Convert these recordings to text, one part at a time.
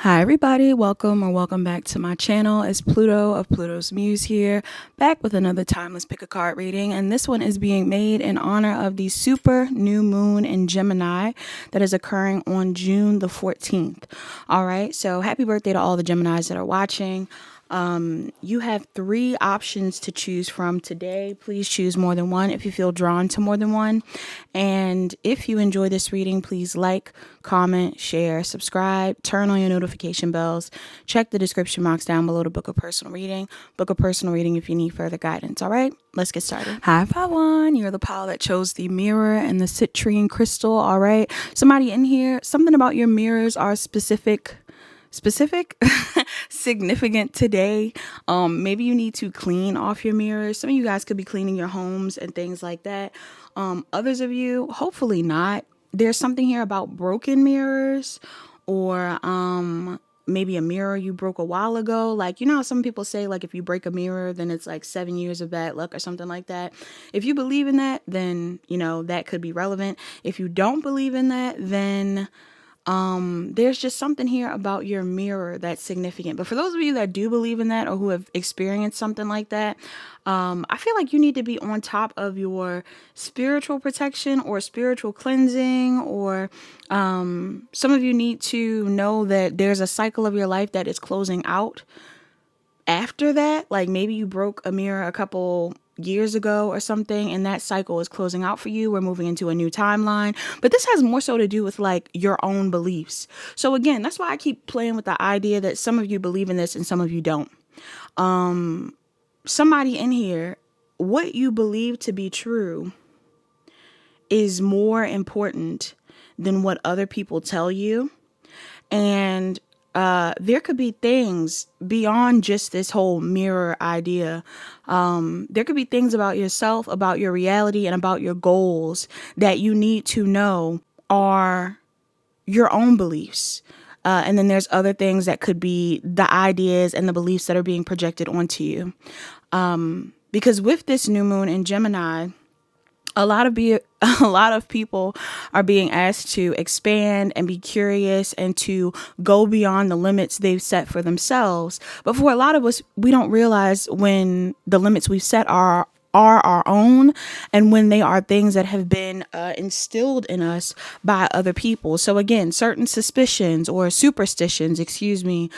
Hi everybody, welcome back to my channel. It's Pluto of Pluto's Muse here, back with another timeless pick a card reading, and this one is being made in honor of the super new moon in Gemini that is occurring on June the 14th. All right, so happy birthday to all the Geminis that are watching. You have 3 options to choose from today. Please choose more than one if you feel drawn to more than one. And if you enjoy this reading, please like, comment, share, subscribe, turn on your notification bells. Check the description box down below to book a personal reading. Book a personal reading if you need further guidance. All right, let's get started. Hi, Pawan. You're the pile that chose the mirror and the citrine crystal. All right, somebody in here, something about your mirrors are specific significant today. Maybe you need to clean off your mirrors. Some of you guys could be cleaning your homes and things like that. Others of you, hopefully not. There's something here about broken mirrors, or maybe a mirror you broke a while ago. Like, you know how some people say, like, if you break a mirror, then it's like 7 years of bad luck or something like that. If you believe in that, then, you know, that could be relevant. If you don't believe in that, then there's just something here about your mirror that's significant. But for those of you that do believe in that, or who have experienced something like that, I feel like you need to be on top of your spiritual protection or spiritual cleansing, or some of you need to know that there's a cycle of your life that is closing out after that. Like, maybe you broke a mirror a couple years ago or something, and that cycle is closing out for you. We're moving into a new timeline, but this has more so to do with like your own beliefs. So again, that's why I keep playing with the idea that some of you believe in this and some of you don't. Somebody in here, what you believe to be true is more important than what other people tell you. And there could be things beyond just this whole mirror idea. There could be things about yourself, about your reality, and about your goals that you need to know are your own beliefs. And then there's other things that could be the ideas and the beliefs that are being projected onto you. Because with this new moon in Gemini, a lot of people are being asked to expand and be curious and to go beyond the limits they've set for themselves. But for a lot of us, we don't realize when the limits we've set are our own, and when they are things that have been instilled in us by other people. So again, certain suspicions or superstitions, certain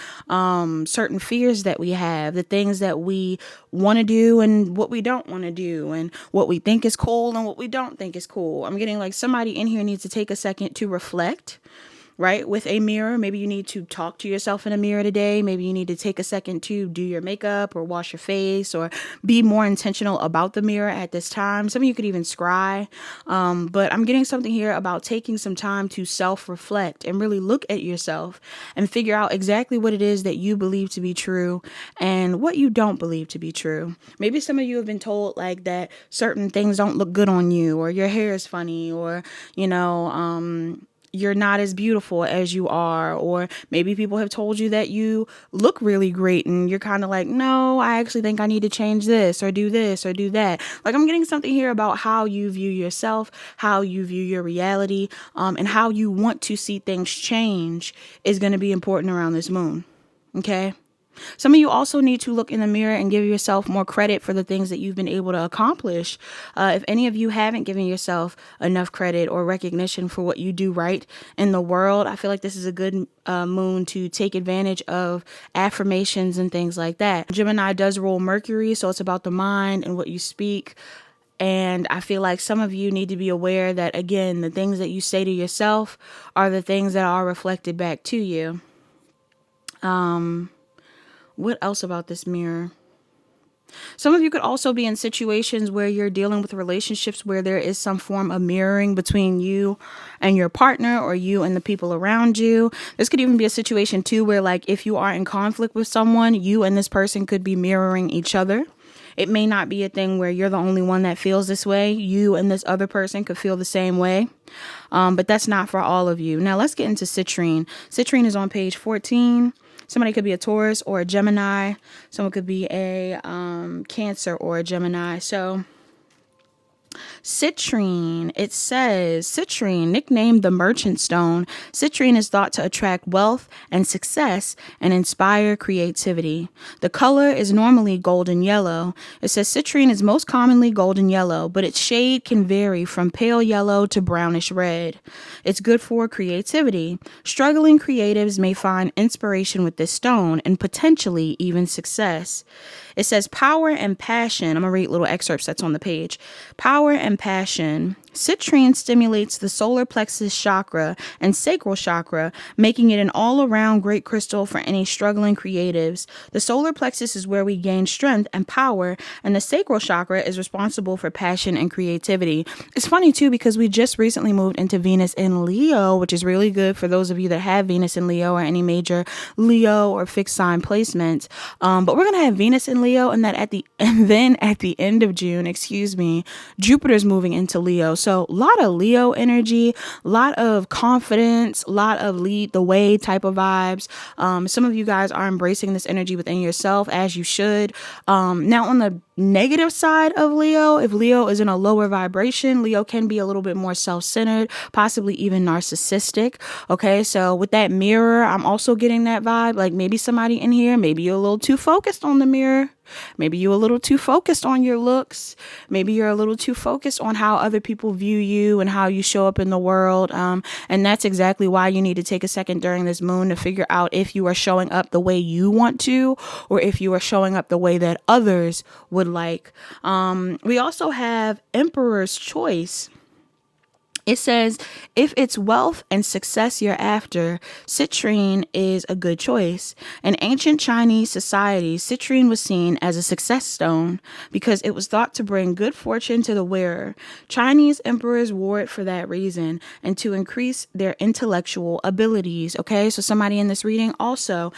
fears that we have, the things that we want to do and what we don't want to do, and what we think is cool and what we don't think is cool. I'm getting like somebody in here needs to take a second to reflect. Right? With a mirror, maybe you need to talk to yourself in a mirror today. Maybe you need to take a second to do your makeup or wash your face, or be more intentional about the mirror at this time. Some of you could even scry. But I'm getting something here about taking some time to self-reflect and really look at yourself and figure out exactly what it is that you believe to be true and what you don't believe to be true. Maybe some of you have been told like that certain things don't look good on you, or your hair is funny, or, you're not as beautiful as you are. Or maybe people have told you that you look really great and you're kind of like, no, I actually think I need to change this or do that. Like, I'm getting something here about how you view yourself, how you view your reality, and how you want to see things change is going to be important around this moon. Okay. Some of you also need to look in the mirror and give yourself more credit for the things that you've been able to accomplish. If any of you haven't given yourself enough credit or recognition for what you do right in the world, I feel like this is a good moon to take advantage of affirmations and things like that. Gemini does rule Mercury, so it's about the mind and what you speak. And I feel like some of you need to be aware that, again, the things that you say to yourself are the things that are reflected back to you. What else about this mirror? Some of you could also be in situations where you're dealing with relationships where there is some form of mirroring between you and your partner, or you and the people around you. This could even be a situation too where, like, if you are in conflict with someone, you and this person could be mirroring each other. It may not be a thing where you're the only one that feels this way. You and this other person could feel the same way. But that's not for all of you. Now let's get into Citrine. Citrine is on page 14. Somebody could be a Taurus or a Gemini. Someone could be a Cancer or a Gemini. So Citrine, it says, citrine, nicknamed the merchant stone, citrine is thought to attract wealth and success and inspire creativity. The color is normally golden yellow. It says citrine is most commonly golden yellow, but its shade can vary from pale yellow to brownish red. It's good for creativity. Struggling creatives may find inspiration with this stone and potentially even success. It says power and passion. I'm going to read little excerpts that's on the page. Power and passion. Citrine stimulates the solar plexus chakra and sacral chakra, making it an all-around great crystal for any struggling creatives. The solar plexus is where we gain strength and power, and the sacral chakra is responsible for passion and creativity. It's funny, too, because we just recently moved into Venus in Leo, which is really good for those of you that have Venus in Leo or any major Leo or fixed sign placements. But we're going to have Venus in Leo, and then at the end of June, Jupiter's moving into Leo. So a lot of Leo energy, a lot of confidence, a lot of lead the way type of vibes. Some of you guys are embracing this energy within yourself, as you should. Now on the negative side of Leo, if Leo is in a lower vibration, Leo can be a little bit more self-centered, possibly even narcissistic. Okay, so with that mirror, I'm also getting that vibe. Like maybe somebody in here, maybe you're a little too focused on the mirror. Maybe you're a little too focused on your looks. Maybe you're a little too focused on how other people view you and how you show up in the world. And that's exactly why you need to take a second during this moon to figure out if you are showing up the way you want to, or if you are showing up the way that others would like. We also have Emperor's Choice. It says, if it's wealth and success you're after, citrine is a good choice. In ancient Chinese society, citrine was seen as a success stone because it was thought to bring good fortune to the wearer. Chinese emperors wore it for that reason and to increase their intellectual abilities. Okay, so somebody in this reading also,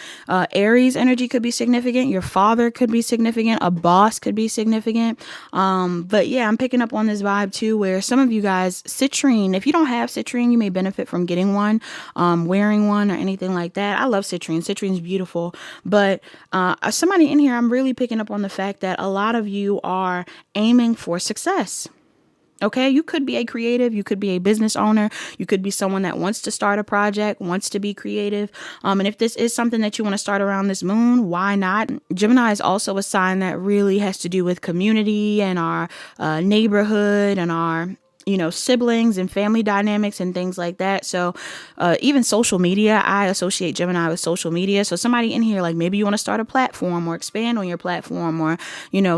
Aries energy could be significant. Your father could be significant. A boss could be significant. But yeah, I'm picking up on this vibe too, where some of you guys, citrine, if you don't have citrine, you may benefit from getting one, wearing one or anything like that. I love citrine. Citrine's beautiful. But somebody in here, I'm really picking up on the fact that a lot of you are aiming for success. Okay, you could be a creative, you could be a business owner, you could be someone that wants to start a project, wants to be creative. And if this is something that you want to start around this moon, why not? Gemini is also a sign that really has to do with community and our neighborhood and our siblings and family dynamics and things like that. So even social media, I associate Gemini with social media. So somebody in here, like maybe you want to start a platform or expand on your platform, or,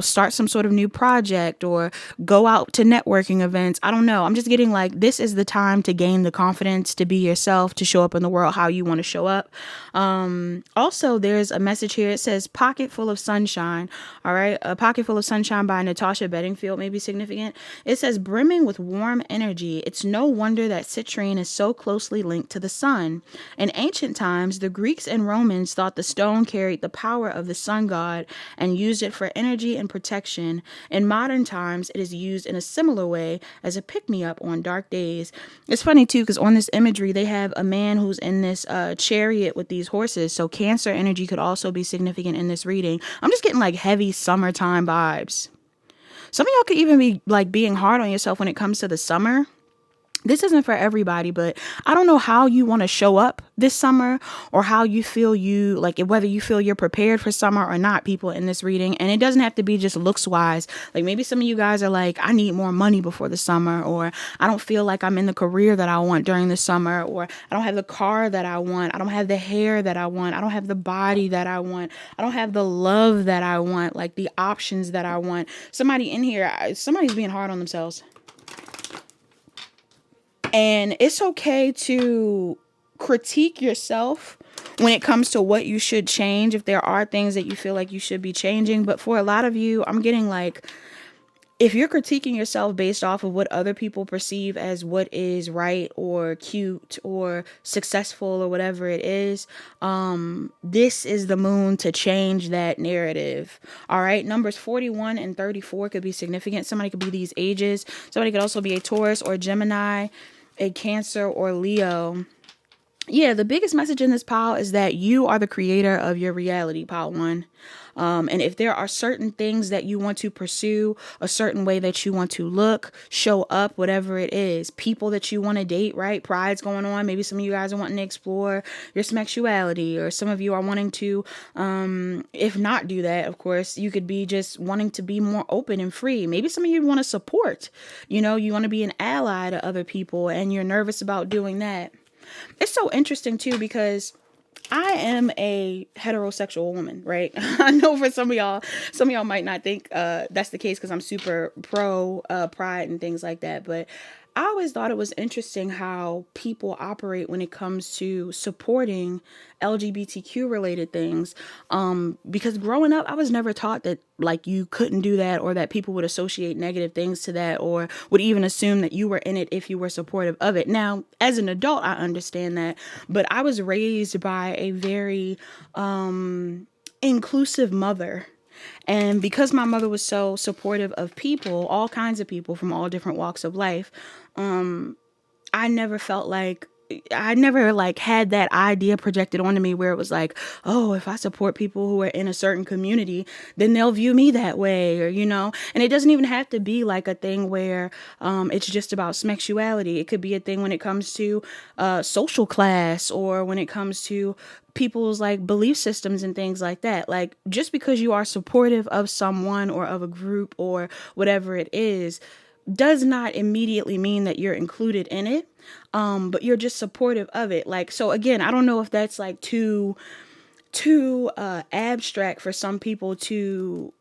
start some sort of new project or go out to networking events. I don't know. I'm just getting like, this is the time to gain the confidence to be yourself, to show up in the world how you want to show up. Also, there's a message here. It says pocket full of sunshine. All right. A Pocket Full of Sunshine by Natasha Bedingfield may be significant. It says brimming with warm energy. It's no wonder that citrine is so closely linked to the sun. In ancient times, the Greeks and Romans thought the stone carried the power of the sun god and used it for energy and protection. In modern times, it is used in a similar way as a pick-me-up on dark days. It's funny too, because on this imagery, they have a man who's in this chariot with these horses. So Cancer energy could also be significant in this reading. I'm just getting like heavy summertime vibes. Some of y'all could even be like being hard on yourself when it comes to the summer. This isn't for everybody, but I don't know how you want to show up this summer, or how you feel whether you feel you're prepared for summer or not, people in this reading. And it doesn't have to be just looks wise. Like maybe some of you guys are like, I need more money before the summer, or I don't feel like I'm in the career that I want during the summer, or I don't have the car that I want. I don't have the hair that I want. I don't have the body that I want. I don't have the love that I want, like the options that I want. Somebody in here, somebody's being hard on themselves. And it's okay to critique yourself when it comes to what you should change, if there are things that you feel like you should be changing. But for a lot of you, I'm getting like, if you're critiquing yourself based off of what other people perceive as what is right or cute or successful or whatever it is, this is the moon to change that narrative. All right. Numbers 41 and 34 could be significant. Somebody could be these ages. Somebody could also be a Taurus or Gemini, a Cancer or Leo. yeah, the biggest message in this pile is that you are the creator of your reality, pile one. And if there are certain things that you want to pursue, a certain way that you want to look, show up, whatever it is, people that you want to date, right? Pride's going on. Maybe some of you guys are wanting to explore your sexuality, or some of you are wanting to, if not do that, of course, you could be just wanting to be more open and free. Maybe some of you want to support, you want to be an ally to other people, and you're nervous about doing that. It's so interesting too, because I am a heterosexual woman, right? I know for some of y'all might not think that's the case, because I'm super pro pride and things like that. But I always thought it was interesting how people operate when it comes to supporting LGBTQ related things. Because growing up, I was never taught that like you couldn't do that, or that people would associate negative things to that, or would even assume that you were in it if you were supportive of it. Now, as an adult, I understand that, but I was raised by a very inclusive mother. And because my mother was so supportive of people, all kinds of people from all different walks of life, I never felt like I never like had that idea projected onto me where it was like, oh, if I support people who are in a certain community, then they'll view me that way, or and it doesn't even have to be like a thing where it's just about sexuality. It could be a thing when it comes to social class, or when it comes to people's like belief systems and things like that. Like, just because you are supportive of someone or of a group or whatever it is, does not immediately mean that you're included in it. But you're just supportive of it. Like, so again, I don't know if that's like too abstract for some people to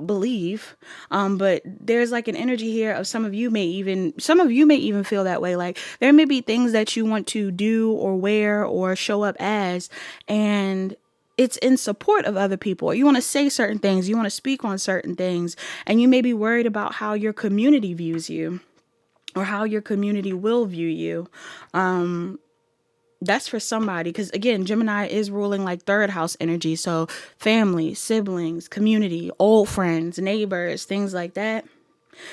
believe. But there's like an energy here of some of you may even feel that way. Like, there may be things that you want to do or wear or show up as, and it's in support of other people, or you want to say certain things, you want to speak on certain things, and you may be worried about how your community views you, or how your community will view you. That's for somebody, because again, Gemini is ruling like third house energy. So family, siblings, community, old friends, neighbors, things like that.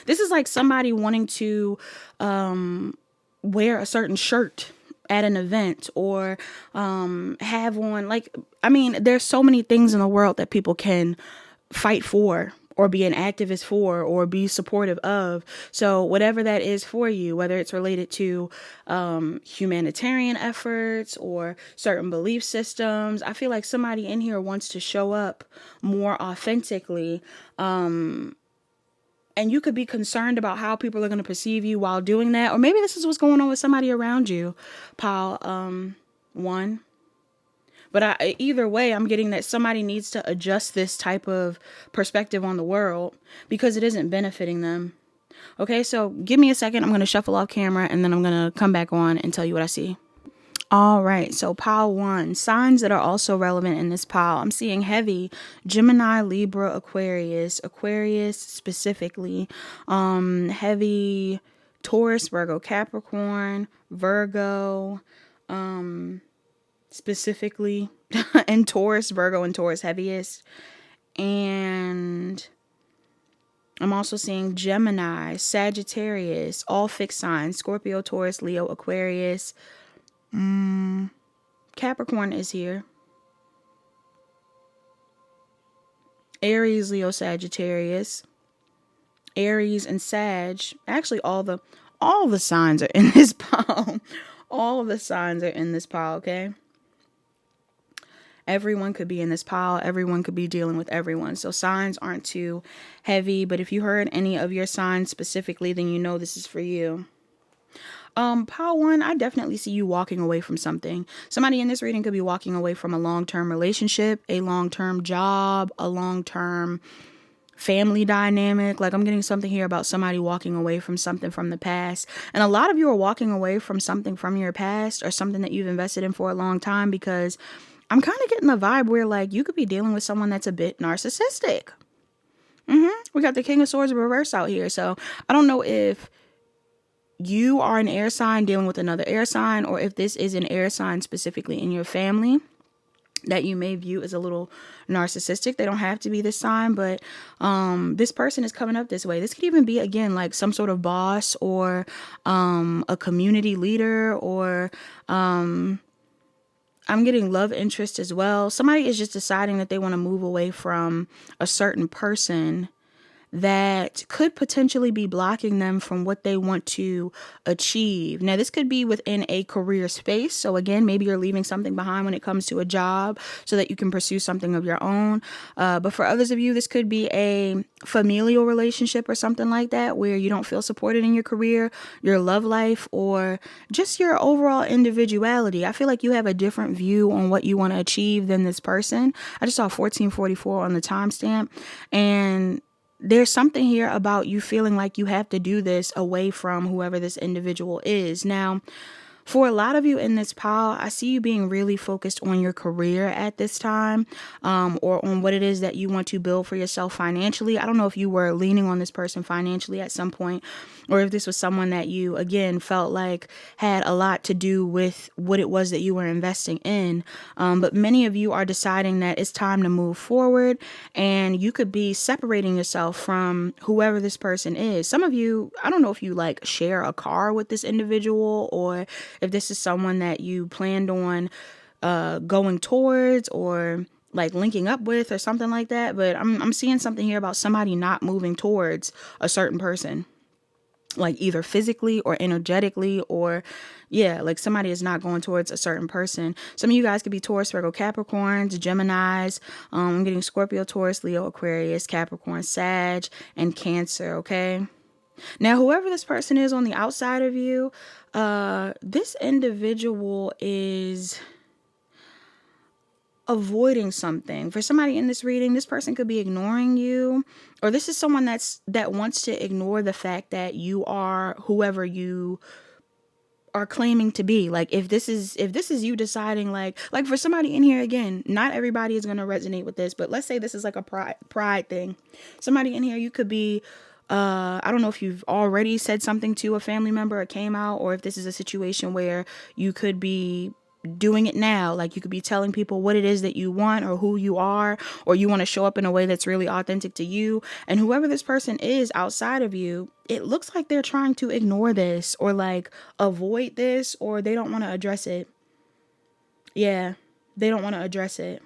This is like somebody wanting to wear a certain shirt at an event, or have on, like, I mean, there's so many things in the world that people can fight for, or be an activist for, or be supportive of. So whatever that is for you, whether it's related to humanitarian efforts or certain belief systems, I feel like somebody in here wants to show up more authentically. And you could be concerned about how people are going to perceive you while doing that. Or maybe this is what's going on with somebody around you, pile one. But either way, I'm getting that somebody needs to adjust this type of perspective on the world, because it isn't benefiting them. Okay, so give me a second. I'm going to shuffle off camera, and then I'm going to come back on and tell you what I see. All right, so pile one, signs that are also relevant in this pile. I'm seeing heavy Gemini, Libra, Aquarius specifically, heavy Taurus, Virgo, Capricorn, Virgo, specifically, and Taurus, Virgo and Taurus heaviest. And I'm also seeing Gemini, Sagittarius, all fixed signs, Scorpio, Taurus, Leo, Aquarius. Capricorn is here. Aries, Leo, Sagittarius. Aries and Sag. Actually, all the signs are in this pile. All of the signs are in this pile, okay? Everyone could be in this pile. Everyone could be dealing with everyone. So signs aren't too heavy, but if you heard any of your signs specifically, then you know this is for you. Pile one, I definitely see you walking away from something. Somebody in this reading could be walking away from a long-term relationship, a long-term job, a long-term family dynamic. Like, I'm getting something here about somebody walking away from something from the past. And a lot of you are walking away from something from your past, or something that you've invested in for a long time, because I'm kind of getting the vibe where, like, you could be dealing with someone that's a bit narcissistic. We got the King of Swords reverse out here. So I don't know if you are an air sign dealing with another air sign, or if this is an air sign specifically in your family that you may view as a little narcissistic. They don't have to be this sign, but this person is coming up this way. This could even be, again, like some sort of boss, or a community leader, or I'm getting love interest as well. Somebody is just deciding that they want to move away from a certain person that could potentially be blocking them from what they want to achieve. Now, this could be within a career space. So again, maybe you're leaving something behind when it comes to a job so that you can pursue something of your own. But for others of you, this could be a familial relationship or something like that, where you don't feel supported in your career, your love life, or just your overall individuality. I feel like you have a different view on what you want to achieve than this person. I just saw 1444 on the timestamp, and there's something here about you feeling like you have to do this away from whoever this individual is. Now, for a lot of you in this pile, I see you being really focused on your career at this time, or on what it is that you want to build for yourself financially. I don't know if you were leaning on this person financially at some point, or if this was someone that you, again, felt like had a lot to do with what it was that you were investing in. But many of you are deciding that it's time to move forward, and you could be separating yourself from whoever this person is. Some of you, I don't know if you like share a car with this individual, or if this is someone that you planned on going towards or like linking up with or something like that. But I'm seeing something here about somebody not moving towards a certain person, like either physically or energetically, or yeah, like somebody is not going towards a certain person. Some of you guys could be Taurus, Virgo, Capricorns, Geminis. I'm getting Scorpio, Taurus, Leo, Aquarius, Capricorn, Sag, and Cancer. Okay. Now, whoever this person is on the outside of you, this individual is avoiding something. For somebody in this reading, this person could be ignoring you, or this is someone that wants to ignore the fact that you are whoever you are claiming to be. Like if this is you deciding like for somebody in here, again, not everybody is going to resonate with this, but let's say this is like a pride thing. Somebody in here, you could be I don't know if you've already said something to a family member or came out, or if this is a situation where you could be doing it now. Like you could be telling people what it is that you want or who you are, or you want to show up in a way that's really authentic to you. And whoever this person is outside of you, it looks like they're trying to ignore this or like avoid this, or they don't want to address it. Yeah, they don't want to address it.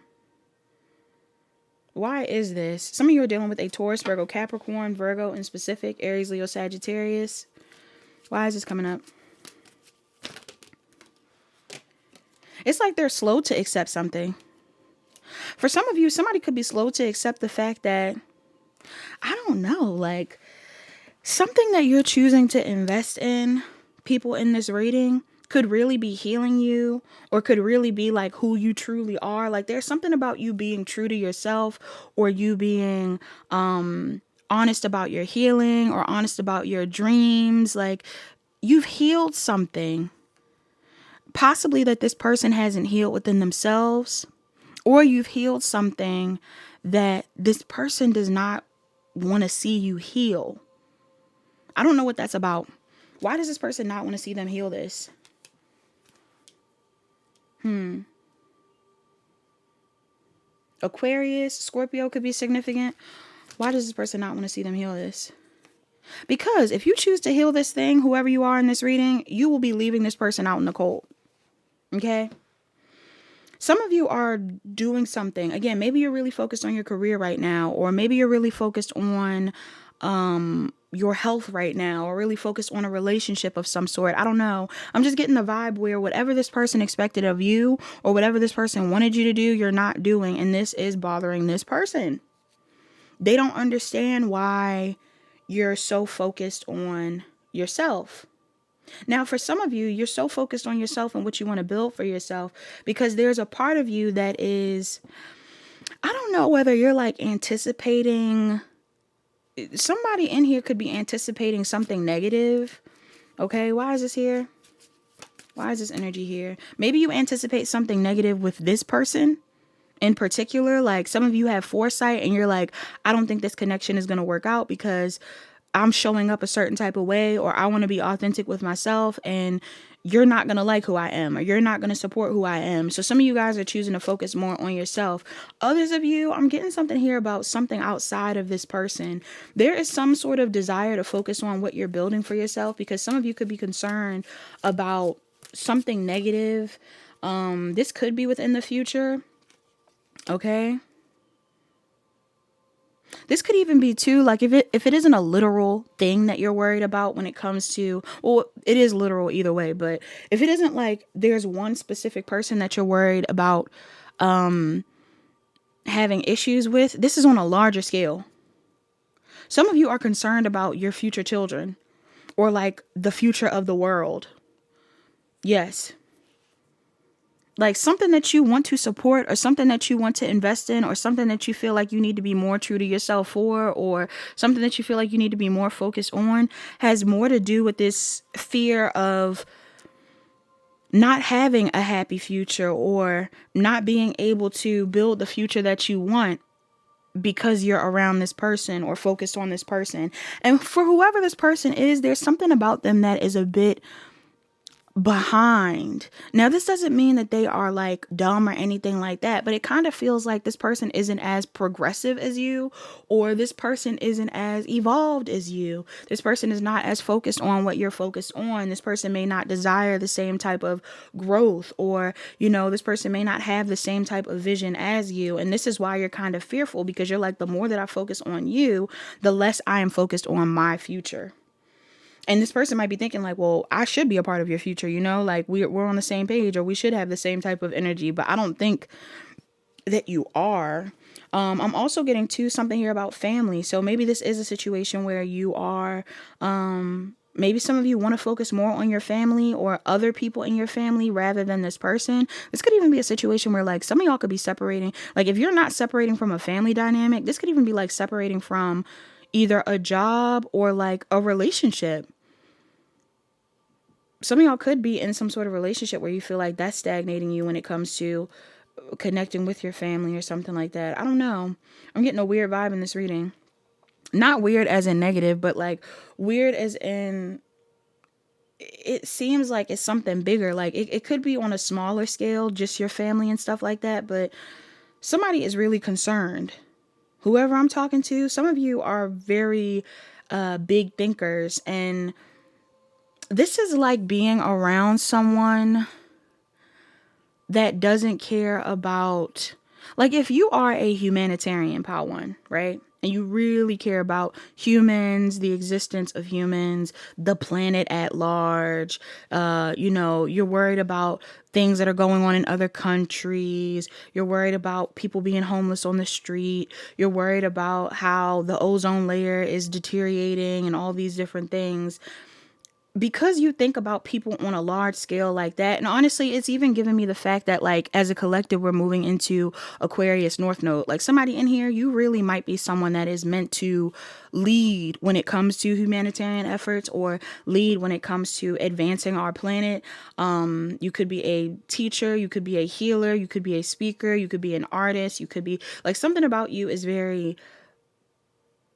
Why is this? Some of you are dealing with a Taurus, Virgo, Capricorn, Virgo in specific, Aries, Leo, Sagittarius. Why is this coming up? It's like they're slow to accept something. For some of you, somebody could be slow to accept the fact that, I don't know, like something that you're choosing to invest in, people in this reading, could really be healing you, or could really be like who you truly are. Like there's something about you being true to yourself, or you being honest about your healing, or honest about your dreams. Like you've healed something, possibly that this person hasn't healed within themselves, or you've healed something that this person does not want to see you heal. I don't know what that's about. Why does this person not want to see them heal this? Aquarius, Scorpio could be significant. Why does this person not want to see them heal this? Because if you choose to heal this thing, whoever you are in this reading, you will be leaving this person out in the cold. Okay? Some of you are doing something. Again, maybe you're really focused on your career right now, or maybe you're really focused on your health right now, or really focused on a relationship of some sort. I don't know. I'm just getting the vibe where whatever this person expected of you, or whatever this person wanted you to do, you're not doing. And this is bothering this person. They don't understand why you're so focused on yourself. Now, for some of you, you're so focused on yourself and what you want to build for yourself, because there's a part of you that is, I don't know whether you're like anticipating, somebody in here could be anticipating something negative. Okay, why is this here? Why is this energy here? Maybe you anticipate something negative with this person in particular. Like some of you have foresight and you're like, I don't think this connection is going to work out because I'm showing up a certain type of way, or I want to be authentic with myself, and you're not going to like who I am, or you're not going to support who I am. So some of you guys are choosing to focus more on yourself. Others of you, I'm getting something here about something outside of this person. There is some sort of desire to focus on what you're building for yourself, because some of you could be concerned about something negative This could be within the future. Okay. This could even be too, like if it isn't a literal thing that you're worried about when it comes to, well, it is literal either way, but if it isn't like there's one specific person that you're worried about having issues with, this is on a larger scale. Some of you are concerned about your future children or like the future of the world. Yes. Like something that you want to support or something that you want to invest in or something that you feel like you need to be more true to yourself for or something that you feel like you need to be more focused on has more to do with this fear of not having a happy future or not being able to build the future that you want because you're around this person or focused on this person. And for whoever this person is, there's something about them that is a bit behind. Now, this doesn't mean that they are like dumb or anything like that, but it kind of feels like this person isn't as progressive as you, or this person isn't as evolved as you. This person is not as focused on what you're focused on. This person may not desire the same type of growth, or, you know, this person may not have the same type of vision as you. And this is why you're kind of fearful, because you're like, the more that I focus on you, the less I am focused on my future. And this person might be thinking like, well, I should be a part of your future, you know, like we're on the same page, or we should have the same type of energy, but I don't think that you are. I'm also getting to something here about family. So maybe this is a situation where you are, maybe some of you want to focus more on your family or other people in your family rather than this person. This could even be a situation where like some of y'all could be separating. Like if you're not separating from a family dynamic, this could even be like separating from either a job or like a relationship. Some of y'all could be in some sort of relationship where you feel like that's stagnating you when it comes to connecting with your family or something like that. I don't know. I'm getting a weird vibe in this reading. Not weird as in negative, but like weird as in it seems like it's something bigger. Like it could be on a smaller scale, just your family and stuff like that. But somebody is really concerned. Whoever I'm talking to, some of you are very big thinkers, and this is like being around someone that doesn't care about, like if you are a humanitarian, Part 1, right? And you really care about humans, the existence of humans, the planet at large. You know, you're worried about things that are going on in other countries. You're worried about people being homeless on the street. You're worried about how the ozone layer is deteriorating and all these different things. Because you think about people on a large scale like that, and honestly, it's even giving me the fact that like as a collective, we're moving into Aquarius North Node. Like somebody in here, you really might be someone that is meant to lead when it comes to humanitarian efforts, or lead when it comes to advancing our planet. You could be a teacher, you could be a healer, you could be a speaker, you could be an artist, you could be like, something about you is very,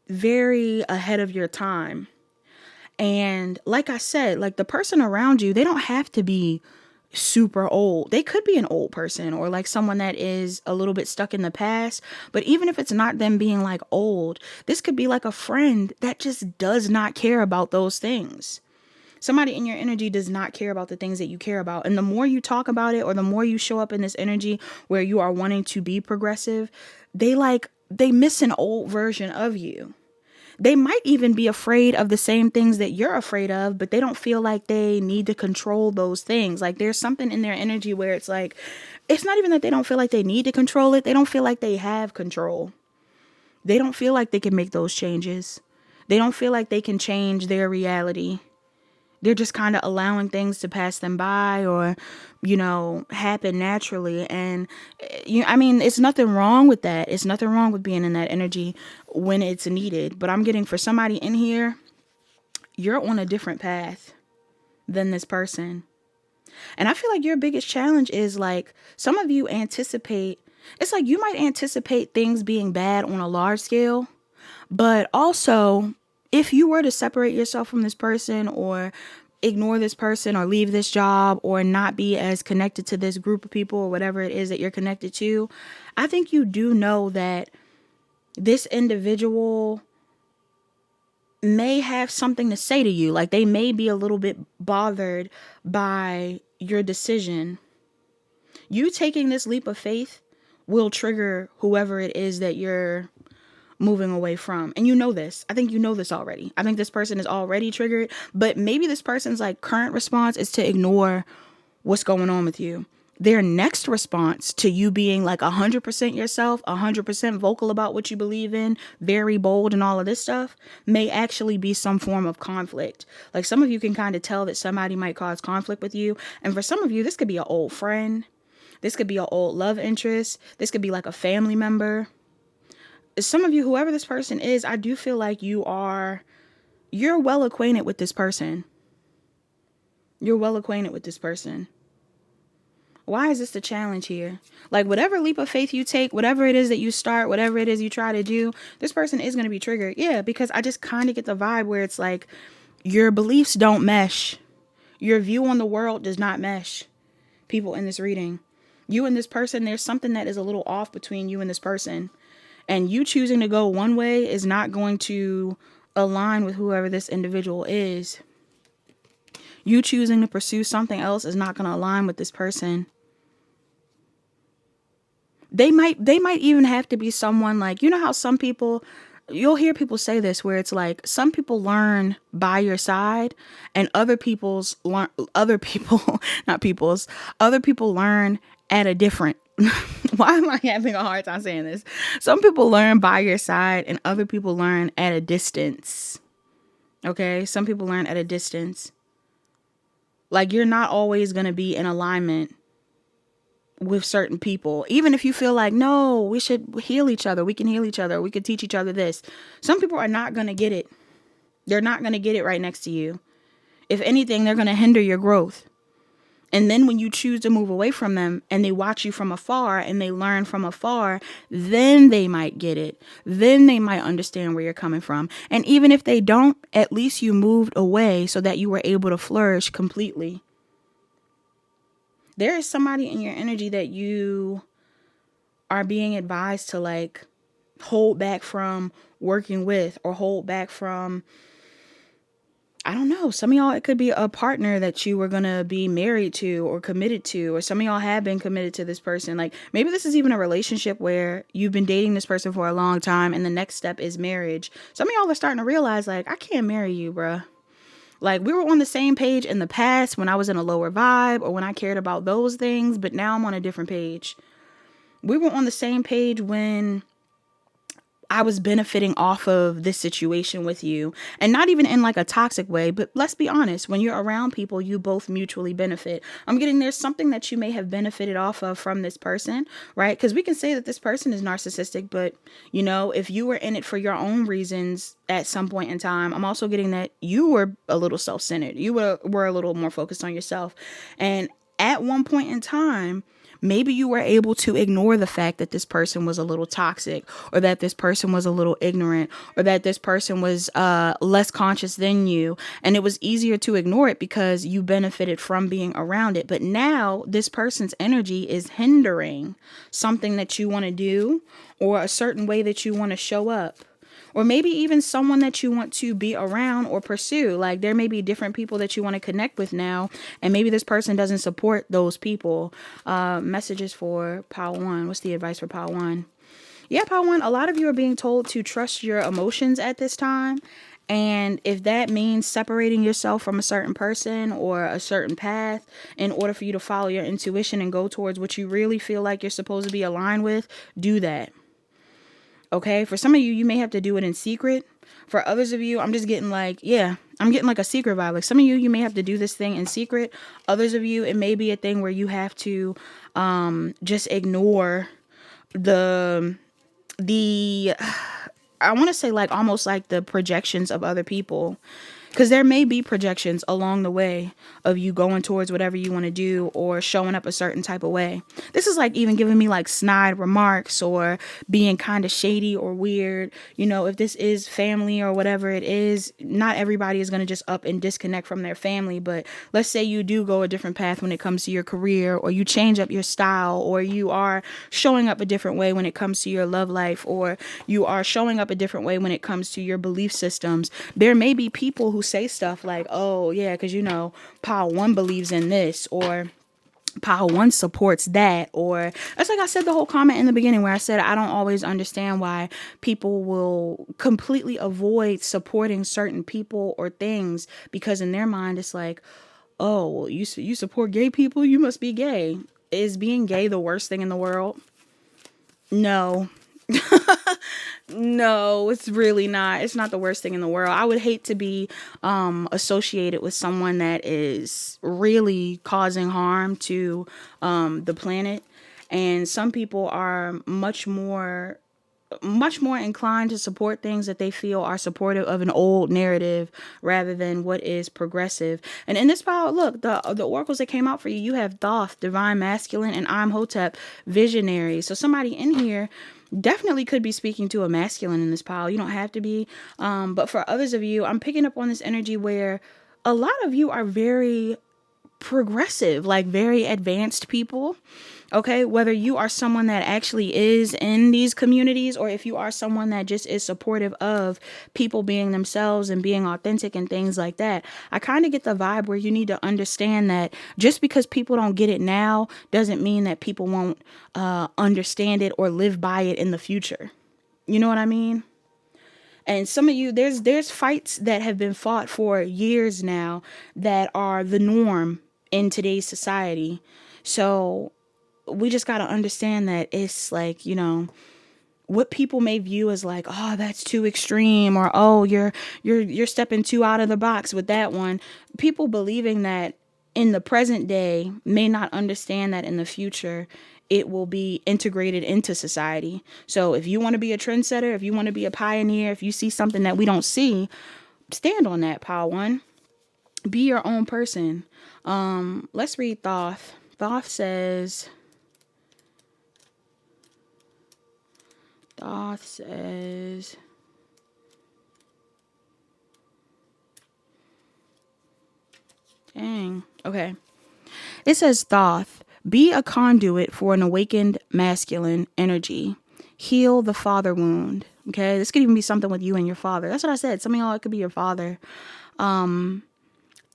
very ahead of your time. And like I said, like the person around you, they don't have to be super old. They could be an old person or like someone that is a little bit stuck in the past. But even if it's not them being like old, this could be like a friend that just does not care about those things. Somebody in your energy does not care about the things that you care about. And the more you talk about it, or the more you show up in this energy where you are wanting to be progressive, they miss an old version of you. They might even be afraid of the same things that you're afraid of, but they don't feel like they need to control those things. Like there's something in their energy where it's like, it's not even that they don't feel like they need to control it. They don't feel like they have control. They don't feel like they can make those changes. They don't feel like they can change their reality. They're just kind of allowing things to pass them by, or, you know, happen naturally. And I mean, it's nothing wrong with that. It's nothing wrong with being in that energy when it's needed. But I'm getting, for somebody in here, you're on a different path than this person. And I feel like your biggest challenge is like, some of you anticipate, it's like you might anticipate things being bad on a large scale, but also, if you were to separate yourself from this person, or ignore this person, or leave this job, or not be as connected to this group of people, or whatever it is that you're connected to, I think you do know that this individual may have something to say to you. Like they may be a little bit bothered by your decision. You taking this leap of faith will trigger whoever it is that you're moving away from. And you know this. I think you know this already. I think this person is already triggered, but maybe this person's like current response is to ignore what's going on with you. Their next response to you being like 100% yourself, 100% vocal about what you believe in, very bold and all of this stuff, may actually be some form of conflict. Like some of you can kind of tell that somebody might cause conflict with you. And for some of you, this could be an old friend. This could be an old love interest. This could be like a family member. Some of you, whoever this person is, I do feel like you're well acquainted with this person. You're well acquainted with this person. Why is this the challenge here? Like whatever leap of faith you take, whatever it is that you start, whatever it is you try to do, this person is going to be triggered. Yeah, because I just kind of get the vibe where it's like your beliefs don't mesh. Your view on the world does not mesh. People in this reading, you and this person, there's something that is a little off between you and this person. And you choosing to go one way is not going to align with whoever this individual is. You choosing to pursue something else is not going to align with this person. They might even have to be someone like, you know how some people, you'll hear people say this where it's like some people learn by your side and other people learn at a different. Why am I having a hard time saying this? Some people learn by your side and other people learn at a distance. Okay? Some people learn at a distance. Like you're not always going to be in alignment with certain people, even if you feel like, no, we should heal each other. We can heal each other. We could teach each other this. Some people are not going to get it. They're not going to get it right next to you. If anything, they're going to hinder your growth. And then when you choose to move away from them and they watch you from afar and they learn from afar, then they might get it. Then they might understand where you're coming from. And even if they don't, at least you moved away so that you were able to flourish completely. There is somebody in your energy that you are being advised to like hold back from working with or hold back from, I don't know. Some of y'all, it could be a partner that you were going to be married to or committed to, or some of y'all have been committed to this person. Like maybe this is even a relationship where you've been dating this person for a long time and the next step is marriage. Some of y'all are starting to realize like, I can't marry you, bruh. Like we were on the same page in the past when I was in a lower vibe or when I cared about those things, but now I'm on a different page. We were on the same page when I was benefiting off of this situation with you, and not even in like a toxic way, but let's be honest, when you're around people, you both mutually benefit. I'm getting there's something that you may have benefited off of from this person, right? Because we can say that this person is narcissistic, but you know, if you were in it for your own reasons at some point in time, I'm also getting that you were a little self-centered. You were a little more focused on yourself. And at one point in time, maybe you were able to ignore the fact that this person was a little toxic, or that this person was a little ignorant, or that this person was less conscious than you. And it was easier to ignore it because you benefited from being around it. But now this person's energy is hindering something that you want to do or a certain way that you want to show up. Or maybe even someone that you want to be around or pursue. Like there may be different people that you want to connect with now. And maybe this person doesn't support those people. Messages for Pile 1. What's the advice for Pile 1? Yeah, Pile 1. A lot of you are being told to trust your emotions at this time. And if that means separating yourself from a certain person or a certain path in order for you to follow your intuition and go towards what you really feel like you're supposed to be aligned with, do that. Okay, for some of you, you may have to do it in secret. For others of you, I'm just getting like, yeah, I'm getting like a secret vibe. Like some of you, you may have to do this thing in secret. Others of you, it may be a thing where you have to just ignore the I want to say like almost like the projections of other people. Because there may be projections along the way of you going towards whatever you want to do or showing up a certain type of way. This is like even giving me like snide remarks or being kind of shady or weird. You know, if this is family or whatever it is, not everybody is going to just up and disconnect from their family. But let's say you do go a different path when it comes to your career, or you change up your style, or you are showing up a different way when it comes to your love life, or you are showing up a different way when it comes to your belief systems. There may be people who say stuff like, oh yeah, because you know Pile 1 believes in this, or Pile one supports that. Or it's like I said, the whole comment in the beginning where I said I don't always understand why people will completely avoid supporting certain people or things, because in their mind it's like, oh, well, you support gay people, you must be gay. Is being gay the worst thing in the world? No. No, it's really not. It's not the worst thing in the world. I would hate to be associated with someone that is really causing harm to the planet. And some people are much more inclined to support things that they feel are supportive of an old narrative rather than what is progressive. And in this pile, look, the oracles that came out for you, you have Thoth, divine masculine, and Imhotep, visionary. So somebody in here definitely could be speaking to a masculine in this pile. You don't have to be. But for others of you, I'm picking up on this energy where a lot of you are very progressive, like very advanced people. Okay, whether you are someone that actually is in these communities, or if you are someone that just is supportive of people being themselves and being authentic and things like that, I kind of get the vibe where you need to understand that just because people don't get it now doesn't mean that people won't understand it or live by it in the future. You know what I mean? And some of you, there's fights that have been fought for years now that are the norm in today's society. So we just got to understand that it's like, what people may view as like, oh, that's too extreme, or oh, you're stepping too out of the box with that one. People believing that in the present day may not understand that in the future it will be integrated into society. So if you want to be a trendsetter, if you want to be a pioneer, if you see something that we don't see, stand on that, pile one. Be your own person. Let's read Thoth. Thoth says, dang, okay. It says, Thoth, be a conduit for an awakened masculine energy. Heal the father wound. Okay, this could even be something with you and your father. That's what I said. Some of y'all, it could be your father.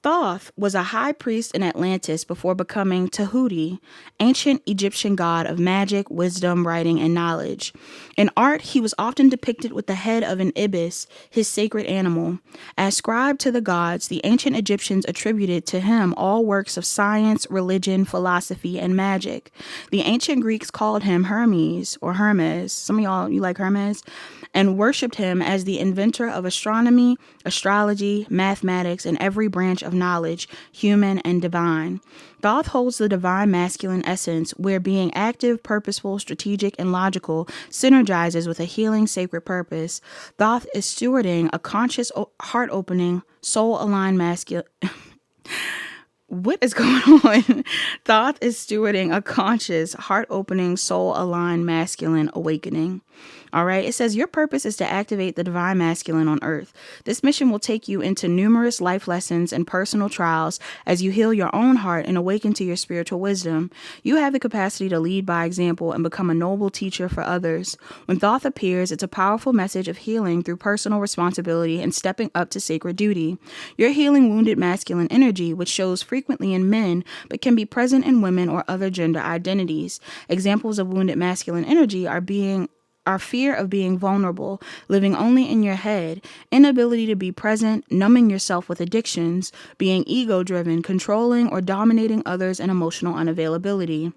Thoth was a high priest in Atlantis before becoming Tahuti, ancient Egyptian god of magic, wisdom, writing, and knowledge. In art, he was often depicted with the head of an ibis, his sacred animal. Ascribed to the gods, the ancient Egyptians attributed to him all works of science, religion, philosophy, and magic. The ancient Greeks called him Hermes or Hermes. Some of y'all, you like Hermes? And worshipped him as the inventor of astronomy, astrology, mathematics, and every branch of knowledge, human and divine. Thoth holds the divine masculine essence, where being active, purposeful, strategic, and logical synergizes with a healing sacred purpose. Thoth is stewarding a conscious, heart-opening, soul-aligned masculine... What is going on? Thoth is stewarding a conscious, heart-opening, soul-aligned masculine awakening. All right. It says your purpose is to activate the divine masculine on earth. This mission will take you into numerous life lessons and personal trials as you heal your own heart and awaken to your spiritual wisdom. You have the capacity to lead by example and become a noble teacher for others. When Thoth appears, it's a powerful message of healing through personal responsibility and stepping up to sacred duty. You're healing wounded masculine energy, which shows frequently in men, but can be present in women or other gender identities. Examples of wounded masculine energy are fear of being vulnerable, living only in your head, inability to be present, numbing yourself with addictions, being ego-driven, controlling or dominating others, and emotional unavailability.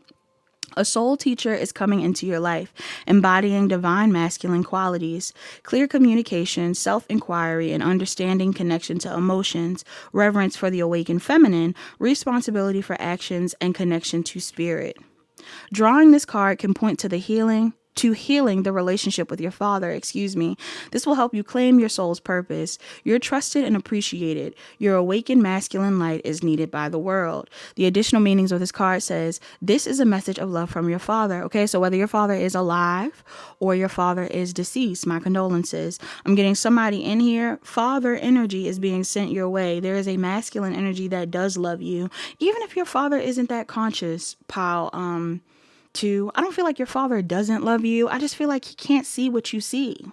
A soul teacher is coming into your life, embodying divine masculine qualities, clear communication, self-inquiry, and understanding connection to emotions, reverence for the awakened feminine, responsibility for actions, and connection to spirit. Drawing this card can point to healing the relationship with your father, This will help you claim your soul's purpose. You're trusted and appreciated. Your awakened masculine light is needed by the world. The additional meanings of this card says, this is a message of love from your father. Okay, so whether your father is alive or your father is deceased, my condolences. I'm getting somebody in here. Father energy is being sent your way. There is a masculine energy that does love you. Even if your father isn't that conscious, pal, I don't feel like your father doesn't love you. I just feel like he can't see what you see.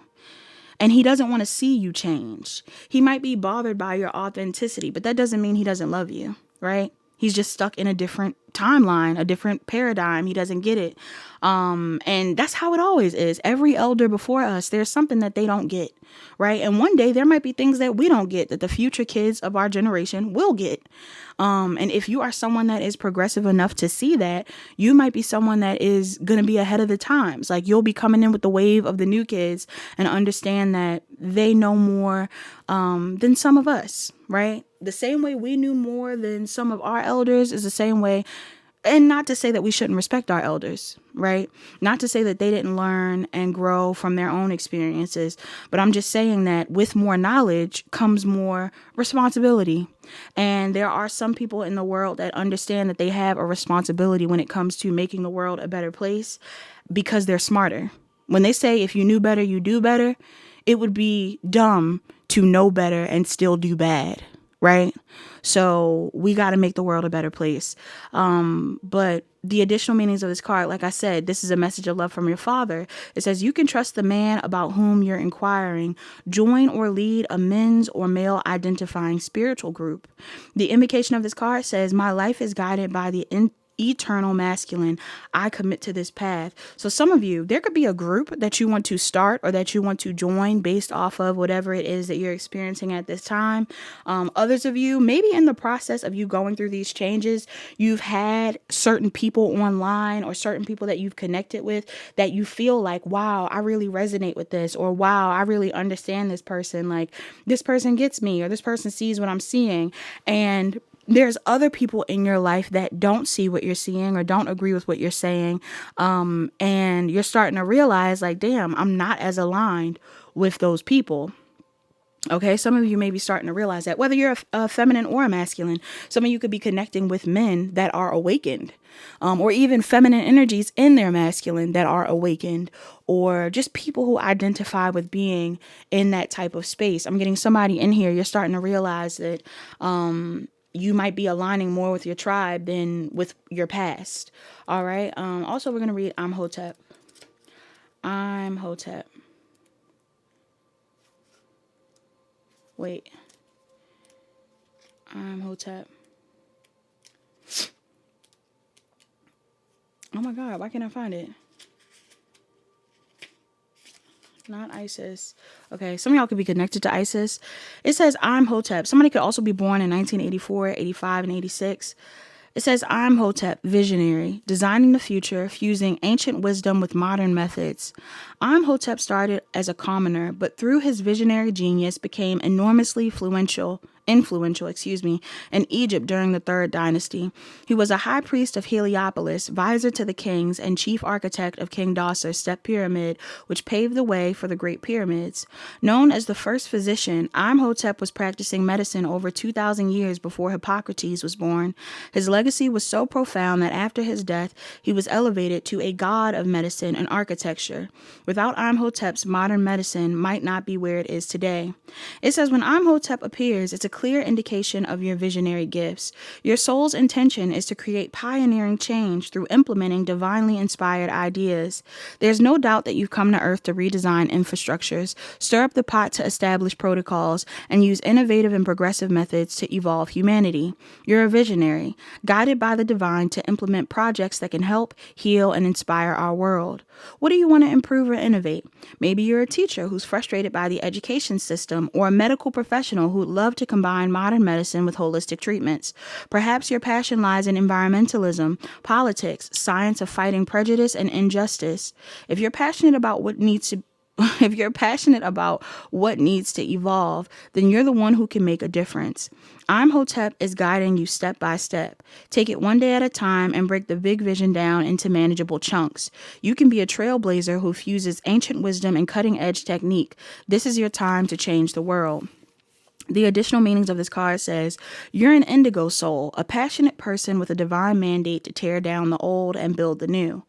And he doesn't want to see you change. He might be bothered by your authenticity, but that doesn't mean he doesn't love you, right? He's just stuck in a different timeline, a different paradigm. He doesn't get it. And that's how it always is. Every elder before us, there's something that they don't get, right? And one day there might be things that we don't get that the future kids of our generation will get. And if you are someone that is progressive enough to see that, you might be someone that is going to be ahead of the times. Like, you'll be coming in with the wave of the new kids and understand that they know more than some of us, right? The same way we knew more than some of our elders is the same way. And not to say that we shouldn't respect our elders, right? Not to say that they didn't learn and grow from their own experiences, but I'm just saying that with more knowledge comes more responsibility. And there are some people in the world that understand that they have a responsibility when it comes to making the world a better place because they're smarter. When they say, if you knew better, you do better, it would be dumb to know better and still do bad, right? So we got to make the world a better place. But the additional meanings of this card, like I said, this is a message of love from your father. It says, you can trust the man about whom you're inquiring. Join or lead a men's or male identifying spiritual group. The invocation of this card says, my life is guided by the eternal masculine. I commit to this path. So some of you, there could be a group that you want to start or that you want to join based off of whatever it is that you're experiencing at this time. Others of you, maybe in the process of you going through these changes, you've had certain people online or certain people that you've connected with that you feel like, wow, I really resonate with this, or wow, I really understand this person. Like, this person gets me, or this person sees what I'm seeing. And there's other people in your life that don't see what you're seeing or don't agree with what you're saying. And you're starting to realize, like, damn, I'm not as aligned with those people. Okay, some of you may be starting to realize that, whether you're a feminine or a masculine, some of you could be connecting with men that are awakened, or even feminine energies in their masculine that are awakened, or just people who identify with being in that type of space. I'm getting somebody in here. You're starting to realize that, you might be aligning more with your tribe than with your past. All right. Also, we're going to read I'm Hotep. I'm Hotep. Wait. I'm Hotep. Oh my God. Why can't I find it? Not Isis. Okay, some of y'all could be connected to Isis. It says, I'm Hotep. Somebody could also be born in 1984, 85, and 86. It says, I'm Hotep, visionary, designing the future, fusing ancient wisdom with modern methods. I'm Hotep started as a commoner, but through his visionary genius became enormously influential in Egypt during the Third Dynasty. He was a high priest of Heliopolis, visor to the kings, and chief architect of King Dosser's step pyramid, which paved the way for the Great Pyramids. Known as the first physician, Imhotep was practicing medicine over 2,000 years before Hippocrates was born. His legacy was so profound that after his death, he was elevated to a god of medicine and architecture. Without Imhotep's, modern medicine might not be where it is today. It says, when Imhotep appears, it's a clear indication of your visionary gifts. Your soul's intention is to create pioneering change through implementing divinely inspired ideas. There's no doubt that you've come to Earth to redesign infrastructures, stir up the pot to establish protocols, and use innovative and progressive methods to evolve humanity. You're a visionary, guided by the divine to implement projects that can help, heal, and inspire our world. What do you want to improve or innovate? Maybe you're a teacher who's frustrated by the education system, or a medical professional who'd love to combine modern medicine with holistic treatments. Perhaps your passion lies in environmentalism, politics, science of fighting prejudice and injustice. If you're passionate about what needs to evolve, then you're the one who can make a difference. Imhotep is guiding you step by step. Take it one day at a time and break the big vision down into manageable chunks. You can be a trailblazer who fuses ancient wisdom and cutting-edge technique. This is your time to change the world. The additional meanings of this card says, you're an indigo soul, a passionate person with a divine mandate to tear down the old and build the new.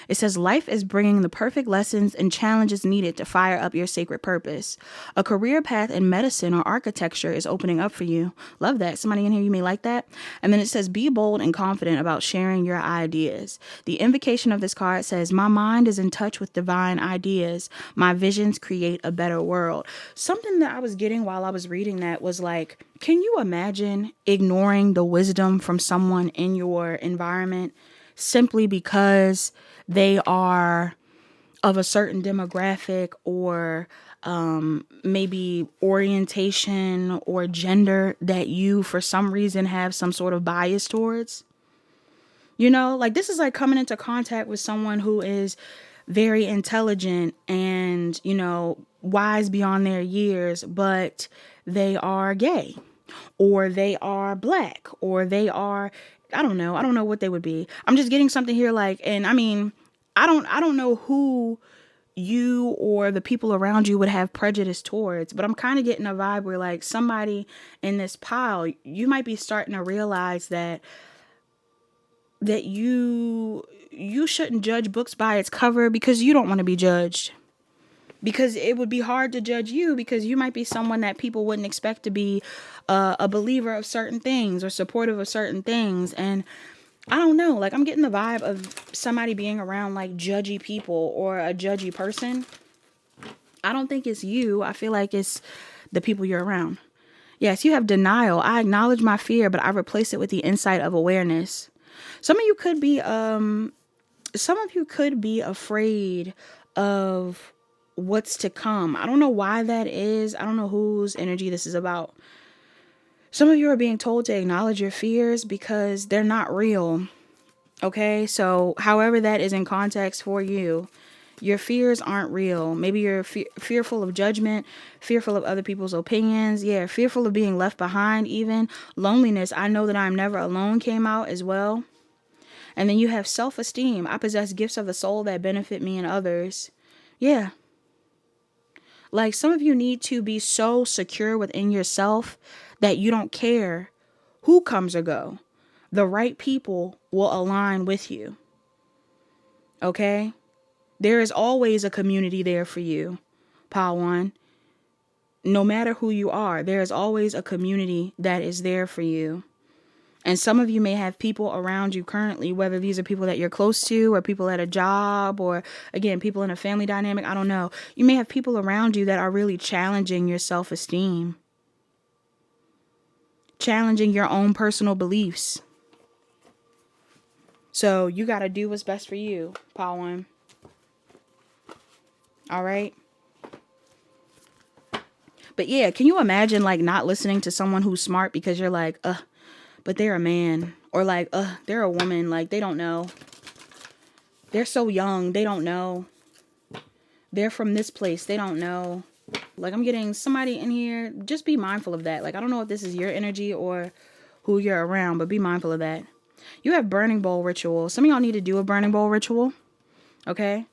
It says, life is bringing the perfect lessons and challenges needed to fire up your sacred purpose. A career path in medicine or architecture is opening up for you. Love that. Somebody in here, you may like that. And then it says, be bold and confident about sharing your ideas. The invocation of this card says, my mind is in touch with divine ideas. My visions create a better world. Something that I was getting while I was reading that was like, can you imagine ignoring the wisdom from someone in your environment simply because they are of a certain demographic or maybe orientation or gender that you for some reason have some sort of bias towards? You know, like this is like coming into contact with someone who is very intelligent and, you know, wise beyond their years, but they are gay or they are black or they are, I don't know. I don't know what they would be. I'm just getting something here like, and I mean, I don't know who you or the people around you would have prejudice towards, but I'm kind of getting a vibe where like somebody in this pile, you might be starting to realize that you shouldn't judge books by its cover because you don't want to be judged. Because it would be hard to judge you because you might be someone that people wouldn't expect to be a believer of certain things or supportive of certain things. And I don't know, like I'm getting the vibe of somebody being around like judgy people or a judgy person. I don't think it's you. I feel like it's the people you're around. Yes, you have denial. I acknowledge my fear, but I replace it with the insight of awareness. Some of you could be afraid of what's to come. I don't know why that is. I don't know whose energy this is about. Some of you are being told to acknowledge your fears because they're not real. Okay, so however that is in context for you, your fears aren't real. Maybe you're fearful of judgment, fearful of other people's opinions. Yeah, fearful of being left behind even. Loneliness, I know that I'm never alone came out as well. And then you have self-esteem. I possess gifts of the soul that benefit me and others. Yeah. Like some of you need to be so secure within yourself that you don't care who comes or go. The right people will align with you. Okay? There is always a community there for you, Pile One. No matter who you are, there is always a community that is there for you. And some of you may have people around you currently, whether these are people that you're close to or people at a job or, again, people in a family dynamic. I don't know. You may have people around you that are really challenging your self-esteem, challenging your own personal beliefs. So you got to do what's best for you, Pile One. All right. But yeah, can you imagine like not listening to someone who's smart because you're like, but they're a man, or like, they're a woman. Like they don't know. They're so young. They don't know. They're from this place. They don't know. Like I'm getting somebody in here. Just be mindful of that. Like, I don't know if this is your energy or who you're around, but be mindful of that. You have burning bowl ritual. Some of y'all need to do a burning bowl ritual. Okay.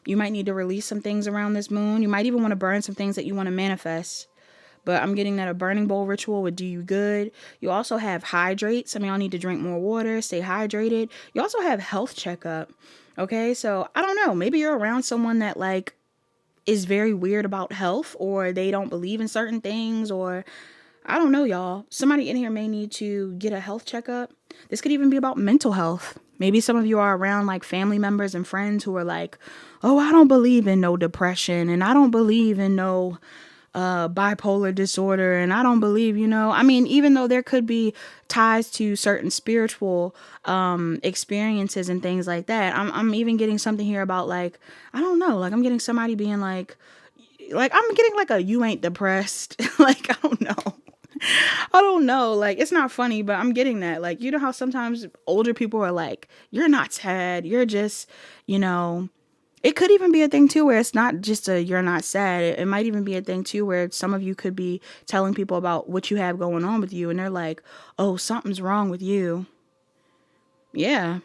You might need to release some things around this moon. You might even want to burn some things that you want to manifest. But I'm getting that a burning bowl ritual would do you good. You also have hydrate. Some of y'all need to drink more water, stay hydrated. You also have health checkup. Okay, so I don't know. Maybe you're around someone that like is very weird about health, or they don't believe in certain things, or I don't know, y'all. Somebody in here may need to get a health checkup. This could even be about mental health. Maybe some of you are around like family members and friends who are like, oh, I don't believe in no depression, and I don't believe in no bipolar disorder, and I don't believe, I mean, even though there could be ties to certain spiritual experiences and things like that, I'm even getting something here about like, I don't know, like I'm getting somebody being like I'm getting like a you ain't depressed. Like, I don't know. Like, it's not funny, but I'm getting that. Like, you know how sometimes older people are like, you're not sad. You're just, it could even be a thing too where it's not just a you're not sad. It might even be a thing too where some of you could be telling people about what you have going on with you, and they're like, oh, something's wrong with you. Yeah.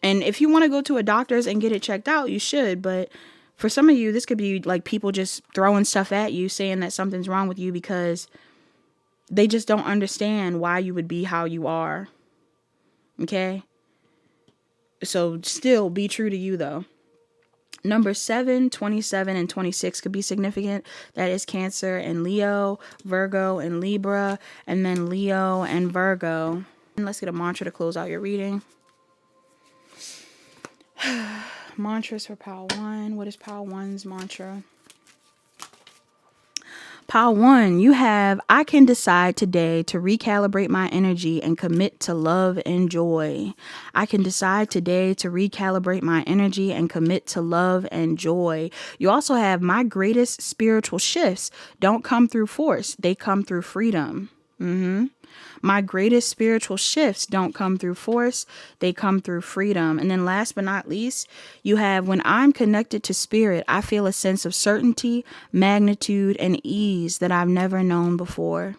And if you want to go to a doctor's and get it checked out, you should. But for some of you, this could be like people just throwing stuff at you, saying that something's wrong with you because they just don't understand why you would be how you are. Okay? So still be true to you though. Number 7, 27, and 26 could be significant. That is Cancer and Leo, Virgo and Libra, and then Leo and Virgo. And let's get a mantra to close out your reading. Mantras for Pile 1. What is Pile 1's mantra? Pile 1, you have, I can decide today to recalibrate my energy and commit to love and joy. I can decide today to recalibrate my energy and commit to love and joy. You also have, my greatest spiritual shifts don't come through force. They come through freedom. My greatest spiritual shifts don't come through force, they come through freedom. And then last but not least, you have, when I'm connected to spirit, I feel a sense of certainty, magnitude, and ease that I've never known before.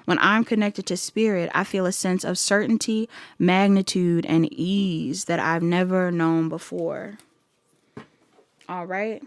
When I'm connected to spirit, I feel a sense of certainty, magnitude, and ease that I've never known before. All right.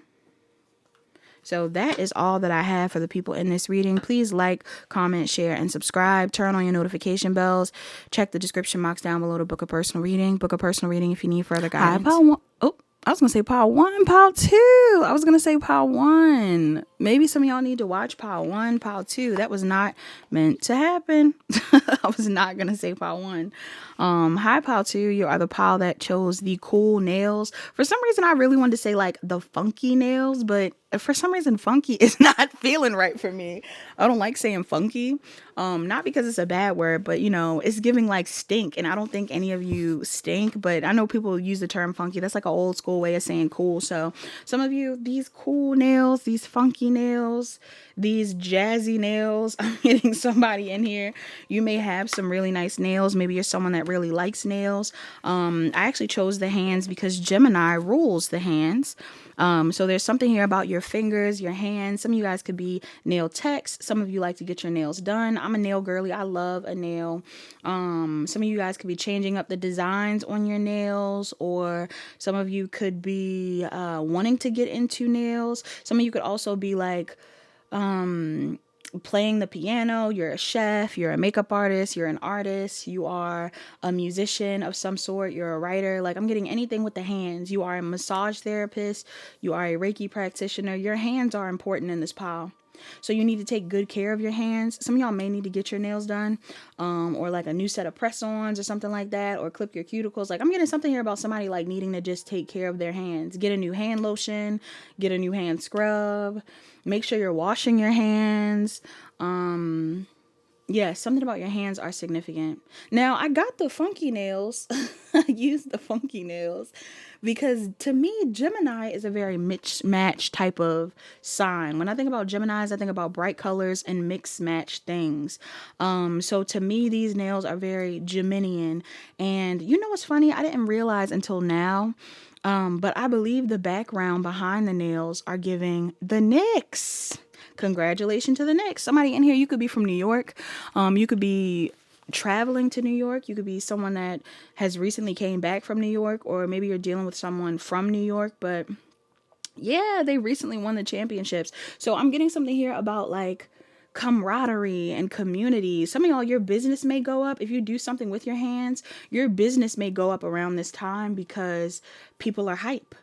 So that is all that I have for the people in this reading. Please like, comment, share, and subscribe. Turn on your notification bells. Check the description box down below to book a personal reading. Book a personal reading if you need further guidance. Hi, Pile 1. Oh, I was going to say Pile 1, Pile 2. I was going to say Pile 1. Maybe some of y'all need to watch Pile 1, Pile 2. That was not meant to happen. I was not going to say Pile 1. Hi, Pile 2. You are the pile that chose the cool nails. For some reason, I really wanted to say like the funky nails, but for some reason, funky is not feeling right for me. I don't like saying funky. Not because it's a bad word, but you know, it's giving like stink. And I don't think any of you stink, but I know people use the term funky. That's like an old school way of saying cool. So some of you, these cool nails, these funky nails, these jazzy nails, I'm getting somebody in here. You may have some really nice nails. Maybe you're someone that really likes nails. I actually chose the hands because Gemini rules the hands. So there's something here about your fingers, your hands. Some of you guys could be nail techs. Some of you like to get your nails done. I'm a nail girly. I love a nail. Some of you guys could be changing up the designs on your nails, or some of you could be wanting to get into nails. Some of you could also be like playing the piano. You're a chef, you're a makeup artist, you're an artist, you are a musician of some sort, you're a writer. Like, I'm getting anything with the hands. You are a massage therapist, you are a Reiki practitioner. Your hands are important in this pile. So you need to take good care of your hands. Some of y'all may need to get your nails done, or like a new set of press-ons or something like that, or clip your cuticles. Like, I'm getting something here about somebody like needing to just take care of their hands. Get a new hand lotion, get a new hand scrub, make sure you're washing your hands. Yeah, something about your hands are significant. Now, I got the funky nails. I used the funky nails because to me, Gemini is a very mix-match type of sign. When I think about Geminis, I think about bright colors and mix-match things. So to me, these nails are very Geminian. And you know what's funny? I didn't realize until now, but I believe the background behind the nails are giving the Knicks. Congratulations to the Knicks. Somebody in here, you could be from New York. You could be traveling to New York. You could be someone that has recently came back from New York, or maybe you're dealing with someone from New York, but yeah, they recently won the championships. So I'm getting something here about like camaraderie and community. Some of y'all, your business may go up. If you do something with your hands, your business may go up around this time because people are hype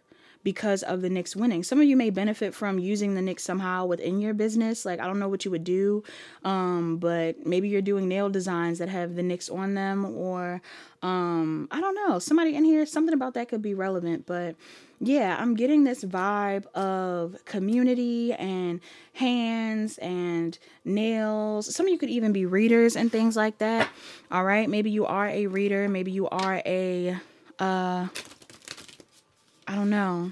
because of the Knicks winning. Some of you may benefit from using the Knicks somehow within your business. Like, I don't know what you would do, but maybe you're doing nail designs that have the Knicks on them, or I don't know. Somebody in here, something about that could be relevant. But yeah, I'm getting this vibe of community and hands and nails. Some of you could even be readers and things like that. All right, maybe you are a reader. Maybe you are a I don't know.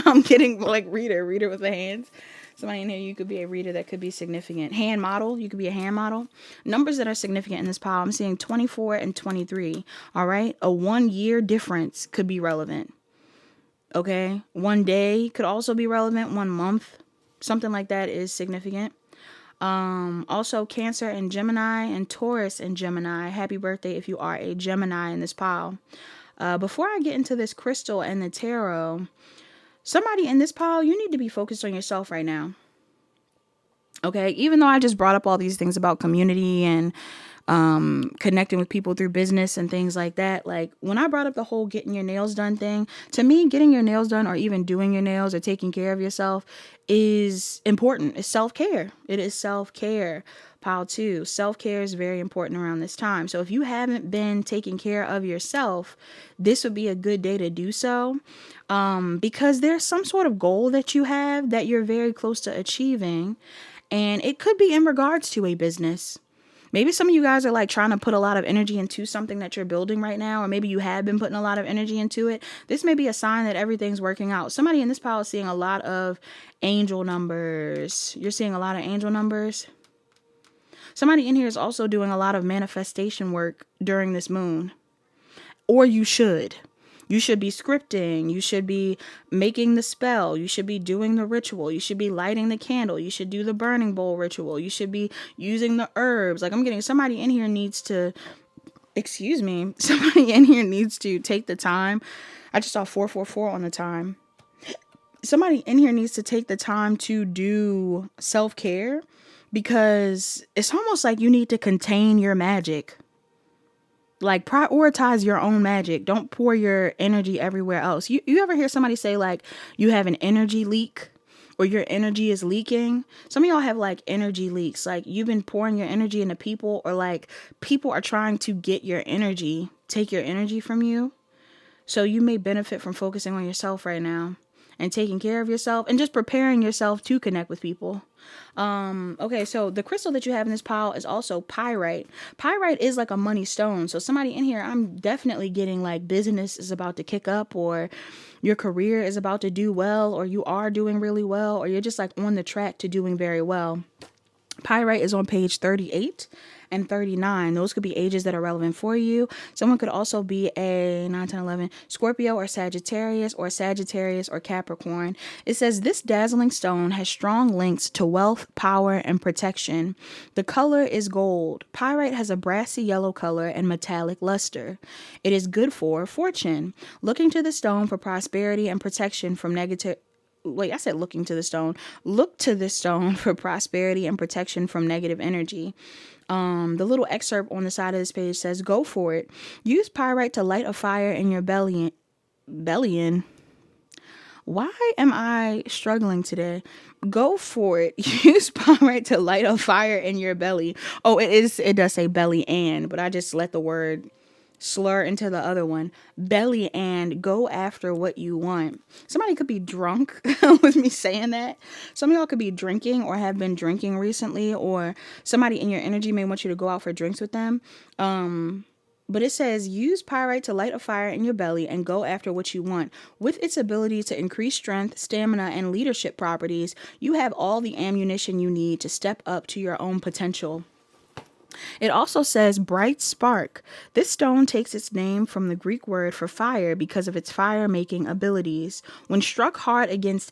I'm getting like reader with the hands. Somebody in here, you could be a reader that could be significant. Hand model, you could be a hand model. Numbers that are significant in this pile, I'm seeing 24 and 23. All right. A 1 year difference could be relevant. Okay. 1 day could also be relevant. 1 month, something like that is significant. Also Cancer and Gemini and Taurus and Gemini. Happy birthday if you are a Gemini in this pile. Before I get into this crystal and the tarot, somebody in this pile, you need to be focused on yourself right now. Okay, even though I just brought up all these things about community and connecting with people through business and things like that, like when I brought up the whole getting your nails done thing, to me, getting your nails done or even doing your nails or taking care of yourself is important. It's self-care. It is self-care. Pile 2, self-care is very important around this time. So if you haven't been taking care of yourself, this would be a good day to do so, because there's some sort of goal that you have that you're very close to achieving. And it could be in regards to a business. Maybe some of you guys are like trying to put a lot of energy into something that you're building right now, or maybe you have been putting a lot of energy into it. This may be a sign that everything's working out. Somebody in this pile is seeing a lot of angel numbers. You're seeing a lot of angel numbers. Somebody in here is also doing a lot of manifestation work during this moon. Or you should. You should be scripting. You should be making the spell. You should be doing the ritual. You should be lighting the candle. You should do the burning bowl ritual. You should be using the herbs. Like, I'm getting somebody in here needs to, somebody in here needs to take the time. I just saw 444 on the time. Somebody in here needs to take the time to do self-care, because it's almost like you need to contain your magic. Like, prioritize your own magic. Don't pour your energy everywhere else. You ever hear somebody say like you have an energy leak, or your energy is leaking? Some of y'all have like energy leaks. Like, you've been pouring your energy into people, or like people are trying to get your energy, take your energy from you. So you may benefit from focusing on yourself right now and taking care of yourself and just preparing yourself to connect with people. Okay, so the crystal that you have in this pile is also pyrite. Pyrite is like a money stone. So somebody in here, I'm definitely getting like business is about to kick up, or your career is about to do well, or you are doing really well, or you're just like on the track to doing very well. Pyrite is on page 38 and 39. Those could be ages that are relevant for you. Someone could also be a 9, 10, 11 Scorpio or Sagittarius or Capricorn. It says this dazzling stone has strong links to wealth, power, and protection. The color is gold. Pyrite has a brassy yellow color and metallic luster. It is good for fortune. Looking to the stone for prosperity and protection from negative... Wait, I said looking to the stone. Look to the stone for prosperity and protection from negative energy. The little excerpt on the side of this page says, go for it. Use pyrite to light a fire in your belly. Why am I struggling today? Go for it. Use pyrite to light a fire in your belly. Oh, it does say belly and, but I just let the word slur into the other one. Belly and go after what you want. Somebody could be drunk with me saying that. Some of y'all could be drinking or have been drinking recently, or somebody in your energy may want you to go out for drinks with them. But it says use pyrite to light a fire in your belly and go after what you want. With its ability to increase strength, stamina, and leadership properties, you have all the ammunition you need to step up to your own potential. It also says bright spark. This stone takes its name from the Greek word for fire because of its fire-making abilities. When struck hard enough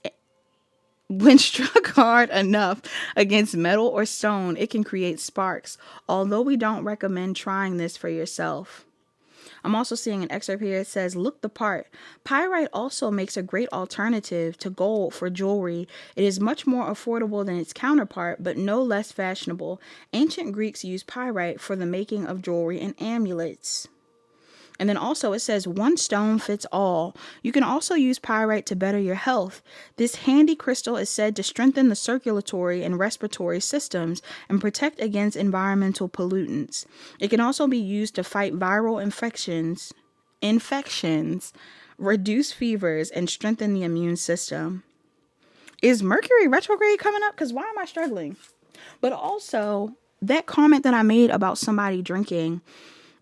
against metal or stone, it can create sparks, although we don't recommend trying this for yourself. I'm also seeing an excerpt here. It says, look the part. Pyrite also makes a great alternative to gold for jewelry. It is much more affordable than its counterpart, but no less fashionable. Ancient Greeks used pyrite for the making of jewelry and amulets. And then also it says one stone fits all. You can also use pyrite to better your health. This handy crystal is said to strengthen the circulatory and respiratory systems and protect against environmental pollutants. It can also be used to fight viral infections, reduce fevers, and strengthen the immune system. Is Mercury retrograde coming up? Because why am I struggling? But also, that comment that I made about somebody drinking,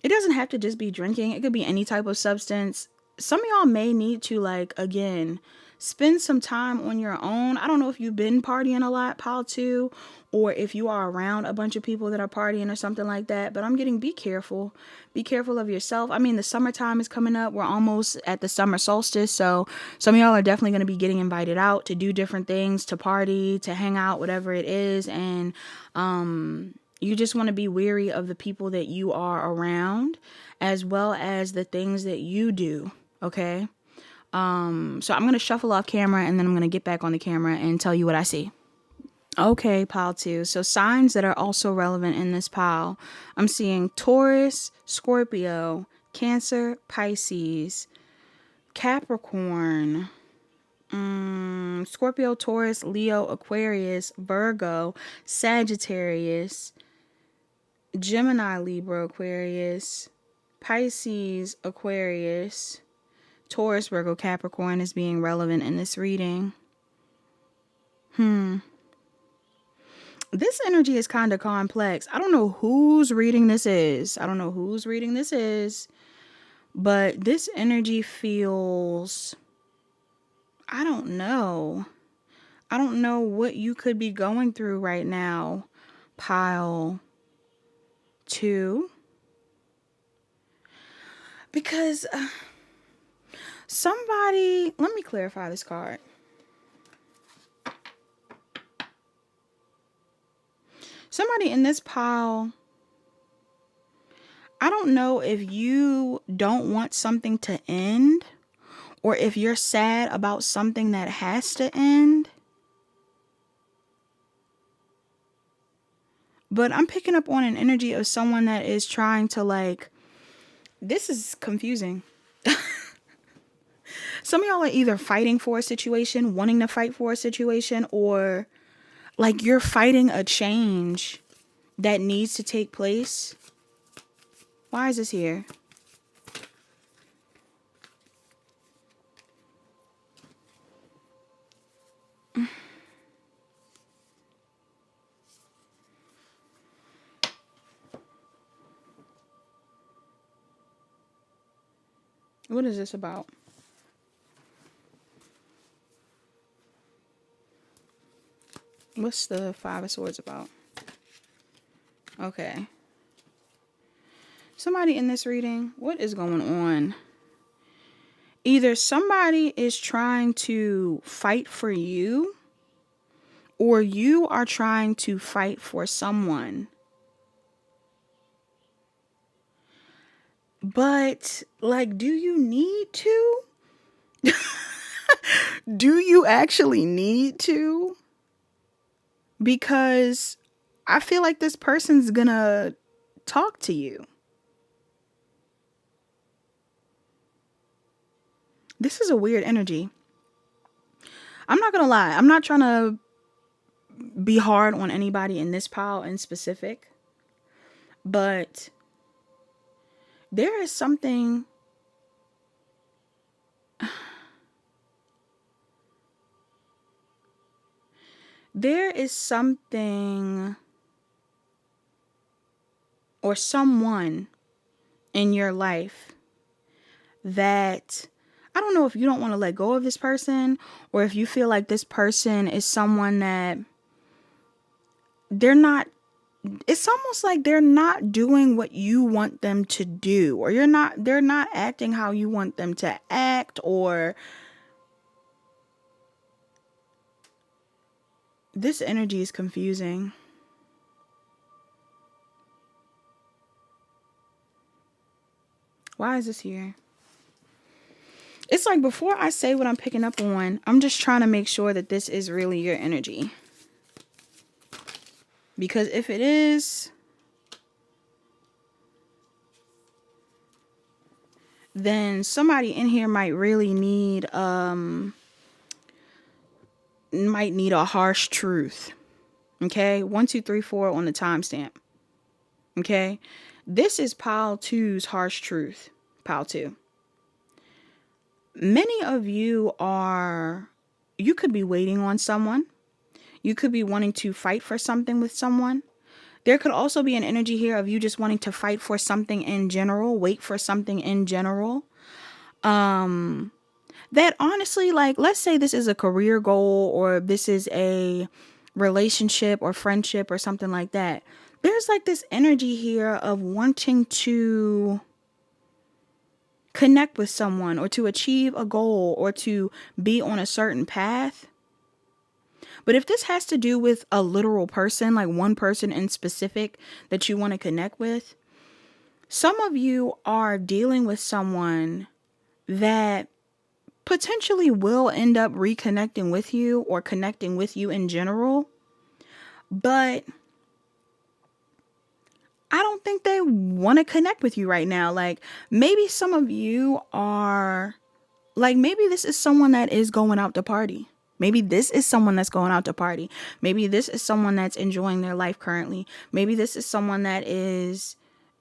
it doesn't have to just be drinking. It could be any type of substance. Some of y'all may need to, like, again, spend some time on your own. I don't know if you've been partying a lot, pile 2, or if you are around a bunch of people that are partying or something like that. But I'm getting, be careful. Be careful of yourself. I mean, the summertime is coming up. We're almost at the summer solstice. So some of y'all are definitely going to be getting invited out to do different things, to party, to hang out, whatever it is. And, you just want to be wary of the people that you are around, as well as the things that you do. Okay. So I'm going to shuffle off camera, and then I'm going to get back on the camera and tell you what I see. Okay, pile 2. So signs that are also relevant in this pile. I'm seeing Taurus, Scorpio, Cancer, Pisces, Capricorn, Scorpio, Taurus, Leo, Aquarius, Virgo, Sagittarius, Gemini, Libra, Aquarius, Pisces, Aquarius, Taurus, Virgo, Capricorn is being relevant in this reading. This energy is kind of complex. I don't know whose reading this is. But this energy feels, I don't know. I don't know what you could be going through right now. Pile 2. Because somebody, let me clarify this card. Somebody in this pile, I don't know if you don't want something to end or if you're sad about something that has to end. But I'm picking up on an energy of someone that is trying to, like, this is confusing. Some of y'all are either fighting for a situation, wanting to fight for a situation, or like you're fighting a change that needs to take place. Why is this here? What is this about? What's the 5 of Swords about? Okay. Somebody in this reading, what is going on? Either somebody is trying to fight for you, or you are trying to fight for someone. But, like, do you need to? Do you actually need to? Because I feel like this person's gonna talk to you. This is a weird energy. I'm not gonna lie. I'm not trying to be hard on anybody in this pile in specific. But there is something... There is something or someone in your life that, I don't know if you don't want to let go of this person, or if you feel like this person is someone that they're not, it's almost like they're not doing what you want them to do, or they're not acting how you want them to act, or this energy is confusing. Why is this here? It's like, before I say what I'm picking up on, I'm just trying to make sure that this is really your energy. Because if it is, then somebody in here might really need a harsh truth. Okay? 1, 2, 3, 4 on the timestamp. Okay? This is pile 2's harsh truth. Pile 2. Many of you could be waiting on someone. You could be wanting to fight for something with someone. There could also be an energy here of you just wanting to fight for something in general, wait for something in general. That honestly, like, let's say this is a career goal, or this is a relationship or friendship or something like that. There's like this energy here of wanting to connect with someone, or to achieve a goal, or to be on a certain path. But if this has to do with a literal person, like one person in specific that you want to connect with, some of you are dealing with someone that potentially will end up reconnecting with you, or connecting with you in general. But I don't think they want to connect with you right now. Like, maybe some of you are, like, maybe this is someone that is going out to party. Maybe this is someone that's going out to party. Maybe this is someone that's enjoying their life currently. Maybe this is someone that is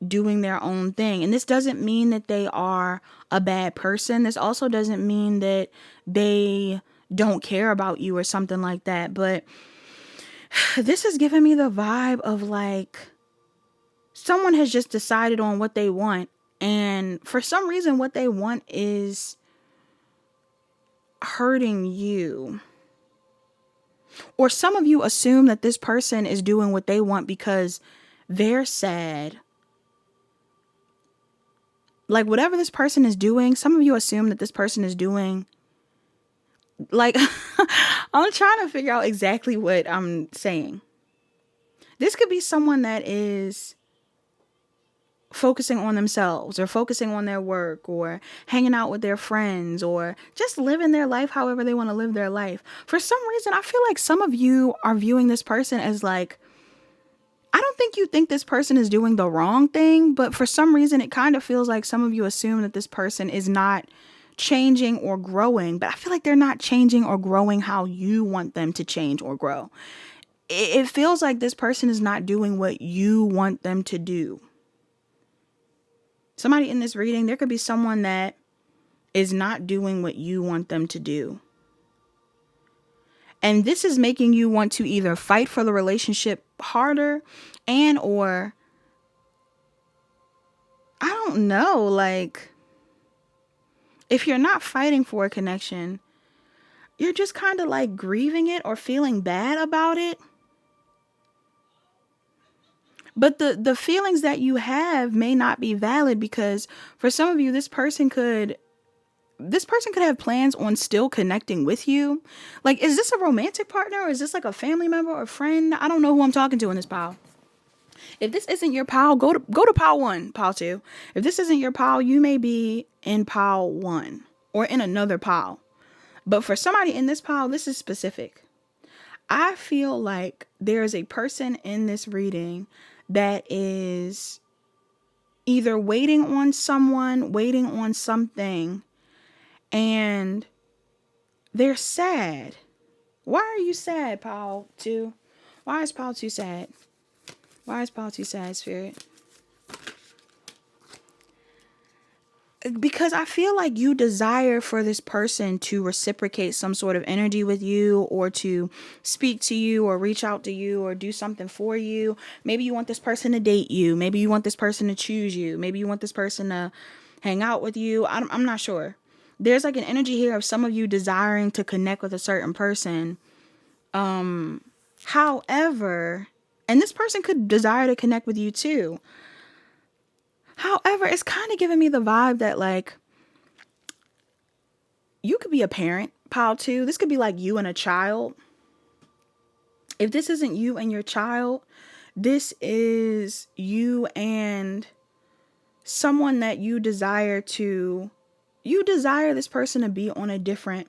doing their own thing. And this doesn't mean that they are a bad person. This also doesn't mean that they don't care about you or something like that. But This is giving me the vibe of like someone has just decided on what they want. And for some reason, what they want is hurting you. Or some of you assume that this person is doing what they want because they're sad. Like whatever this person is doing, some of you assume that this person is doing. Like, I'm trying to figure out exactly what I'm saying. This could be someone that is focusing on themselves or focusing on their work or hanging out with their friends or just living their life however they want to live their life. For some reason, I feel like some of you are viewing this person as like, I don't think you think this person is doing the wrong thing, but for some reason, it kind of feels like some of you assume that this person is not changing or growing, but I feel like they're not changing or growing how you want them to change or grow. It feels like this person is not doing what you want them to do. Somebody in this reading, there could be someone that is not doing what you want them to do. And this is making you want to either fight for the relationship harder and or, I don't know, like, if you're not fighting for a connection, you're just kind of like grieving it or feeling bad about it. But the feelings that you have may not be valid because for some of you, this person could have plans on still connecting with you. Like, is this a romantic partner or is this like a family member or friend? I don't know who I'm talking to in this pile. If this isn't your pile, go to pile 1, pile 2. If this isn't your pile, you may be in pile 1 or in another pile. But for somebody in this pile, this is specific. I feel like there is a person in this reading that is either waiting on someone, waiting on something, and they're sad. Why are you sad, pile 2? Why is pile 2 sad? Why is pile 2 sad, Spirit? Because I feel like you desire for this person to reciprocate some sort of energy with you or to speak to you or reach out to you or do something for you. Maybe you want this person to date you. Maybe you want this person to choose you. Maybe you want this person to hang out with you. I'm not sure. There's like an energy here of some of you desiring to connect with a certain person. However, and this person could desire to connect with you too. However, it's kind of giving me the vibe that like you could be a parent, pile 2. This could be like you and a child. If this isn't you and your child, this is you and someone that you desire this person to be on a different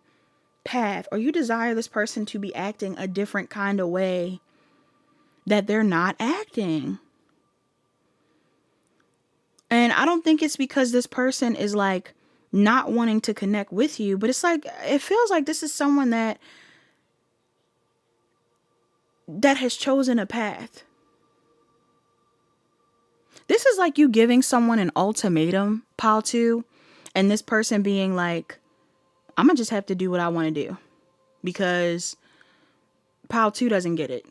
path, or you desire this person to be acting a different kind of way that they're not acting. And I don't think it's because this person is like not wanting to connect with you, but it's like, it feels like this is someone that has chosen a path. This is like you giving someone an ultimatum, pile 2, and this person being like, I'm gonna just have to do what I want to do because pile 2 doesn't get it.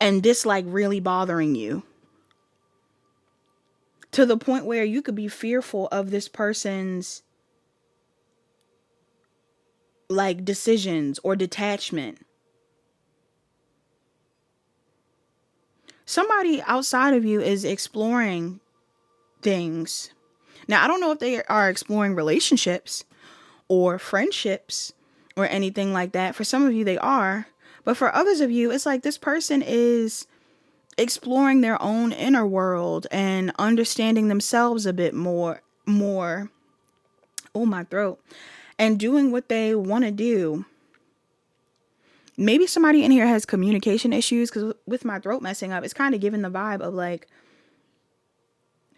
And this like really bothering you to the point where you could be fearful of this person's like decisions or detachment. Somebody outside of you is exploring things. Now, I don't know if they are exploring relationships or friendships or anything like that. For some of you, they are. But for others of you, it's like this person is exploring their own inner world and understanding themselves a bit more, oh, my throat, and doing what they want to do. Maybe somebody in here has communication issues, because with my throat messing up, it's kind of giving the vibe of like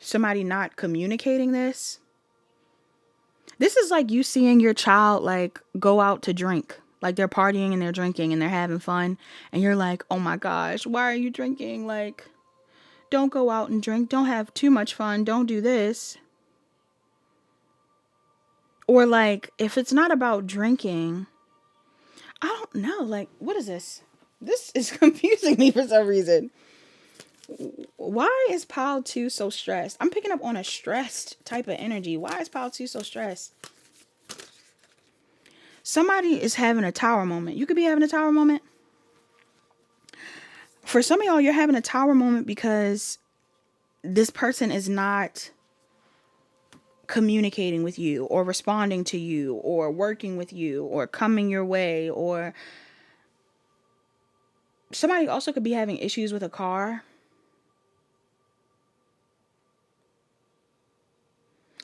somebody not communicating this. This is like you seeing your child like go out to drink. Like they're partying and they're drinking and they're having fun. And you're like, oh my gosh, why are you drinking? Like, don't go out and drink. Don't have too much fun. Don't do this. Or like, if it's not about drinking, I don't know. Like, what is this? This is confusing me for some reason. Why is pile 2 so stressed? I'm picking up on a stressed type of energy. Why is pile 2 so stressed? Somebody is having a tower moment. You could be having a tower moment. For some of y'all, you're having a tower moment because this person is not communicating with you or responding to you or working with you or coming your way. Or somebody also could be having issues with a car.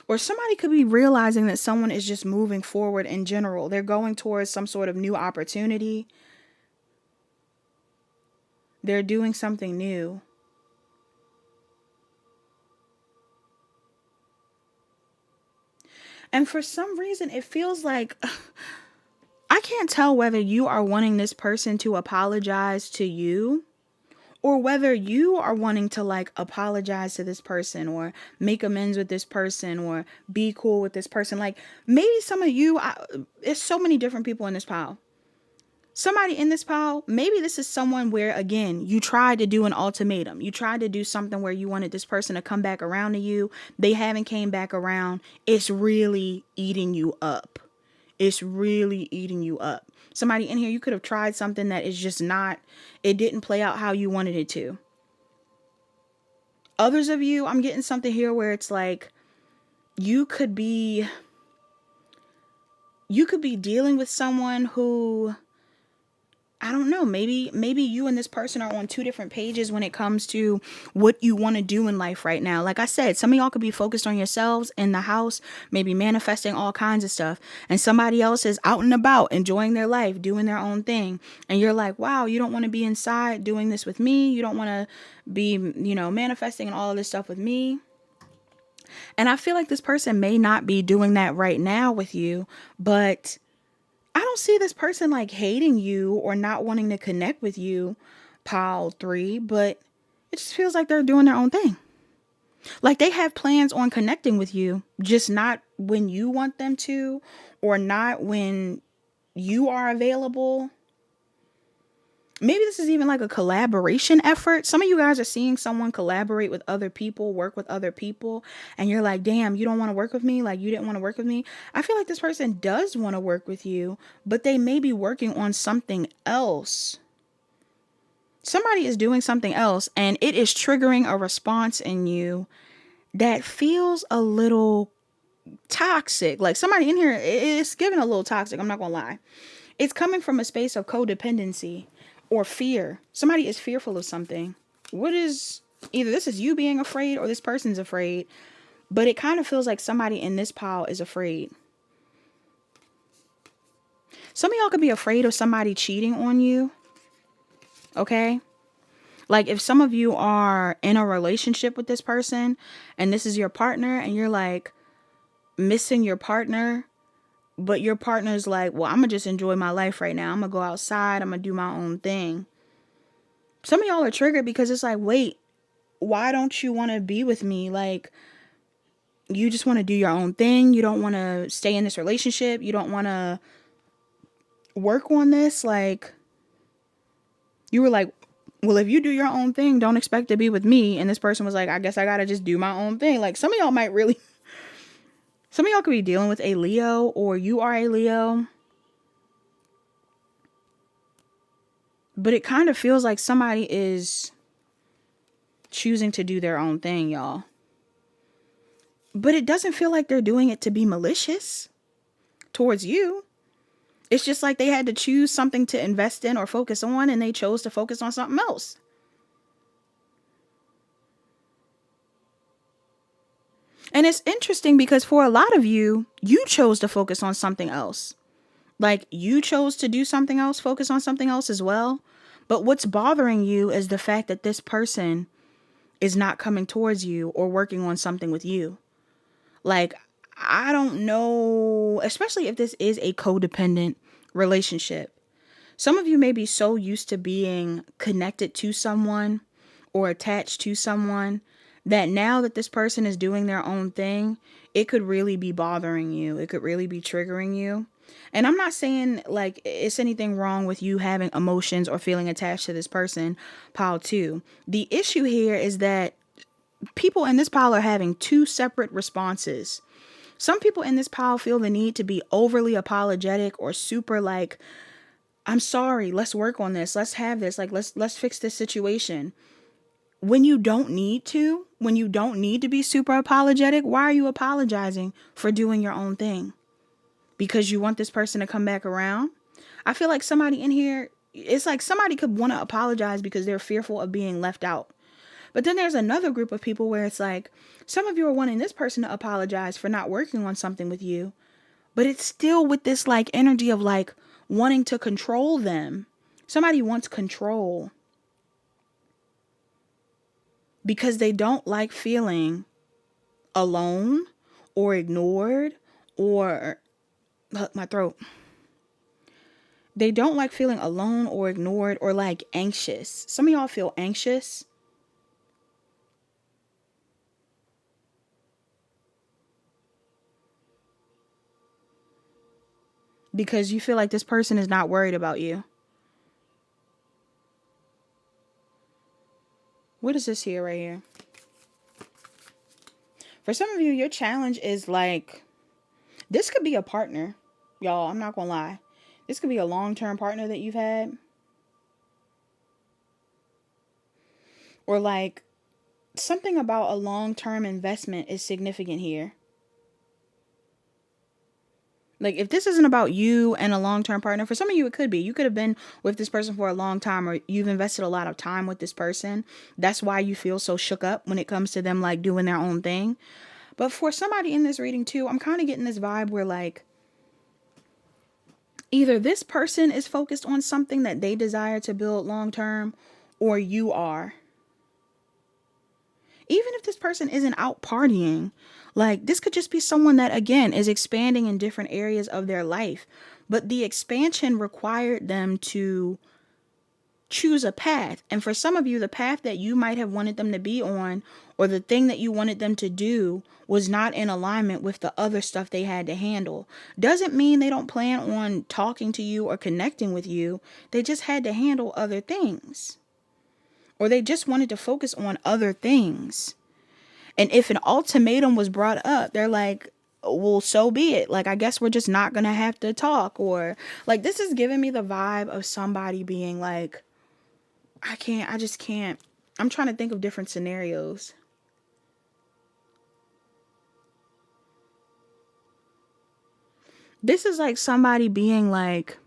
Or somebody could be realizing that someone is just moving forward in general. They're going towards some sort of new opportunity. They're doing something new. And for some reason, it feels like I can't tell whether you are wanting this person to apologize to you or whether you are wanting to like apologize to this person or make amends with this person or be cool with this person. Like maybe some of you, there's so many different people in this pile. Somebody in this pile, maybe this is someone where, again, you tried to do an ultimatum. You tried to do something where you wanted this person to come back around to you. They haven't came back around. It's really eating you up. It's really eating you up. Somebody in here, you could have tried something that is just not, it didn't play out how you wanted it to. Others of you, I'm getting something here where it's like, you could be dealing with someone who, I don't know, maybe you and this person are on two different pages when it comes to what you want to do in life right now. Like I said, some of y'all could be focused on yourselves in the house, maybe manifesting all kinds of stuff. And somebody else is out and about, enjoying their life, doing their own thing. And you're like, wow, you don't want to be inside doing this with me. You don't want to be, manifesting and all of this stuff with me. And I feel like this person may not be doing that right now with you, but I don't see this person like hating you or not wanting to connect with you, pile 3, but it just feels like they're doing their own thing. Like they have plans on connecting with you, just not when you want them to or not when you are available. Maybe this is even like a collaboration effort. Some of you guys are seeing someone collaborate with other people, work with other people, and you're like, damn, you don't want to work with me? Like you didn't want to work with me? I feel like this person does want to work with you, but they may be working on something else. Somebody is doing something else, and it is triggering a response in you that feels a little toxic. Like somebody in here is giving a little toxic. I'm not going to lie. It's coming from a space of codependency. Or fear. Somebody is fearful of something. What is, either this is you being afraid or this person's afraid. But it kind of feels like somebody in this pile is afraid. Some of y'all could be afraid of somebody cheating on you. Okay? Like if some of you are in a relationship with this person and this is your partner and you're like missing your partner. But your partner's like, well, I'm going to just enjoy my life right now. I'm going to go outside. I'm going to do my own thing. Some of y'all are triggered because it's like, wait, why don't you want to be with me? Like, you just want to do your own thing. You don't want to stay in this relationship. You don't want to work on this. Like, you were like, well, if you do your own thing, don't expect to be with me. And this person was like, I guess I got to just do my own thing. Like, some of y'all might really... Some of y'all could be dealing with a Leo or you are a Leo. But it kind of feels like somebody is choosing to do their own thing, y'all. But it doesn't feel like they're doing it to be malicious towards you. It's just like they had to choose something to invest in or focus on, and they chose to focus on something else. And it's interesting because for a lot of you, you chose to focus on something else. Like you chose to do something else, focus on something else as well. But what's bothering you is the fact that this person is not coming towards you or working on something with you. Like, I don't know, especially if this is a codependent relationship. Some of you may be so used to being connected to someone or attached to someone that now that this person is doing their own thing, it could really be bothering you. It could really be triggering you. And I'm not saying like it's anything wrong with you having emotions or feeling attached to this person, pile 2. The issue here is that people in this pile are having 2 separate responses. Some people in this pile feel the need to be overly apologetic or super like, I'm sorry, let's work on this. Let's have this. Like, let's fix this situation. When you don't need to, when you don't need to be super apologetic, why are you apologizing for doing your own thing? Because you want this person to come back around? I feel like somebody in here, it's like somebody could want to apologize because they're fearful of being left out. But then there's another group of people where it's like, some of you are wanting this person to apologize for not working on something with you, but it's still with this like energy of like wanting to control them. Somebody wants control because they don't like feeling alone or ignored or my throat. They don't like feeling alone or ignored or like anxious. Some of y'all feel anxious. Because you feel like this person is not worried about you. What is this here right here? For some of you, your challenge is like, this could be a partner. Y'all, I'm not gonna lie. This could be a long-term partner that you've had. Or like, something about a long-term investment is significant here. Like, if this isn't about you and a long-term partner, for some of you, it could be. You could have been with this person for a long time, or you've invested a lot of time with this person. That's why you feel so shook up when it comes to them, like, doing their own thing. But for somebody in this reading, too, I'm kind of getting this vibe where, like, either this person is focused on something that they desire to build long-term, or you are. Even if this person isn't out partying, like this could just be someone that, again, is expanding in different areas of their life. But the expansion required them to choose a path. And for some of you, the path that you might have wanted them to be on, or the thing that you wanted them to do, was not in alignment with the other stuff they had to handle. Doesn't mean they don't plan on talking to you or connecting with you. They just had to handle other things. Or they just wanted to focus on other things. And if an ultimatum was brought up, they're like, well, so be it. Like, I guess we're just not going to have to talk. Or like, this is giving me the vibe of somebody being like, I just can't. I'm trying to think of different scenarios. This is like somebody being like,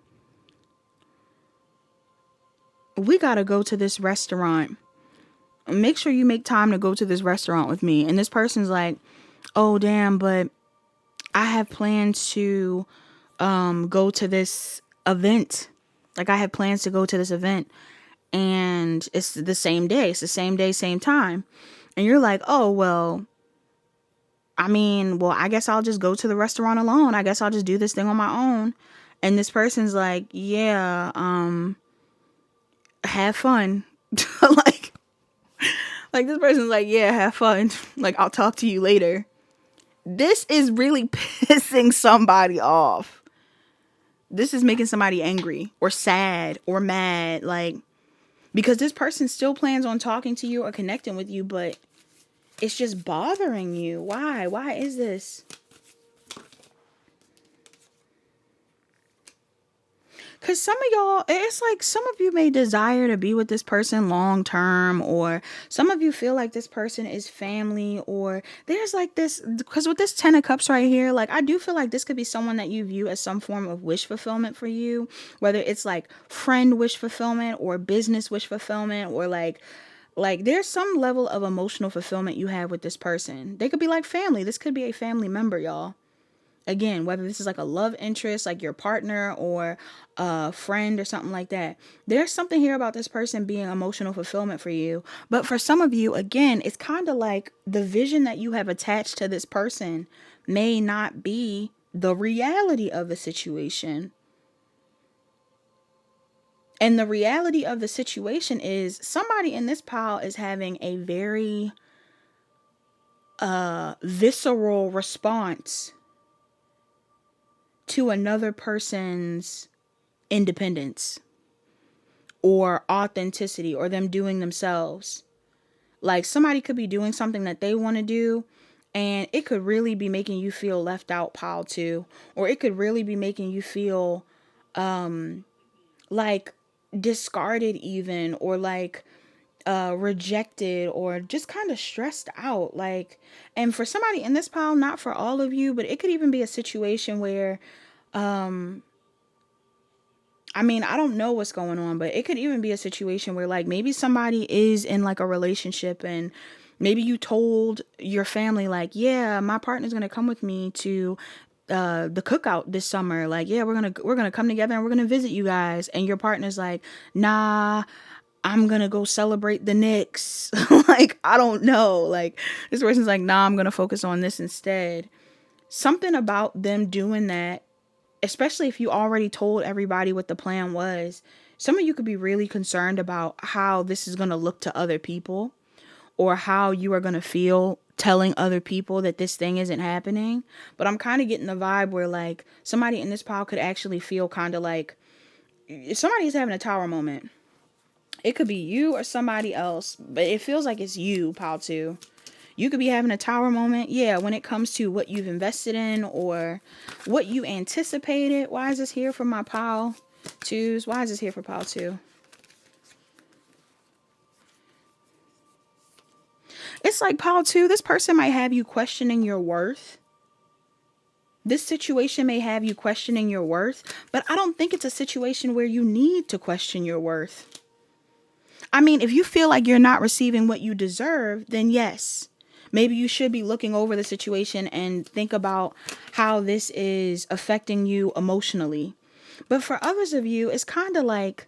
we got to go to this restaurant. Make sure you make time to go to this restaurant with me. And this person's like, oh, damn, but I have plans to go to this event. Like, I have plans to go to this event. And it's the same day. It's the same day, same time. And you're like, oh, well, I guess I'll just go to the restaurant alone. I guess I'll just do this thing on my own. And this person's like, yeah, have fun. like, like this person's like, yeah, have fun. Like, I'll talk to you later. This is really pissing somebody off. This is making somebody angry or sad or mad. Like, because this person still plans on talking to you or connecting with you, but it's just bothering you. Why? Why is this? Because some of y'all, it's like some of you may desire to be with this person long term, or some of you feel like this person is family, or there's like this, because with this 10 of Cups right here, like I do feel like this could be someone that you view as some form of wish fulfillment for you, whether it's like friend wish fulfillment or business wish fulfillment, or like there's some level of emotional fulfillment you have with this person. They could be like family. This could be a family member, y'all. Again, whether this is like a love interest, like your partner, or a friend or something like that. There's something here about this person being emotional fulfillment for you. But for some of you, again, it's kind of like the vision that you have attached to this person may not be the reality of the situation. And the reality of the situation is somebody in this pile is having a very visceral response to another person's independence or authenticity or them doing themselves. Like somebody could be doing something that they want to do, and it could really be making you feel left out, pile two, or it could really be making you feel like discarded even, or like rejected, or just kind of stressed out. Like, and for somebody in this pile, not for all of you, but it could even be a situation where I mean, I don't know what's going on, but it could even be a situation where like maybe somebody is in like a relationship, and maybe you told your family like, yeah, my partner's going to come with me to the cookout this summer. Like, yeah, we're going to come together and we're going to visit you guys. And your partner's like, nah, I'm going to go celebrate the Knicks. Like, I don't know. Like, this person's like, nah, I'm going to focus on this instead. Something about them doing that, especially if you already told everybody what the plan was, some of you could be really concerned about how this is going to look to other people, or how you are going to feel telling other people that this thing isn't happening. But I'm kind of getting the vibe where like somebody in this pile could actually feel kind of like somebody's having a tower moment. It could be you or somebody else, but it feels like it's you, pile two. You could be having a tower moment, yeah, when it comes to what you've invested in or what you anticipated. Why is this here for my pile twos? Why is this here for pile two? It's like pile two, this person might have you questioning your worth. This situation may have you questioning your worth, but I don't think it's a situation where you need to question your worth. I mean, if you feel like you're not receiving what you deserve, then yes, maybe you should be looking over the situation and think about how this is affecting you emotionally. But for others of you, it's kind of like,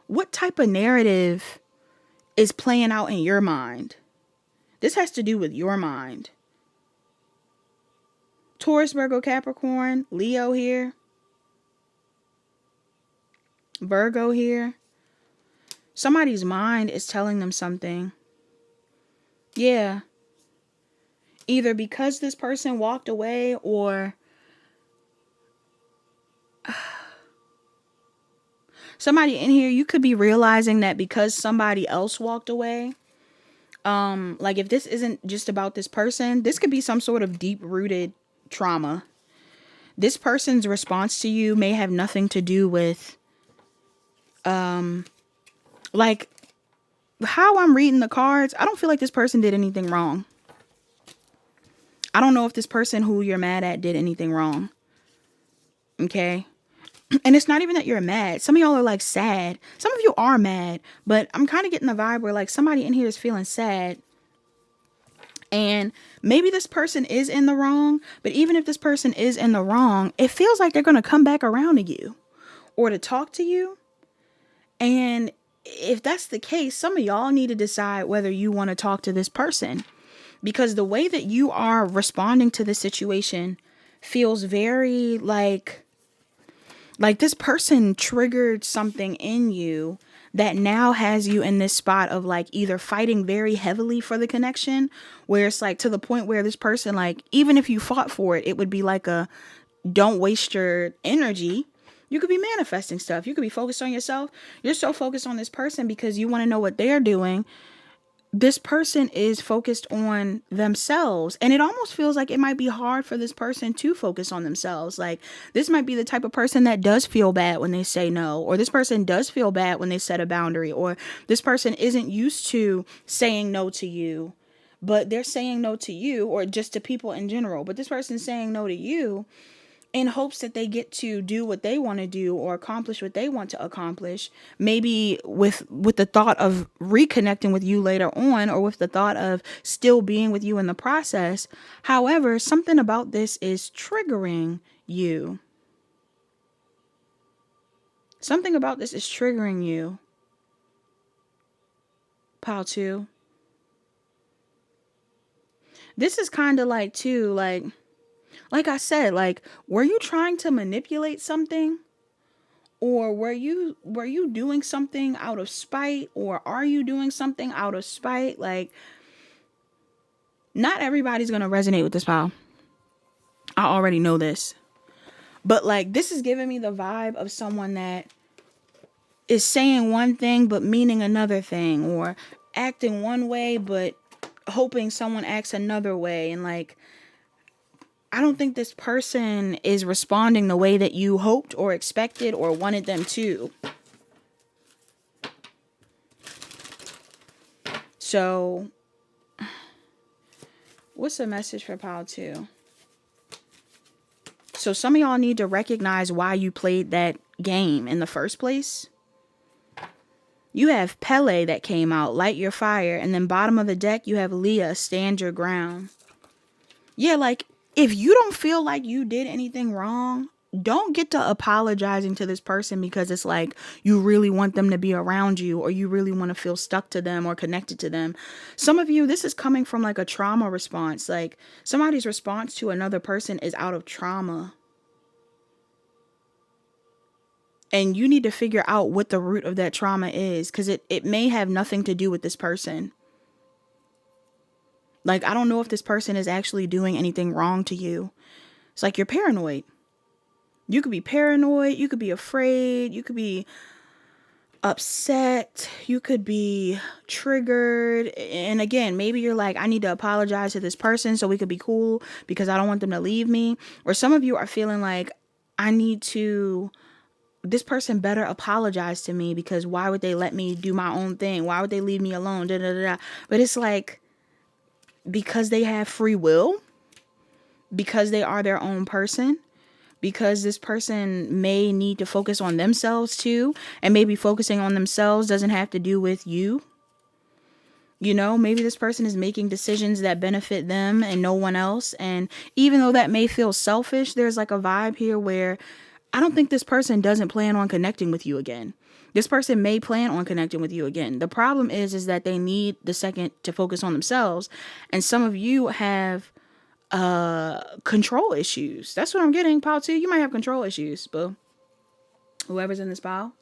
what type of narrative is playing out in your mind? This has to do with your mind. Taurus, Virgo, Capricorn, Leo here, Virgo here. Somebody's mind is telling them something. Yeah. Either because this person walked away, or somebody in here, you could be realizing that because somebody else walked away, like if this isn't just about this person, this could be some sort of deep-rooted trauma. This person's response to you may have nothing to do with, like, how I'm reading the cards. I don't feel like this person did anything wrong. I don't know if this person who you're mad at did anything wrong. Okay? And it's not even that you're mad. Some of y'all are like sad. Some of you are mad, but I'm kind of getting the vibe where like somebody in here is feeling sad. And maybe this person is in the wrong, but even if this person is in the wrong, it feels like they're going to come back around to you or to talk to you. And if that's the case, some of y'all need to decide whether you want to talk to this person, because the way that you are responding to the situation feels very like this person triggered something in you that now has you in this spot of like either fighting very heavily for the connection, where it's like to the point where this person, like, even if you fought for it, it would be like a don't waste your energy. You could be manifesting stuff. You could be focused on yourself. You're so focused on this person because you want to know what they're doing. This person is focused on themselves, and it almost feels like it might be hard for this person to focus on themselves. Like, this might be the type of person that does feel bad when they say no, or this person does feel bad when they set a boundary, or this person isn't used to saying no to you, but they're saying no to you, or just to people in general. But this person's saying no to you in hopes that they get to do what they want to do or accomplish what they want to accomplish, maybe with the thought of reconnecting with you later on, or with the thought of still being with you in the process. However, something about this is triggering you. Something about this is triggering you. Pile two. This is kind of like too, like I said, like, were you trying to manipulate something? Or were you doing something out of spite? Or are you doing something out of spite? Like, not everybody's going to resonate with this pile. I already know this. But like, this is giving me the vibe of someone that is saying one thing but meaning another thing, or acting one way but hoping someone acts another way. And like, I don't think this person is responding the way that you hoped or expected or wanted them to. So, what's the message for Pile 2? So some of y'all need to recognize why you played that game in the first place. You have Pele that came out, light your fire, and then bottom of the deck you have Leah, stand your ground. Yeah, like, if you don't feel like you did anything wrong, don't get to apologizing to this person because it's like you really want them to be around you, or you really want to feel stuck to them or connected to them. Some of you, this is coming from like a trauma response. Like, somebody's response to another person is out of trauma. And you need to figure out what the root of that trauma is, because it may have nothing to do with this person. Like, I don't know if this person is actually doing anything wrong to you. It's like you're paranoid. You could be paranoid. You could be afraid. You could be upset. You could be triggered. And again, maybe you're like, I need to apologize to this person so we could be cool because I don't want them to leave me. Or some of you are feeling like, this person better apologize to me because why would they let me do my own thing? Why would they leave me alone? Da, da, da, da. But it's like, because they have free will, because they are their own person, because this person may need to focus on themselves too, and maybe focusing on themselves doesn't have to do with you. You know, maybe this person is making decisions that benefit them and no one else. And even though that may feel selfish, there's like a vibe here where I don't think this person doesn't plan on connecting with you again. This person may plan on connecting with you again. The problem is that they need the second to focus on themselves. And some of you have control issues. That's what I'm getting, pile 2. You might have control issues, boo. Whoever's in this pile.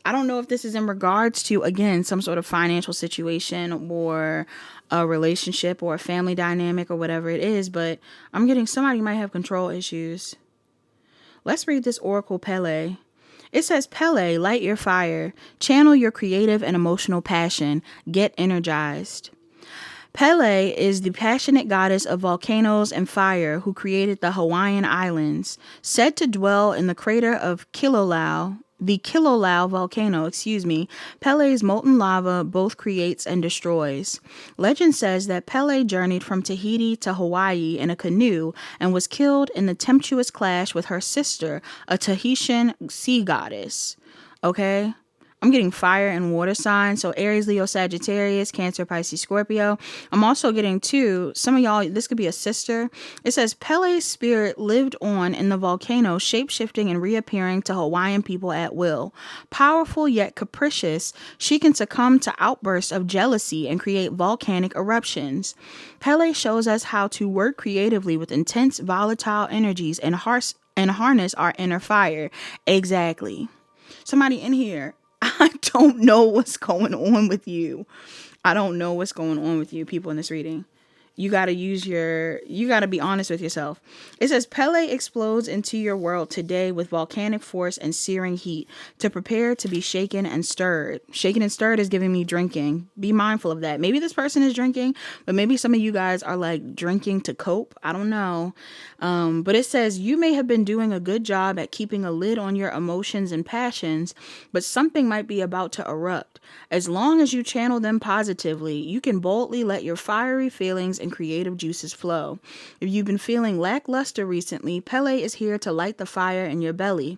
I don't know if this is in regards to, again, some sort of financial situation or a relationship or a family dynamic or whatever it is, but I'm getting somebody might have control issues. Let's read this Oracle Pele. It says, Pele, light your fire. Channel your creative and emotional passion. Get energized. Pele is the passionate goddess of volcanoes and fire who created the Hawaiian Islands. Said to dwell in the crater of the Kilauea volcano, Pele's molten lava both creates and destroys. Legend says that Pele journeyed from Tahiti to Hawaii in a canoe and was killed in the tempestuous clash with her sister, a Tahitian sea goddess. Okay? I'm getting fire and water signs. So Aries, Leo, Sagittarius, Cancer, Pisces, Scorpio. I'm also getting some of y'all, this could be a sister. It says Pele's spirit lived on in the volcano, shape-shifting and reappearing to Hawaiian people at will. Powerful yet capricious, she can succumb to outbursts of jealousy and create volcanic eruptions. Pele shows us how to work creatively with intense, volatile energies and harness our inner fire. Exactly. Somebody in here, I don't know what's going on with you. I don't know what's going on with you, people in this reading. You got to be honest with yourself. It says, Pele explodes into your world today with volcanic force and searing heat to prepare to be shaken and stirred. Shaken and stirred is giving me drinking. Be mindful of that. Maybe this person is drinking, but maybe some of you guys are like drinking to cope. I don't know. But it says, you may have been doing a good job at keeping a lid on your emotions and passions, but something might be about to erupt. As long as you channel them positively, you can boldly let your fiery feelings and creative juices flow. If you've been feeling lackluster recently, Pele is here to light the fire in your belly.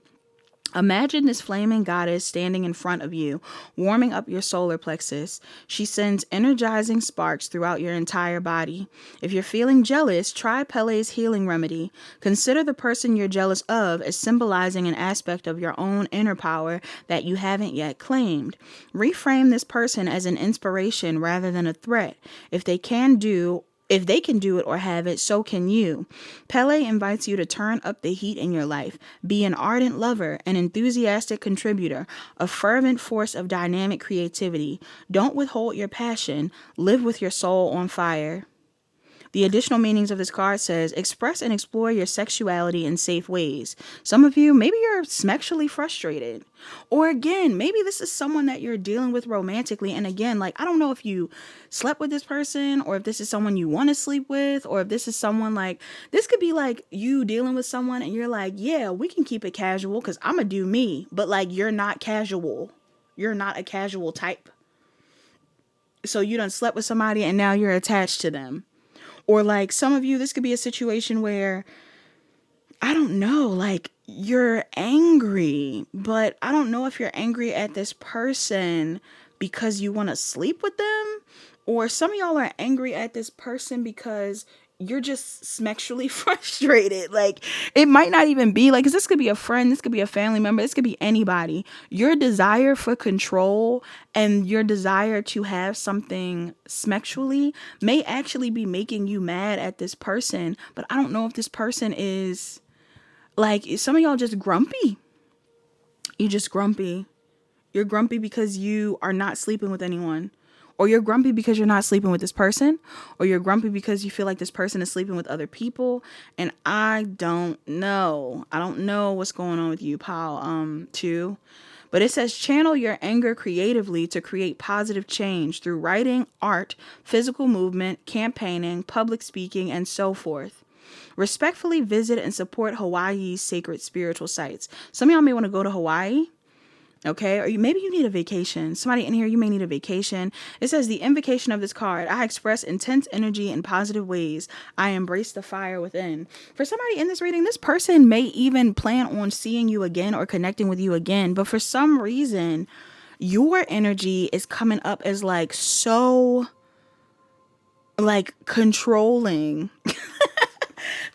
Imagine this flaming goddess standing in front of you, warming up your solar plexus. She sends energizing sparks throughout your entire body. If you're feeling jealous, try Pele's healing remedy. Consider the person you're jealous of as symbolizing an aspect of your own inner power that you haven't yet claimed. Reframe this person as an inspiration rather than a threat. If they can do it or have it, so can you. Pele invites you to turn up the heat in your life. Be an ardent lover, an enthusiastic contributor, a fervent force of dynamic creativity. Don't withhold your passion. Live with your soul on fire. The additional meanings of this card says, express and explore your sexuality in safe ways. Some of you, maybe you're sexually frustrated. Or again, maybe this is someone that you're dealing with romantically. And again, like, I don't know if you slept with this person, or if this is someone you want to sleep with, or if this is someone like, this could be like you dealing with someone and you're like, yeah, we can keep it casual because I'm going to do me. But like, you're not casual. You're not a casual type. So you done slept with somebody and now you're attached to them. Or like some of you, this could be a situation where, I don't know, like you're angry, but I don't know if you're angry at this person because you want to sleep with them, or some of y'all are angry at this person because you're just sexually frustrated. Like, it might not even be like, 'cause this could be a friend, this could be a family member, this could be anybody. Your desire for control and your desire to have something sexually may actually be making you mad at this person. But I don't know if this person is like, some of y'all just grumpy. You just grumpy. You're grumpy because you are not sleeping with anyone. Or you're grumpy because you're not sleeping with this person. Or you're grumpy because you feel like this person is sleeping with other people. And I don't know. I don't know what's going on with you, pal, too. But it says, channel your anger creatively to create positive change through writing, art, physical movement, campaigning, public speaking, and so forth. Respectfully visit and support Hawaii's sacred spiritual sites. Some of y'all may want to go to Hawaii. Okay, or maybe you need a vacation. Somebody in here, you may need a vacation. It says, the invocation of this card: I express intense energy in positive ways. I embrace the fire within. For somebody in this reading, this person may even plan on seeing you again or connecting with you again. But for some reason, your energy is coming up as like so like controlling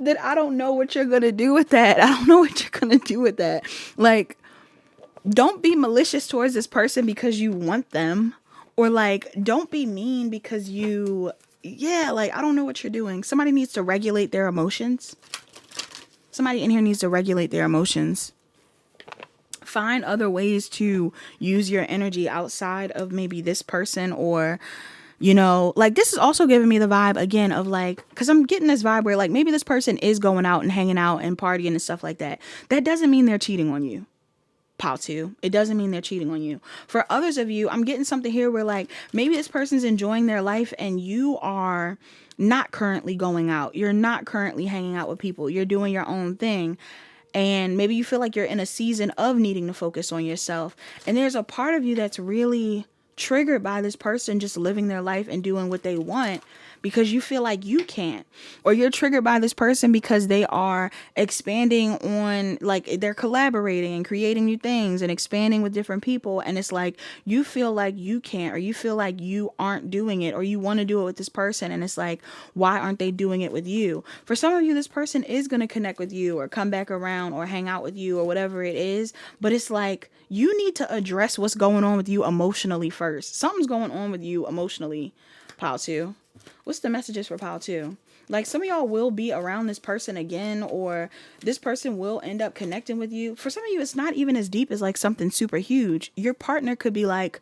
that I don't know what you're going to do with that. I don't know what you're going to do with that. Like, don't be malicious towards this person because you want them, or like, don't be mean because like, I don't know what you're doing. Somebody needs to regulate their emotions. Somebody in here needs to regulate their emotions. Find other ways to use your energy outside of maybe this person, or, you know, like, this is also giving me the vibe again of like, because I'm getting this vibe where like maybe this person is going out and hanging out and partying and stuff like that. That doesn't mean they're cheating on you. Pile 2. It doesn't mean they're cheating on you. For others of you, I'm getting something here where like maybe this person's enjoying their life and you are not currently going out. You're not currently hanging out with people. You're doing your own thing. And maybe you feel like you're in a season of needing to focus on yourself. And there's a part of you that's really triggered by this person just living their life and doing what they want because you feel like you can't. Or you're triggered by this person because they are expanding on, like, they're collaborating and creating new things and expanding with different people. And it's like, you feel like you can't, or you feel like you aren't doing it, or you want to do it with this person. And it's like, why aren't they doing it with you? For some of you, this person is going to connect with you or come back around or hang out with you or whatever it is. But it's like, you need to address what's going on with you emotionally first. Something's going on with you emotionally, pile 2. What's the messages for pile 2? Like, some of y'all will be around this person again, or this person will end up connecting with you. For some of you, it's not even as deep as like something super huge. Your partner could be like,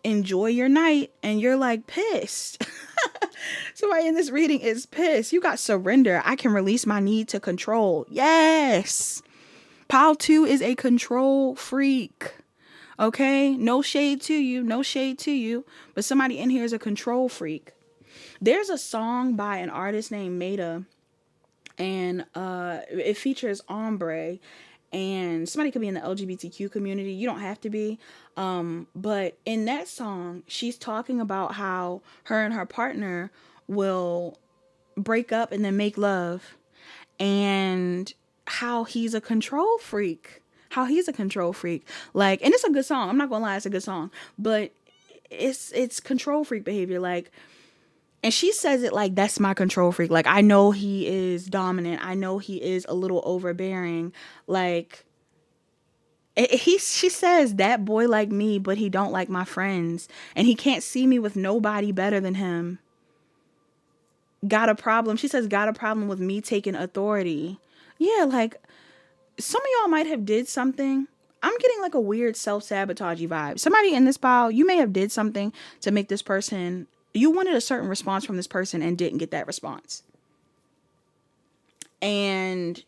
enjoy your night, and you're like pissed. Somebody in this reading is pissed. You got surrender. I can release my need to control. Yes. Pile 2 is a control freak. Okay? No shade to you. No shade to you. But somebody in here is a control freak. There's a song by an artist named Maida, and it features Ombre, and somebody could be in the LGBTQ community. You don't have to be. But in that song, she's talking about how her and her partner will break up and then make love, and how he's a control freak. Like, and it's a good song. I'm not gonna lie, it's a good song, but it's control freak behavior. Like, and she says it like, that's my control freak. Like, I know he is dominant. I know he is a little overbearing. Like, she says, that boy like me, but he don't like my friends. And he can't see me with nobody better than him. Got a problem. She says, got a problem with me taking authority. Yeah, like, some of y'all might have did something. I'm getting like a weird self-sabotagey vibe. Somebody in this pile, you may have did something to make this person, you wanted a certain response from this person and didn't get that response. And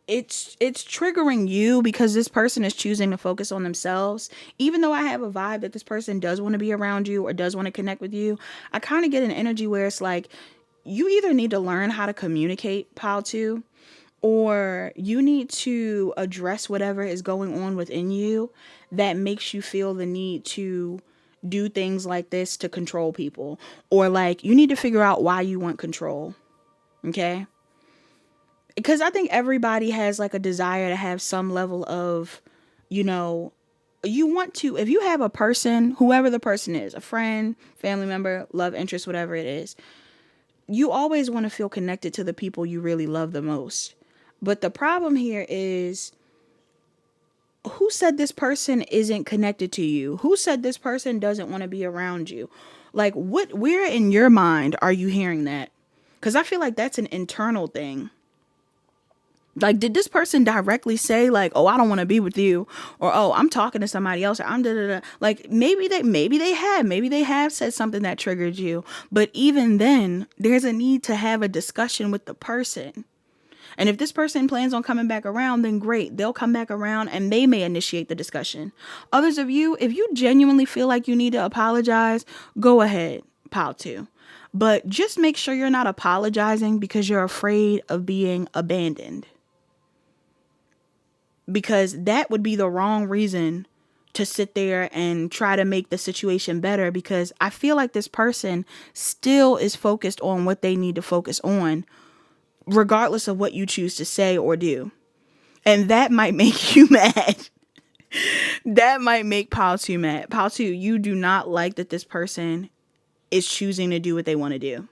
it's triggering you because this person is choosing to focus on themselves. Even though I have a vibe that this person does want to be around you or does want to connect with you, I kind of get an energy where it's like, you either need to learn how to communicate, pile 2, or you need to address whatever is going on within you that makes you feel the need to do things like this to control people. Or like, you need to figure out why you want control. Okay? Because I think everybody has like a desire to have some level of, you know, you want to, if you have a person, whoever the person is, a friend, family member, love interest, whatever it is, you always want to feel connected to the people you really love the most. But the problem here is, who said this person isn't connected to you? Who said this person doesn't want to be around you? Like, where in your mind are you hearing that? Because I feel like that's an internal thing. Like, did this person directly say like, oh, I don't want to be with you, or oh, I'm talking to somebody else, or I'm da da da. Like, maybe they have said something that triggered you, but even then, there's a need to have a discussion with the person. And if this person plans on coming back around, then great, they'll come back around and they may initiate the discussion. Others of you, if you genuinely feel like you need to apologize, go ahead, pile 2. But just make sure you're not apologizing because you're afraid of being abandoned. Because that would be the wrong reason to sit there and try to make the situation better. Because I feel like this person still is focused on what they need to focus on, regardless of what you choose to say or do. And that might make you mad. That might make pile 2 mad. Pile 2, you do not like that this person is choosing to do what they want to do.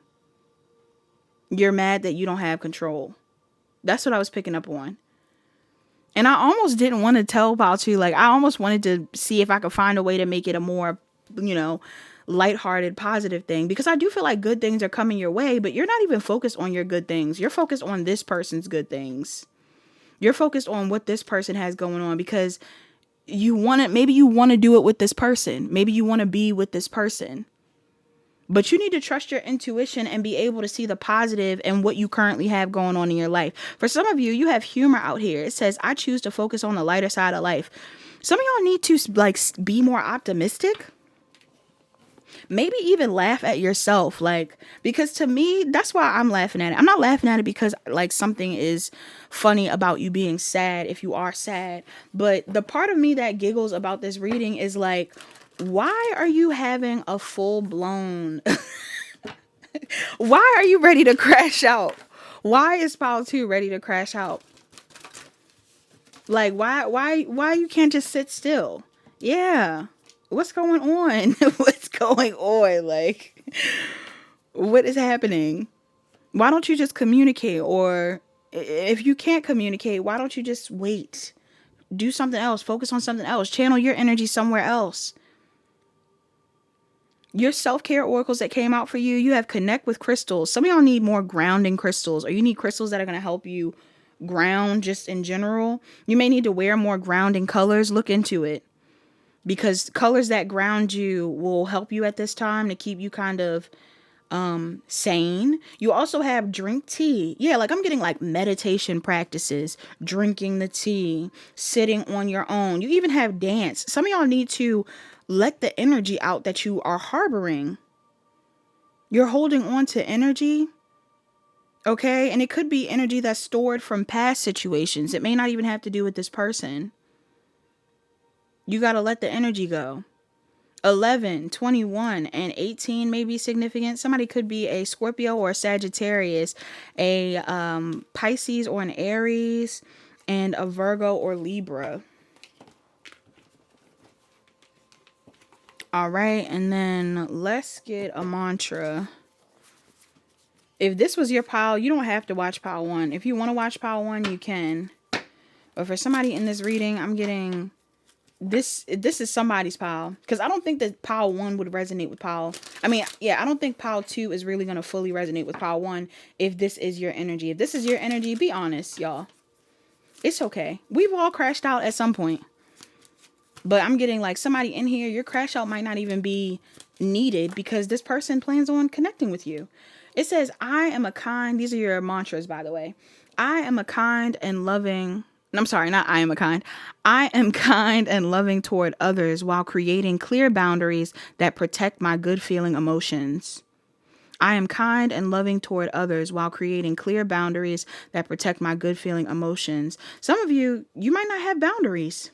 You're mad that you don't have control. That's what I was picking up on. And I almost didn't want to tell pile 2, like, I almost wanted to see if I could find a way to make it a more, you know, lighthearted, positive thing, because I do feel like good things are coming your way, but you're not even focused on your good things. You're focused on this person's good things. You're focused on what this person has going on because maybe you want to do it with this person. Maybe you want to be with this person. But you need to trust your intuition and be able to see the positive in what you currently have going on in your life. For some of you, you have humor out here. It says, I choose to focus on the lighter side of life. Some of y'all need to like be more optimistic. Maybe even laugh at yourself. Like, because to me, that's why I'm laughing at it. I'm not laughing at it because like something is funny about you being sad if you are sad. But the part of me that giggles about this reading is like, why are you having a full blown why are you ready to crash out? Why is pile 2 ready to crash out? Like, why you can't just sit still? Yeah. What's going on? What's going on? Like, what is happening? Why don't you just communicate? Or if you can't communicate, why don't you just wait? Do something else. Focus on something else. Channel your energy somewhere else. Your self-care oracles that came out for you, you have connect with crystals. Some of y'all need more grounding crystals, or you need crystals that are going to help you ground just in general. You may need to wear more grounding colors. Look into it, because colors that ground you will help you at this time to keep you kind of sane. You also have drink tea. Yeah, like I'm getting like meditation practices, drinking the tea, sitting on your own. You even have dance. Some of y'all need to let the energy out that you are harboring. You're holding on to energy. Okay. And it could be energy that's stored from past situations. It may not even have to do with this person. You got to let the energy go. 11, 21, and 18 may be significant. Somebody could be a Scorpio or a Sagittarius, a Pisces or an Aries, and a Virgo or Libra. All right, and then let's get a mantra. If this was your pile, you don't have to watch pile 1. If you want to watch pile 1, you can. But for somebody in this reading, I'm getting this is somebody's pile, because I don't think that pile 1 would resonate with pile. I don't think pile 2 is really going to fully resonate with pile 1 if this is your energy. If this is your energy, be honest, y'all. It's okay. We've all crashed out at some point. But I'm getting like somebody in here, your crash out might not even be needed because this person plans on connecting with you. It says, I am a kind, these are your mantras, by the way. I am a kind and loving, I'm sorry, not I am a kind. I am kind and loving toward others while creating clear boundaries that protect my good feeling emotions. I am kind and loving toward others while creating clear boundaries that protect my good feeling emotions. Some of you, you might not have boundaries.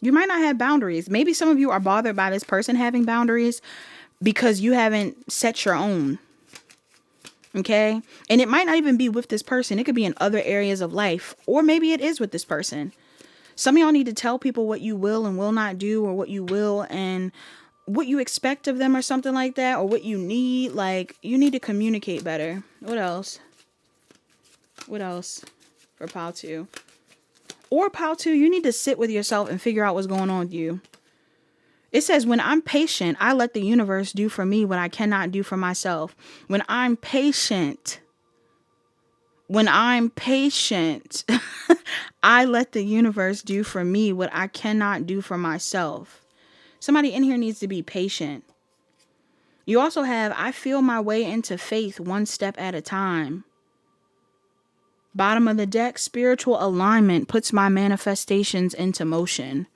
You might not have boundaries. Maybe some of you are bothered by this person having boundaries because you haven't set your own. Okay? And it might not even be with this person. It could be in other areas of life. Or maybe it is with this person. Some of y'all need to tell people what you will and will not do, or what you will and what you expect of them, or something like that, or what you need. Like, you need to communicate better. What else? What else for pile 2? Or pile 2, you need to sit with yourself and figure out what's going on with you. It says, when I'm patient, I let the universe do for me what I cannot do for myself. When I'm patient, I let the universe do for me what I cannot do for myself. Somebody in here needs to be patient. You also have, I feel my way into faith one step at a time. Bottom of the deck, spiritual alignment puts my manifestations into motion.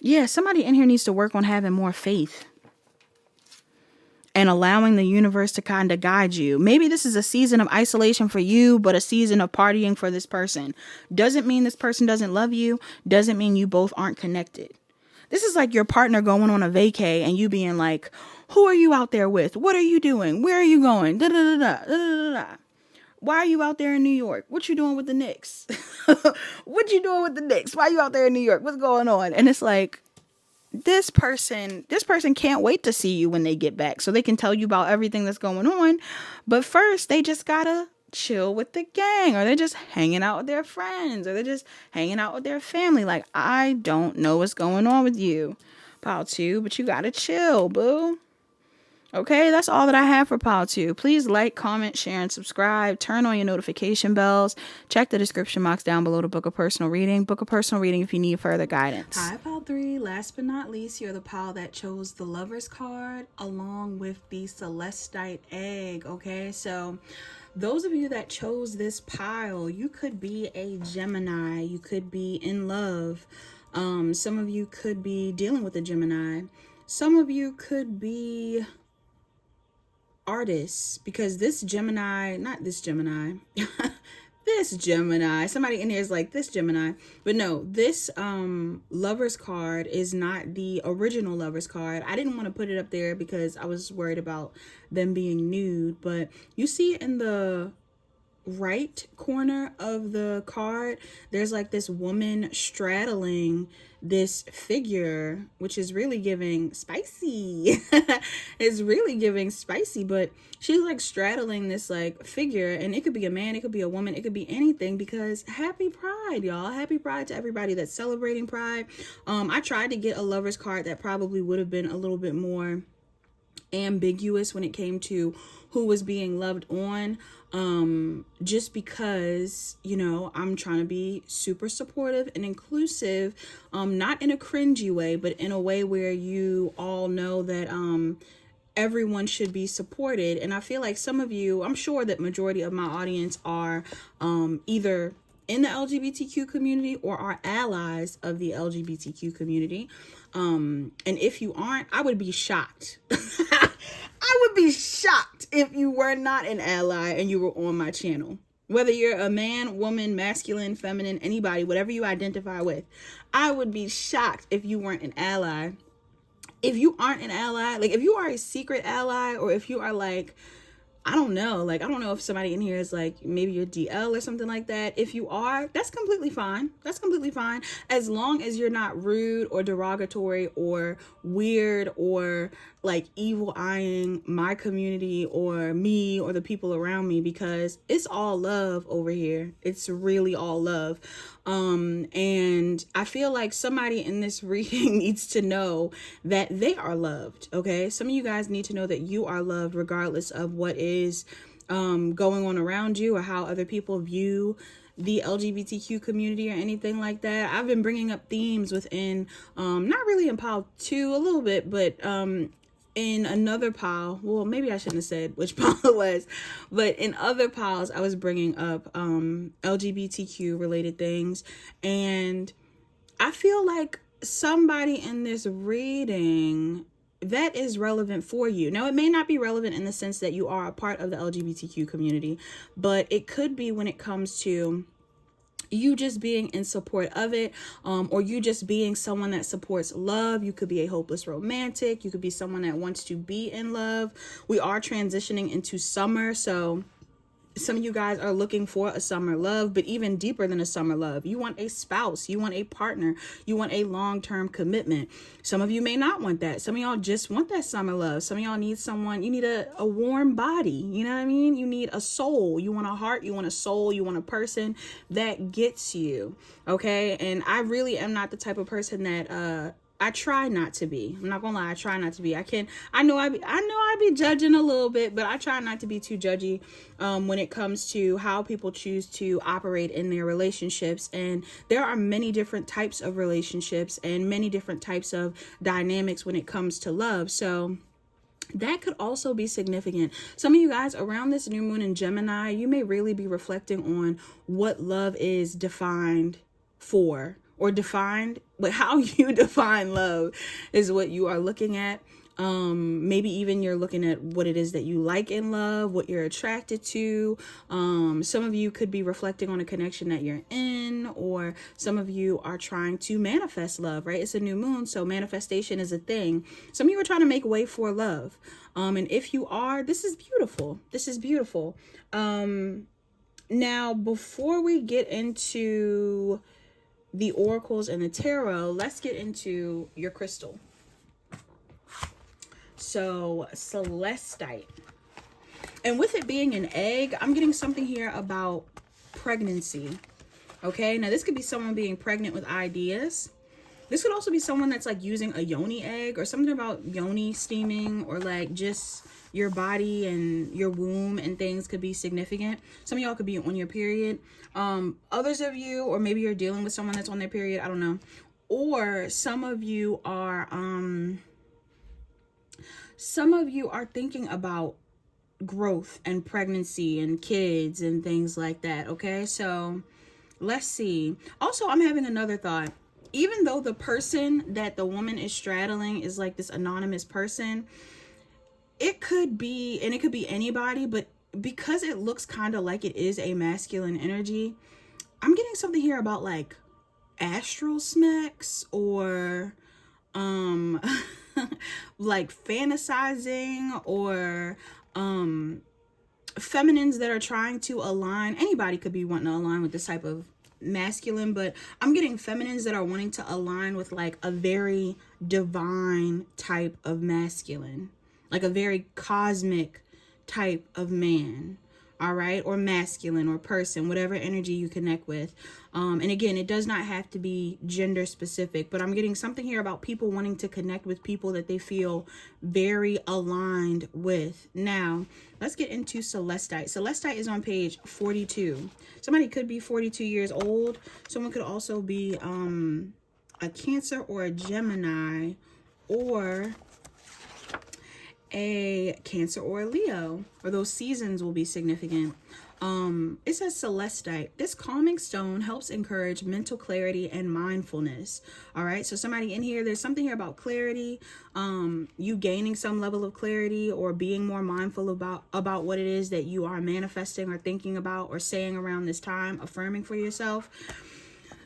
Yeah, somebody in here needs to work on having more faith and allowing the universe to kind of guide you. Maybe this is a season of isolation for you, but a season of partying for this person. Doesn't mean this person doesn't love you. Doesn't mean you both aren't connected. This is like your partner going on a vacay and you being like, who are you out there with? What are you doing? Where are you going? Da, da, da, da, da, da, da. Why are you out there in New York? What you doing with the Knicks? What you doing with the Knicks? Why are you out there in New York? What's going on? And it's like, this person can't wait to see you when they get back so they can tell you about everything that's going on. But first, they just gotta chill with the gang, or they're just hanging out with their friends, or they're just hanging out with their family. Like, I don't know what's going on with you, pile 2, but you gotta chill, boo. Okay, that's all that I have for pile 2. Please like, comment, share, and subscribe. Turn on your notification bells. Check the description box down below to book a personal reading. Book a personal reading if you need further guidance. Hi, pile 3. Last but not least, you're the pile that chose the Lover's card along with the Celestite egg. Okay, so those of you that chose this pile, you could be a Gemini. You could be in love. Some of you could be dealing with a Gemini. Some of you could be artists, because this Gemini, not this Gemini, this Gemini, somebody in here is like, this Gemini, but no, this Lover's card is not the original Lover's card. I didn't want to put it up there because I was worried about them being nude, but you see in the right corner of the card, there's like this woman straddling this figure, which is really giving spicy. It's really giving spicy, but she's like straddling this like figure, and it could be a man, it could be a woman, it could be anything, because happy Pride, y'all. Happy Pride to everybody that's celebrating Pride. I tried to get a Lover's card that probably would have been a little bit more ambiguous when it came to who was being loved on, just because, you know, I'm trying to be super supportive and inclusive, not in a cringy way, but in a way where you all know that everyone should be supported. And I feel like some of you, I'm sure that majority of my audience are either in the LGBTQ community or are allies of the LGBTQ community. And if you aren't, I would be shocked. I would be shocked if you were not an ally and you were on my channel. Whether you're a man, woman, masculine, feminine, anybody, whatever you identify with, I would be shocked if you weren't an ally. If you aren't an ally, like if you are a secret ally, or if you are like, I don't know if somebody in here is like maybe your DL or something like that. If you are, that's completely fine. That's completely fine. As long as you're not rude or derogatory or weird or like evil eyeing my community or me or the people around me, because it's all love over here. It's really all love. And I feel like somebody in this reading needs to know that they are loved. Okay. Some of you guys need to know that you are loved regardless of what is going on around you or how other people view the LGBTQ community or anything like that. I've been bringing up themes within, not really in pile 2 a little bit, but in another pile, well, maybe I shouldn't have said which pile it was, but in other piles, I was bringing up LGBTQ related things. And I feel like somebody in this reading that is relevant for you. Now, it may not be relevant in the sense that you are a part of the LGBTQ community, but it could be when it comes to you just being in support of it, or you just being someone that supports love. You could be a hopeless romantic. You could be someone that wants to be in love. We are transitioning into summer, so some of you guys are looking for a summer love, but even deeper than a summer love, you want a spouse, you want a partner, you want a long-term commitment. Some of you may not want that. Some of y'all just want that summer love. Some of y'all need someone, you need a warm body, you know what I mean? You need a soul, you want a heart, you want a soul, you want a person that gets you, okay? And I really am not the type of person that I try not to be. I'm not gonna lie, I try not to be. I know I be judging a little bit, but I try not to be too judgy when it comes to how people choose to operate in their relationships. And there are many different types of relationships and many different types of dynamics when it comes to love. So that could also be significant. Some of you guys around this new moon in Gemini, you may really be reflecting on what love is defined for, or defined, but how you define love is what you are looking at. Maybe even you're looking at what it is that you like in love, what you're attracted to. Some of you could be reflecting on a connection that you're in, or some of you are trying to manifest love, right? It's a new moon, so manifestation is a thing. Some of you are trying to make way for love. And if you are, this is beautiful. This is beautiful. Now, before we get into the oracles and the tarot, let's get into your crystal. So Celestite, and with it being an egg, I'm getting something here about pregnancy. Okay, now this could be someone being pregnant with ideas. This could also be someone that's like using a yoni egg, or something about yoni steaming, or like just your body and your womb and things could be significant. Some of y'all could be on your period. Others of you, or maybe you're dealing with someone that's on their period, I don't know. Or some of you are thinking about growth and pregnancy and kids and things like that. Okay, so let's see. Also, I'm having another thought. Even though the person that the woman is straddling is like this anonymous person, it could be, and it could be anybody, but because it looks kind of like it is a masculine energy, I'm getting something here about like astral smacks, or like fantasizing, or feminines that are trying to align. Anybody could be wanting to align with this type of masculine, but I'm getting feminines that are wanting to align with like a very divine type of masculine, like a very cosmic type of man. All right, or masculine, or person, whatever energy you connect with. And again, it does not have to be gender specific, but I'm getting something here about people wanting to connect with people that they feel very aligned with. Now, let's get into Celestite. Celestite is on page 42. Somebody could be 42 years old. Someone could also be a Cancer or a Gemini, or a Cancer or a Leo, or those seasons will be significant. It says Celestite. This calming stone helps encourage mental clarity and mindfulness. All right, so somebody in here, there's something here about clarity, you gaining some level of clarity, or being more mindful about what it is that you are manifesting or thinking about or saying around this time, affirming for yourself.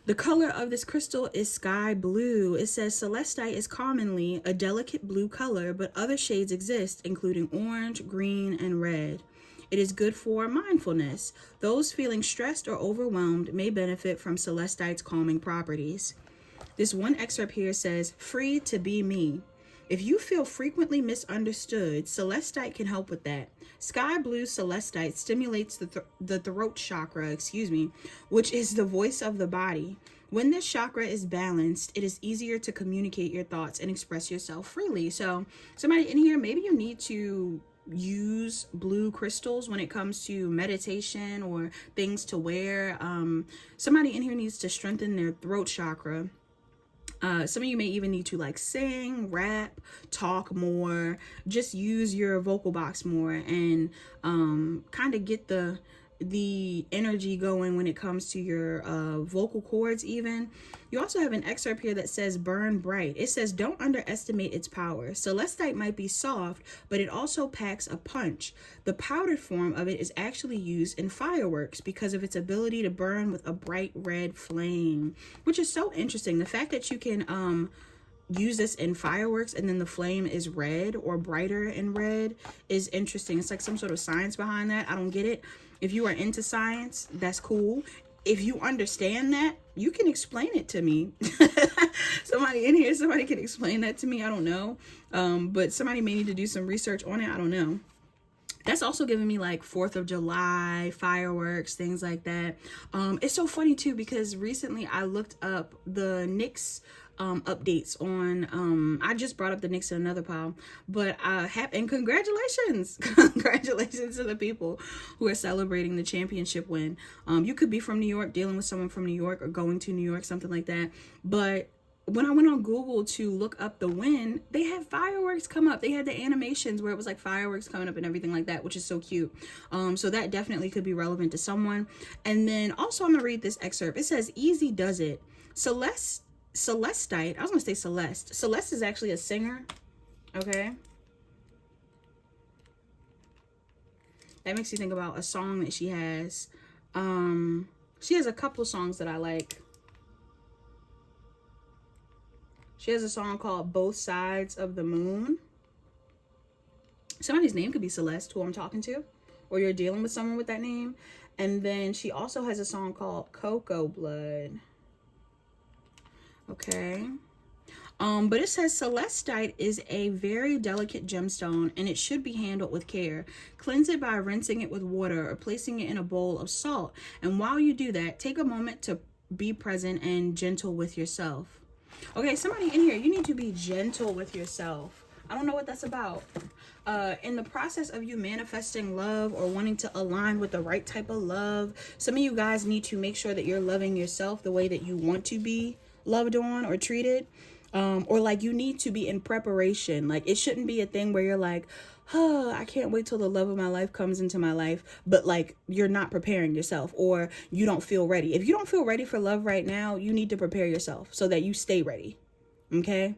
The color of this crystal is sky blue. It says Celestite is commonly a delicate blue color, but other shades exist, including orange, green, and red. It is good for mindfulness. Those feeling stressed or overwhelmed may benefit from Celestite's calming properties. This one excerpt here says, free to be me. If you feel frequently misunderstood, Celestite can help with that. Sky blue Celestite stimulates the throat chakra, which is the voice of the body. When this chakra is balanced, it is easier to communicate your thoughts and express yourself freely. So somebody in here, maybe you need to use blue crystals when it comes to meditation or things to wear. Somebody in here needs to strengthen their throat chakra. Some of you may even need to like sing, rap, talk more, just use your vocal box more, and kind of get the energy going when it comes to your vocal cords even. You also have an excerpt here that says burn bright. It says don't underestimate its power. Celestite might be soft, but it also packs a punch. The powdered form of it is actually used in fireworks because of its ability to burn with a bright red flame, which is so interesting. The fact that you can use this in fireworks and then the flame is red or brighter in red is interesting. It's like some sort of science behind that. I don't get it. If you are into science, that's cool. If you understand that, you can explain it to me. Somebody in here, somebody can explain that to me. I don't know. But somebody may need to do some research on it. I don't know. That's also giving me like 4th of July, fireworks, things like that. It's so funny too, because recently I looked up the Knicks updates on, I just brought up the Knicks in another pile, but and congratulations congratulations to the people who are celebrating the championship win. You could be from New York, dealing with someone from New York, or going to New York, something like that. But when I went on Google to look up the win, they had fireworks come up. They had the animations where it was like fireworks coming up and everything like that, which is so cute. So that definitely could be relevant to someone. And then also I'm gonna read this excerpt. It says, easy does it. Celestite, I was gonna say Celeste. Celeste is actually a singer, okay? That makes you think about a song that she has. She has a couple songs that I like. She has a song called Both Sides of the Moon. Somebody's name could be Celeste, who I'm talking to, or you're dealing with someone with that name. And then she also has a song called Cocoa Blood. Okay. But it says Celestite is a very delicate gemstone and it should be handled with care. Cleanse it by rinsing it with water or placing it in a bowl of salt. And while you do that, take a moment to be present and gentle with yourself. Okay, somebody in here, you need to be gentle with yourself. I don't know what that's about. In the process of you manifesting love or wanting to align with the right type of love, some of you guys need to make sure that you're loving yourself the way that you want to be loved on or treated. Or like you need to be in preparation. Like it shouldn't be a thing where you're like, oh, I can't wait till the love of my life comes into my life, but like you're not preparing yourself, or you don't feel ready. If you don't feel ready for love right now, you need to prepare yourself so that you stay ready. Okay?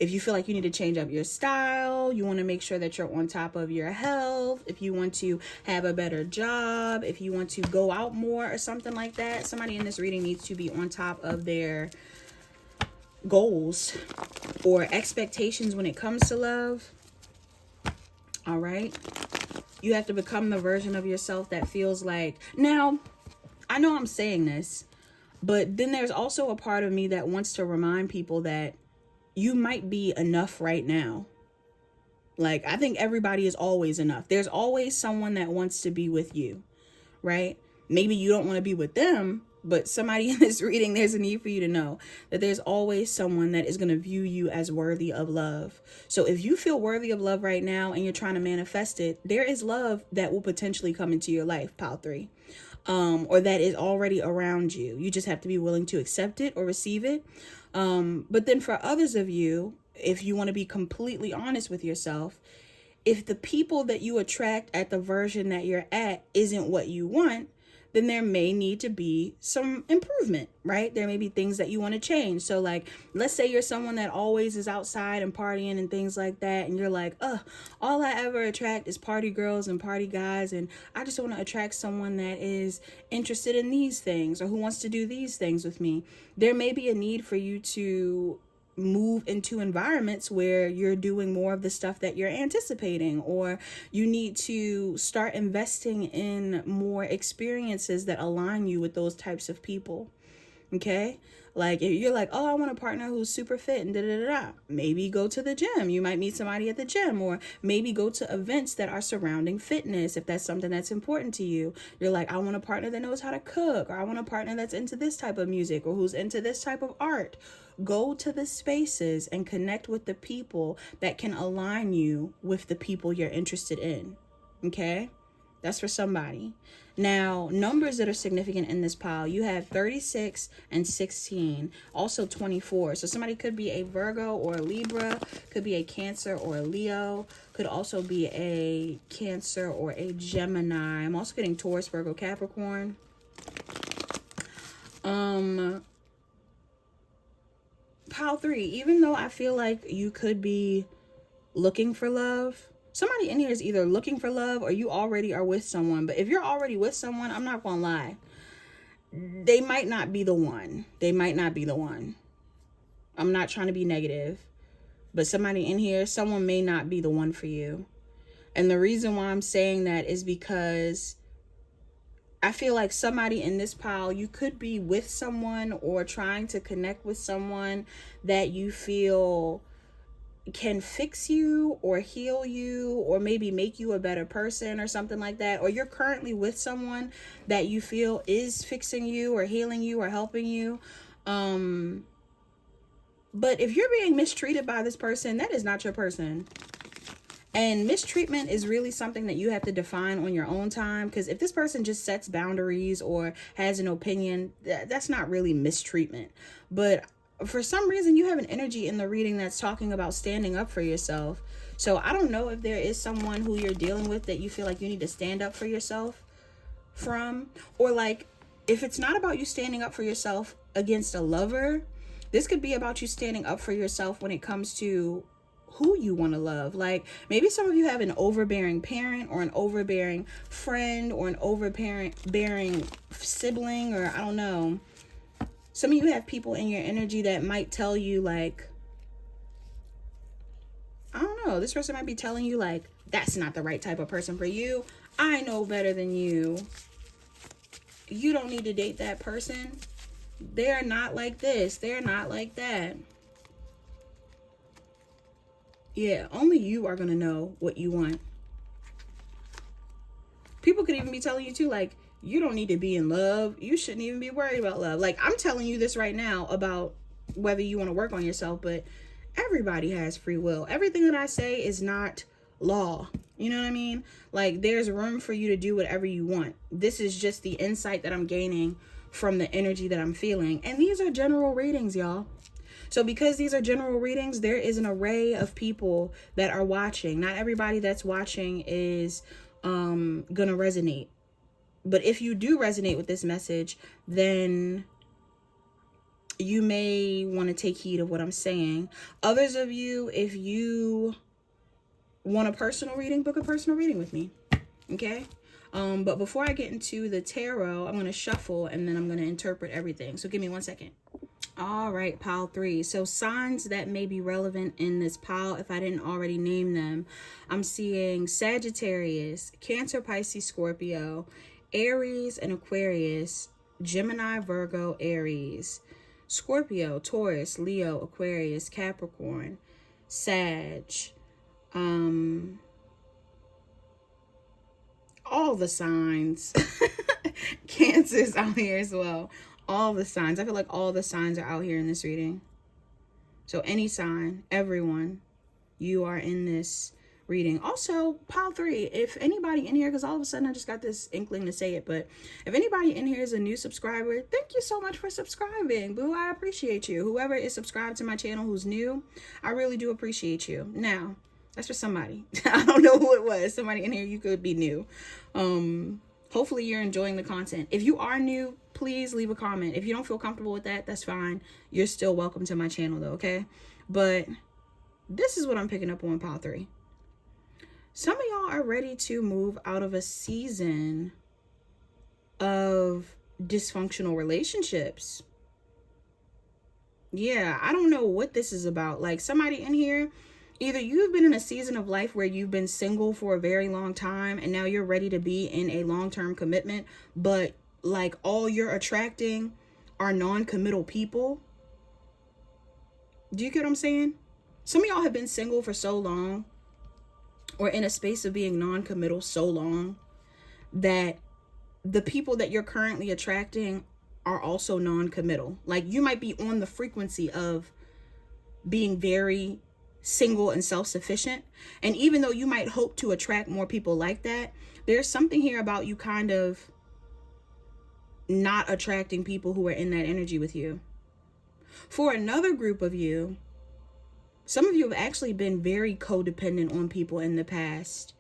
If you feel like you need to change up your style, you want to make sure that you're on top of your health, if you want to have a better job, if you want to go out more or something like that, somebody in this reading needs to be on top of their goals or expectations when it comes to love. All right. You have to become the version of yourself that feels like, now, I know I'm saying this, but then there's also a part of me that wants to remind people that you might be enough right now. Like, I think everybody is always enough. There's always someone that wants to be with you, right? Maybe you don't want to be with them, but somebody in this reading, there's a need for you to know that there's always someone that is going to view you as worthy of love. So if you feel worthy of love right now and you're trying to manifest it, there is love that will potentially come into your life, pile 3, or that is already around you. You just have to be willing to accept it or receive it. But then for others of you, if you want to be completely honest with yourself, if the people that you attract at the version that you're at isn't what you want, then there may need to be some improvement, right? There may be things that you want to change. So like, let's say you're someone that always is outside and partying and things like that. And you're like, all I ever attract is party girls and party guys. And I just want to attract someone that is interested in these things or who wants to do these things with me. There may be a need for you to move into environments where you're doing more of the stuff that you're anticipating, or you need to start investing in more experiences that align you with those types of people. Okay? Like if you're like, oh, I want a partner who's super fit and da-da-da-da. Maybe go to the gym. You might meet somebody at the gym, or maybe go to events that are surrounding fitness if that's something that's important to you. You're like, I want a partner that knows how to cook, or I want a partner that's into this type of music or who's into this type of art. Go to the spaces and connect with the people that can align you with the people you're interested in. Okay? That's for somebody. Now, numbers that are significant in this pile, you have 36 and 16, also 24. So somebody could be a Virgo or a Libra, could be a Cancer or a Leo, could also be a Cancer or a Gemini. I'm also getting Taurus, Virgo, Capricorn. Pile 3, even though I feel like you could be looking for love, somebody in here is either looking for love or you already are with someone. But if you're already with someone, I'm not gonna lie, they might not be the one. They might not be the one. I'm not trying to be negative, but somebody in here, someone may not be the one for you. And the reason why I'm saying that is because I feel like somebody in this pile, you could be with someone or trying to connect with someone that you feel can fix you or heal you or maybe make you a better person or something like that. Or you're currently with someone that you feel is fixing you or healing you or helping you. But if you're being mistreated by this person, that is not your person. And mistreatment is really something that you have to define on your own time. Because if this person just sets boundaries or has an opinion, that's not really mistreatment. But for some reason, you have an energy in the reading that's talking about standing up for yourself. So I don't know if there is someone who you're dealing with that you feel like you need to stand up for yourself from. Or like, if it's not about you standing up for yourself against a lover, this could be about you standing up for yourself when it comes to who you want to love. Like maybe some of you have an overbearing parent or an overbearing friend or an overbearing sibling, or I don't know. Some of you have people in your energy that might tell you like, I don't know, this person might be telling you like, that's not the right type of person for you. I know better than you. You don't need to date that person. They're not like this. They're not like that. Yeah, only you are going to know what you want. People could even be telling you too, like, you don't need to be in love. You shouldn't even be worried about love. Like, I'm telling you this right now about whether you want to work on yourself, but everybody has free will. Everything that I say is not law. You know what I mean? Like, there's room for you to do whatever you want. This is just the insight that I'm gaining from the energy that I'm feeling. And these are general readings, y'all. So because these are general readings, there is an array of people that are watching. Not everybody that's watching is gonna resonate. But if you do resonate with this message, then you may want to take heed of what I'm saying. Others of you, if you want a personal reading, book a personal reading with me. Okay? But before I get into the tarot, I'm going to shuffle and then I'm going to interpret everything. So give me 1 second. All right, pile 3. So signs that may be relevant in this pile, if I didn't already name them, I'm seeing Sagittarius, Cancer, Pisces, Scorpio, Aries and Aquarius, Gemini, Virgo, Aries, Scorpio, Taurus, Leo, Aquarius, Capricorn, Sag, all the signs. Cancer's out here as well. All the signs. I feel like all the signs are out here in this reading. So any sign, everyone, you are in this reading. Also, pile 3, if anybody in here, because all of a sudden I just got this inkling to say it, but if anybody in here is a new subscriber, thank you so much for subscribing, boo. I appreciate you. Whoever is subscribed to my channel who's new, I really do appreciate you. Now, that's for somebody. I don't know who it was. Somebody in here, you could be new. Hopefully you're enjoying the content. If you are new, please leave a comment. If you don't feel comfortable with that, that's fine. You're still welcome to my channel though, okay? But this is what I'm picking up on pile 3. Some of y'all are ready to move out of a season of dysfunctional relationships. Yeah, I don't know what this is about. Like somebody in here, either you've been in a season of life where you've been single for a very long time and now you're ready to be in a long-term commitment, but like all you're attracting are non-committal people. Do you get what I'm saying? Some of y'all have been single for so long, or in a space of being non-committal so long, that the people that you're currently attracting are also non-committal. Like you might be on the frequency of being very single and self-sufficient. And even though you might hope to attract more people like that, there's something here about you kind of not attracting people who are in that energy with you. For another group of you, some of you have actually been very codependent on people in the past.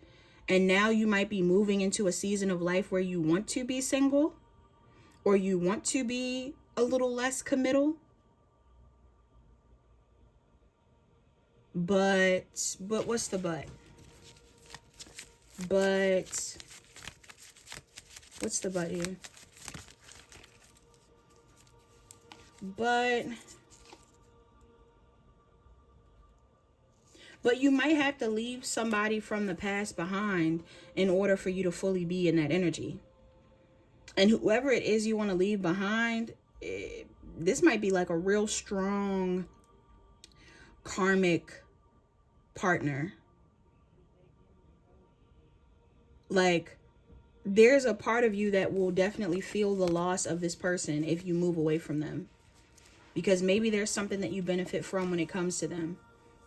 And now you might be moving into a season of life where you want to be single, or you want to be a little less committal. But what's the but? But what's the but here? But you might have to leave somebody from the past behind in order for you to fully be in that energy. And whoever it is you want to leave behind, this might be like a real strong karmic partner. Like, there's a part of you that will definitely feel the loss of this person if you move away from them. Because maybe there's something that you benefit from when it comes to them.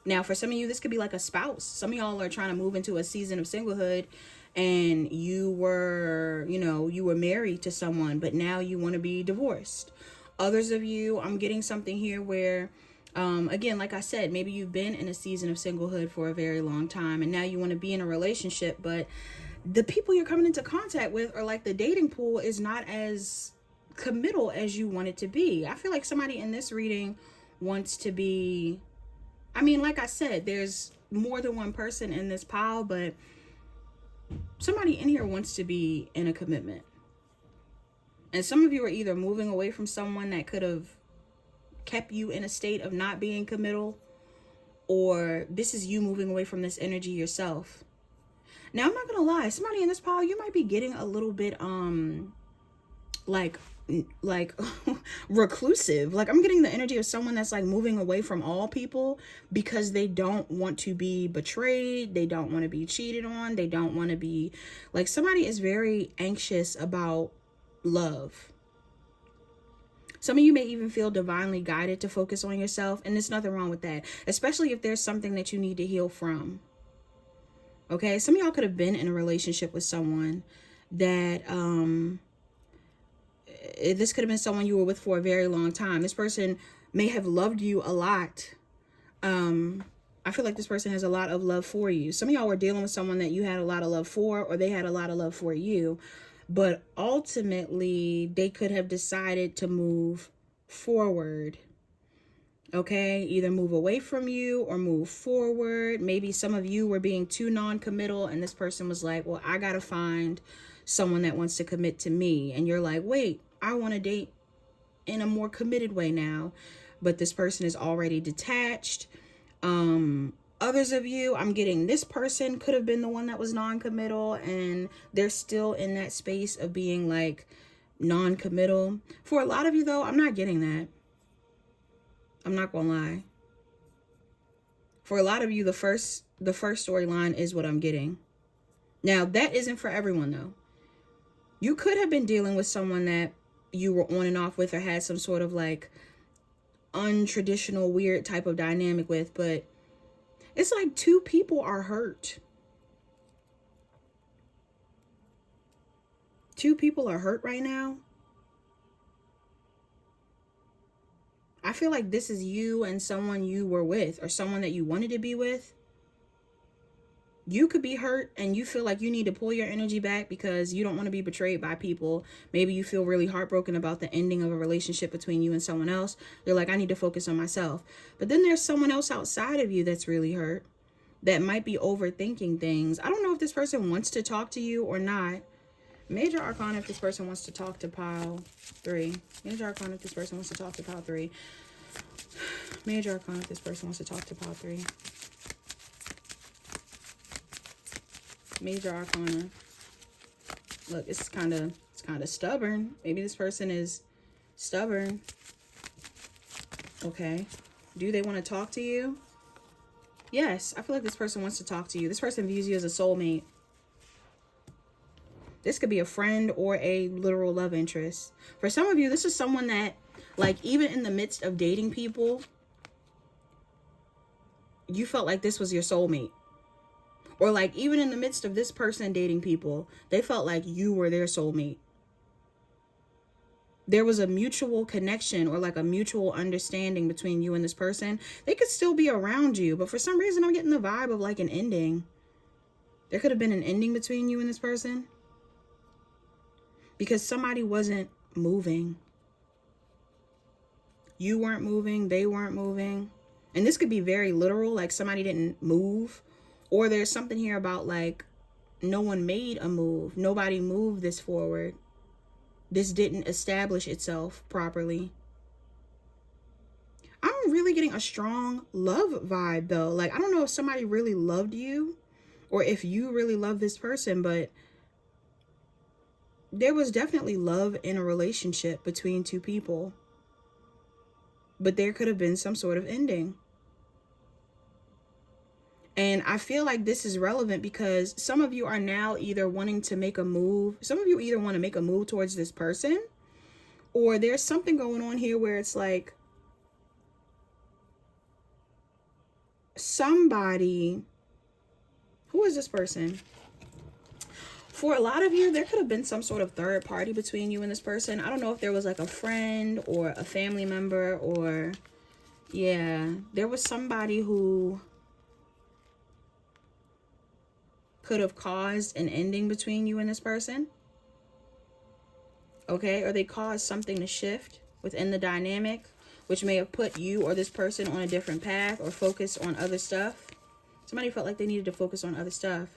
Now, for some of you, this could be like a spouse. Some of y'all are trying to move into a season of singlehood, and you were married to someone, but now you want to be divorced. Others of you, I'm getting something here where, again, like I said, maybe you've been in a season of singlehood for a very long time, and now you want to be in a relationship, but the people you're coming into contact with, or like the dating pool, is not as committal as you want it to be. I feel like somebody in this reading wants to be, I mean, like I said, there's more than one person in this pile, but somebody in here wants to be in a commitment. And some of you are either moving away from someone that could have kept you in a state of not being committal, or this is you moving away from this energy yourself. Now, I'm not gonna lie, somebody in this pile, you might be getting a little bit like reclusive. Like, I'm getting the energy of someone that's like moving away from all people because they don't want to be betrayed, they don't want to be cheated on, they don't want to be, like, somebody is very anxious about love. Some of you may even feel divinely guided to focus on yourself, and there's nothing wrong with that, especially if there's something that you need to heal from. Okay, some of y'all could have been in a relationship with someone that this could have been someone you were with for a very long time. This person may have loved you a lot. I feel like this person has a lot of love for you. Some of y'all were dealing with someone that you had a lot of love for, or they had a lot of love for you. But ultimately, they could have decided to move forward. Okay, either move away from you or move forward. Maybe some of you were being too non-committal, and this person was like, well, I gotta find someone that wants to commit to me. And you're like, wait, I want to date in a more committed way now. But this person is already detached. Others of you, I'm getting this person could have been the one that was non-committal, and they're still in that space of being like non-committal. For a lot of you though, I'm not getting that. I'm not gonna lie. For a lot of you, the first storyline is what I'm getting. Now, that isn't for everyone though. You could have been dealing with someone that you were on and off with, or had some sort of like untraditional, weird type of dynamic with, but it's like two people are hurt. Two people are hurt right now. I feel like this is you and someone you were with, or someone that you wanted to be with. You could be hurt and you feel like you need to pull your energy back because you don't want to be betrayed by people. Maybe you feel really heartbroken about the ending of a relationship between you and someone else. You're like, I need to focus on myself. But then there's someone else outside of you that's really hurt, that might be overthinking things. I don't know if this person wants to talk to you or not. Major Arcana if this person wants to talk to pile 3. Major Arcana if this person wants to talk to pile 3. Major Arcana if this person wants to talk to pile 3. Major Arcana. Look, it's kind of stubborn. Maybe this person is stubborn. Okay. Do they want to talk to you? Yes, I feel like this person wants to talk to you. This person views you as a soulmate. This could be a friend or a literal love interest. For some of you, this is someone that, like, even in the midst of dating people, you felt like this was your soulmate. Or like, even in the midst of this person dating people, they felt like you were their soulmate. there was a mutual connection or like a mutual understanding between you and this person. They could still be around you, but for some reason I'm getting the vibe of like an ending. There could have been an ending between you and this person because somebody wasn't moving. You weren't moving, they weren't moving. And this could be very literal, like somebody didn't move, or there's something here about like no one made a move. Nobody moved this forward. This didn't establish itself properly. I'm really getting a strong love vibe though. Like, I don't know if somebody really loved you or if you really love this person, but there was definitely love in a relationship between two people. But there could have been some sort of ending. And I feel like this is relevant because some of you are now either wanting to make a move. Some of you either want to make a move towards this person, or there's something going on here where it's like somebody, who is this person? For a lot of you, there could have been some sort of third party between you and this person. I don't know if there was like a friend or a family member or, yeah, there was somebody who could have caused an ending between you and this person. Okay, or they caused something to shift within the dynamic, which may have put you or this person on a different path or focus on other stuff. Somebody felt like they needed to focus on other stuff.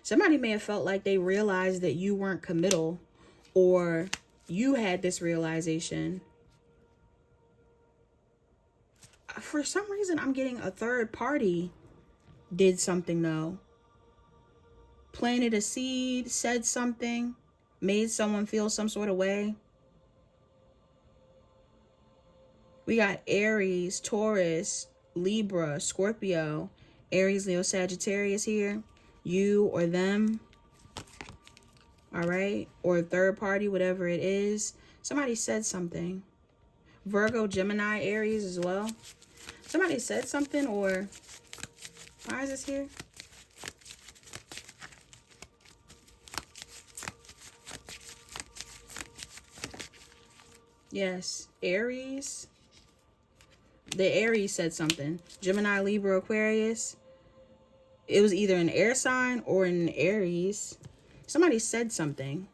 Somebody may have felt like they realized that you weren't committal, or you had this realization. For some reason, I'm getting a third party did something though. Planted a seed, said something, made someone feel some sort of way. We got Aries, Taurus, Libra, Scorpio, Aries, Leo, Sagittarius here. You or them. All right. Or third party, whatever it is. Somebody said something. Virgo, Gemini, Aries as well. Somebody said something, or why is this here? Yes, Aries. The Aries said something. Gemini, Libra, Aquarius. It was either an air sign or an Aries. Somebody said something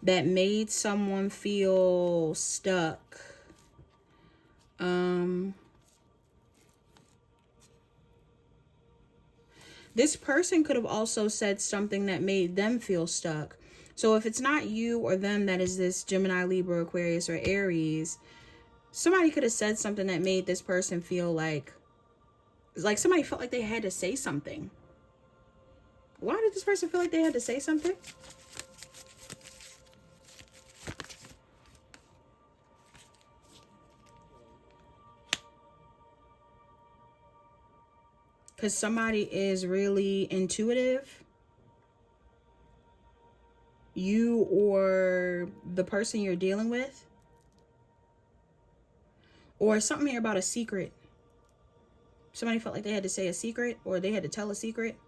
that made someone feel stuck. This person could have also said something that made them feel stuck. So if it's not you or them that is this Gemini, Libra, Aquarius, or Aries, somebody could have said something that made this person feel like somebody felt like they had to say something. Why did this person feel like they had to say something? Because somebody is really intuitive. You or the person you're dealing with. Or something here about a secret. Somebody felt like they had to say a secret, or they had to tell a secret.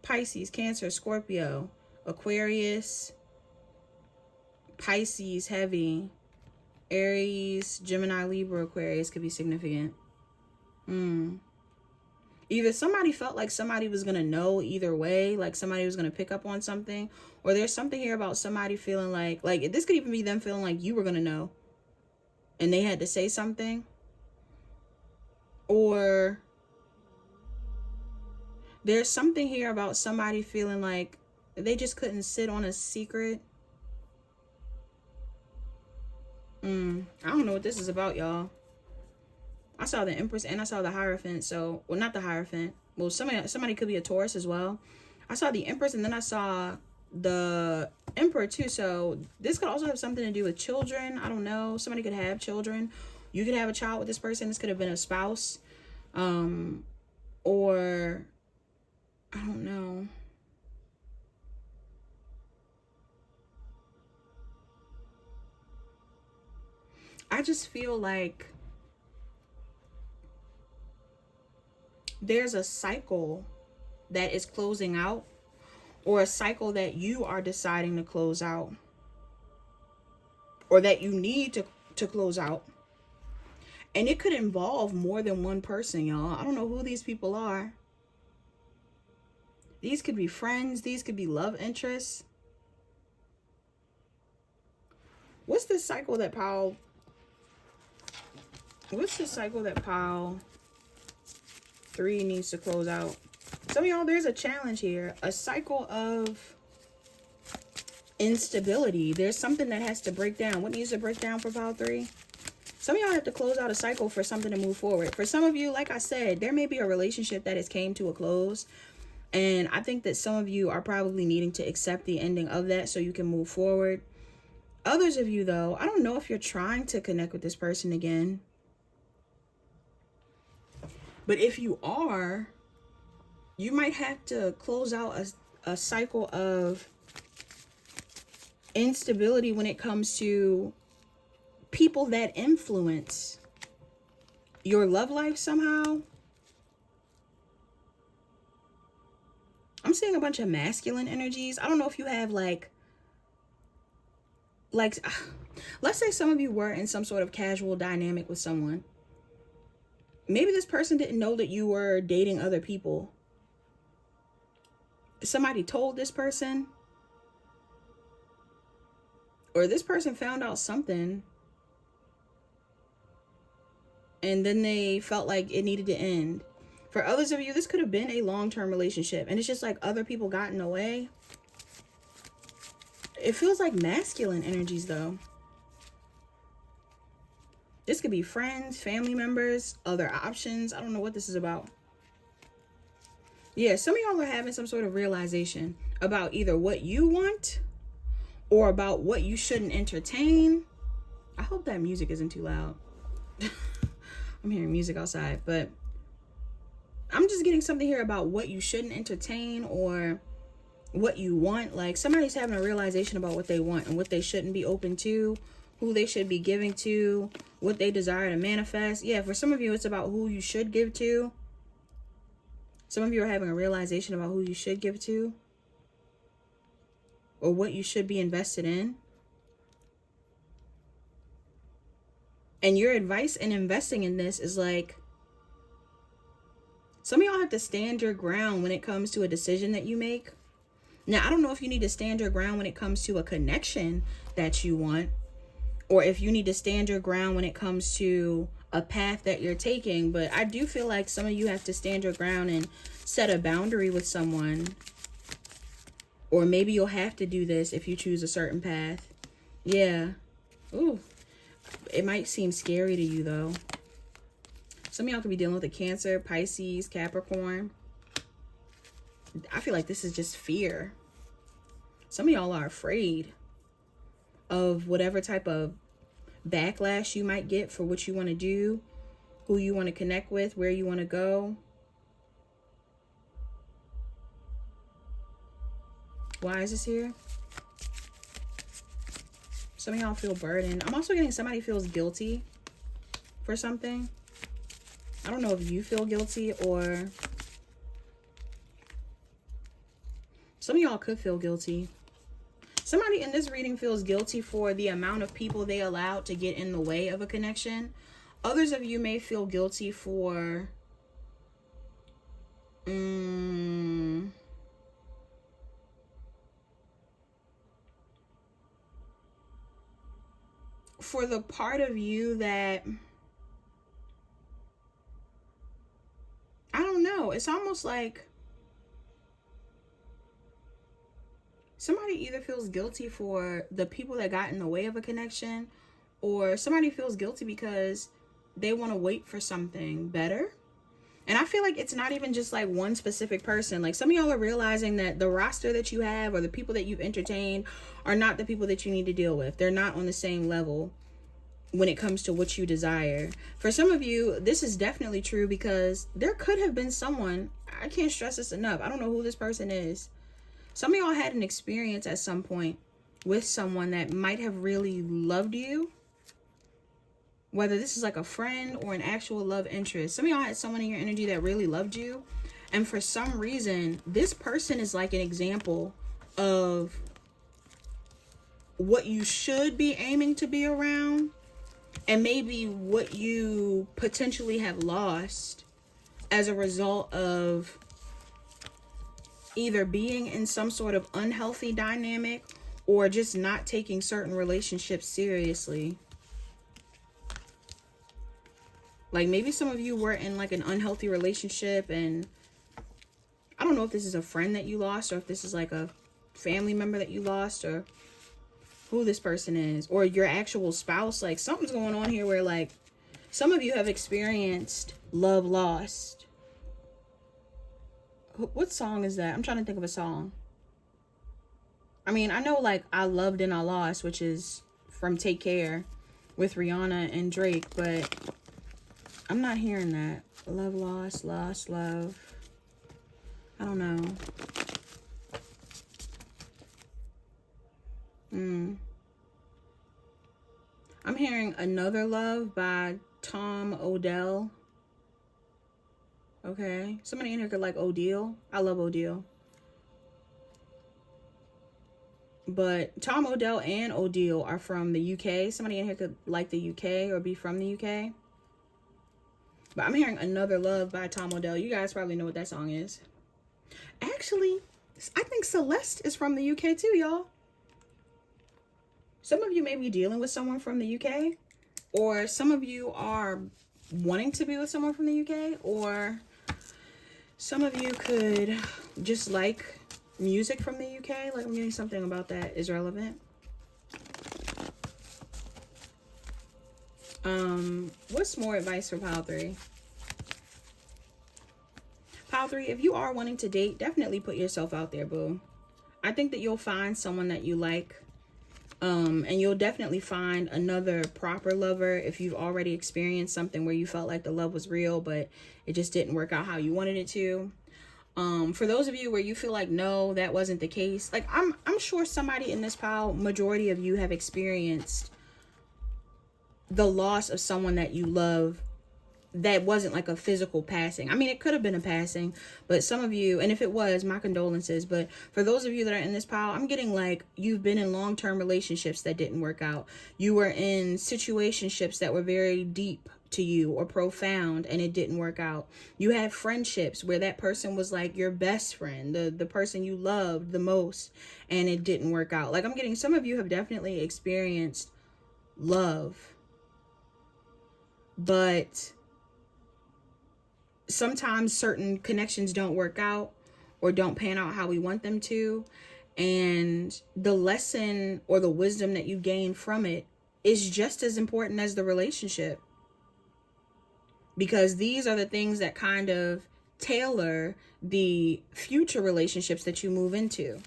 Pisces, Cancer, Scorpio, Aquarius, Pisces, heavy. Aries, Gemini, Libra, Aquarius could be significant. Either somebody felt like somebody was going to know either way, like somebody was going to pick up on something, or there's something here about somebody feeling like this could even be them feeling like you were going to know and they had to say something. Or there's something here about somebody feeling like they just couldn't sit on a secret. I don't know what this is about, y'all. I saw the Empress and I saw the Hierophant. So, well, not the Hierophant. Well, somebody could be a Taurus as well. I saw the Empress and then I saw the Emperor too. So this could also have something to do with children. I don't know. Somebody could have children. You could have a child with this person. This could have been a spouse. Or I don't know. I just feel like there's a cycle that is closing out, or a cycle that you are deciding to close out, or that you need to close out. And it could involve more than one person, y'all. I don't know who these people are. These could be friends. These could be love interests. What's the cycle that pile 3 needs to close out? Some of y'all, there's a challenge here. A cycle of instability. There's something that has to break down. What needs to break down for pile 3? Some of y'all have to close out a cycle for something to move forward. For some of you, like I said, there may be a relationship that has came to a close. And I think that some of you are probably needing to accept the ending of that so you can move forward. Others of you, though, I don't know if you're trying to connect with this person again. But if you are, you might have to close out a cycle of instability when it comes to people that influence your love life somehow. I'm seeing a bunch of masculine energies. I don't know if you have like let's say some of you were in some sort of casual dynamic with someone. Maybe this person didn't know that you were dating other people. Somebody told this person, or this person found out something, and then they felt like it needed to end. For others of you, this could have been a long-term relationship, and it's just like other people got in the way. It feels like masculine energies, though. This could be friends, family members, other options. I don't know what this is about. Yeah, some of y'all are having some sort of realization about either what you want or about what you shouldn't entertain. I hope that music isn't too loud. I'm hearing music outside, but I'm just getting something here about what you shouldn't entertain or what you want. Like somebody's having a realization about what they want and what they shouldn't be open to, who they should be giving to, what they desire to manifest. Yeah, for some of you, it's about who you should give to. Some of you are having a realization about who you should give to or what you should be invested in. And your advice in investing in this is like, some of y'all have to stand your ground when it comes to a decision that you make. Now, I don't know if you need to stand your ground when it comes to a connection that you want, or if you need to stand your ground when it comes to a path that you're taking. But I do feel like some of you have to stand your ground and set a boundary with someone. Or maybe you'll have to do this if you choose a certain path. Yeah. Ooh. It might seem scary to you, though. Some of y'all could be dealing with a Cancer, Pisces, Capricorn. I feel like this is just fear. Some of y'all are afraid of whatever type of backlash you might get for what you want to do, who you want to connect with, where you want to go. Why is this here? Some of y'all feel burdened. I'm also getting somebody feels guilty for something. I don't know if you feel guilty or some of y'all could feel guilty. Somebody in this reading feels guilty for the amount of people they allowed to get in the way of a connection. Others of you may feel guilty for for the part of you that, I don't know, it's almost like somebody either feels guilty for the people that got in the way of a connection, or somebody feels guilty because they want to wait for something better. And I feel like it's not even just like one specific person. Like some of y'all are realizing that the roster that you have or the people that you've entertained are not the people that you need to deal with. They're not on the same level when it comes to what you desire. For some of you, this is definitely true because there could have been someone, I can't stress this enough, I don't know who this person is. Some of y'all had an experience at some point with someone that might have really loved you. Whether this is like a friend or an actual love interest. Some of y'all had someone in your energy that really loved you. And for some reason, this person is like an example of what you should be aiming to be around, and maybe what you potentially have lost as a result of either being in some sort of unhealthy dynamic or just not taking certain relationships seriously. Like maybe some of you were in like an unhealthy relationship, and I don't know if this is a friend that you lost, or if this is like a family member that you lost, or who this person is, or your actual spouse. Like something's going on here where like some of you have experienced love lost. What song is that? I'm trying to think of a song. I mean, I know like I Loved and I Lost, which is from Take Care with Rihanna and Drake, but I'm not hearing that. Love lost, lost love. I don't know. I'm hearing Another Love by Tom Odell. Okay. Somebody in here could like Odile. I love Odile. But Tom Odell and Odile are from the UK. Somebody in here could like the UK or be from the UK. But I'm hearing Another Love by Tom Odell. You guys probably know what that song is. Actually, I think Celeste is from the UK too, y'all. Some of you may be dealing with someone from the UK, or some of you are wanting to be with someone from the UK, or some of you could just like music from the UK. Like I'm getting something about that is relevant. What's more advice for Pile 3? Pile 3, if you are wanting to date, definitely put yourself out there, boo. I think that you'll find someone that you like. And you'll definitely find another proper lover if you've already experienced something where you felt like the love was real, but it just didn't work out how you wanted it to. For those of you where you feel like, no, that wasn't the case. Like I'm sure somebody in this pile, majority of you have experienced the loss of someone that you love that wasn't like a physical passing. I mean, it could have been a passing, but some of you, and if it was, my condolences. But for those of you that are in this pile, I'm getting like you've been in long-term relationships that didn't work out. You were in situationships that were very deep to you or profound, and it didn't work out. You had friendships where that person was like your best friend, the person you loved the most, and it didn't work out. Like I'm getting some of you have definitely experienced love, but sometimes certain connections don't work out or don't pan out how we want them to. And the lesson or the wisdom that you gain from it is just as important as the relationship. Because these are the things that kind of tailor the future relationships that you move into.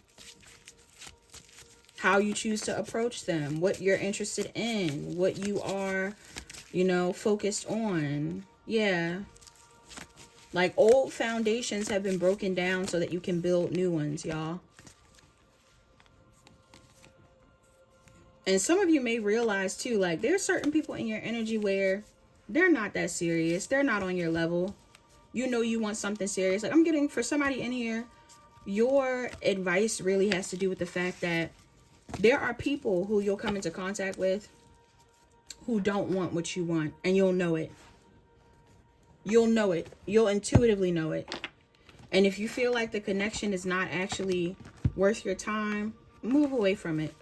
How you choose to approach them, what you're interested in, what you are, focused on. Yeah. Like old foundations have been broken down so that you can build new ones, y'all. And some of you may realize too, like there's certain people in your energy where they're not that serious. They're not on your level. You know you want something serious. Like I'm getting for somebody in here, your advice really has to do with the fact that there are people who you'll come into contact with who don't want what you want, and you'll know it. You'll know it. You'll intuitively know it. And if you feel like the connection is not actually worth your time, move away from it.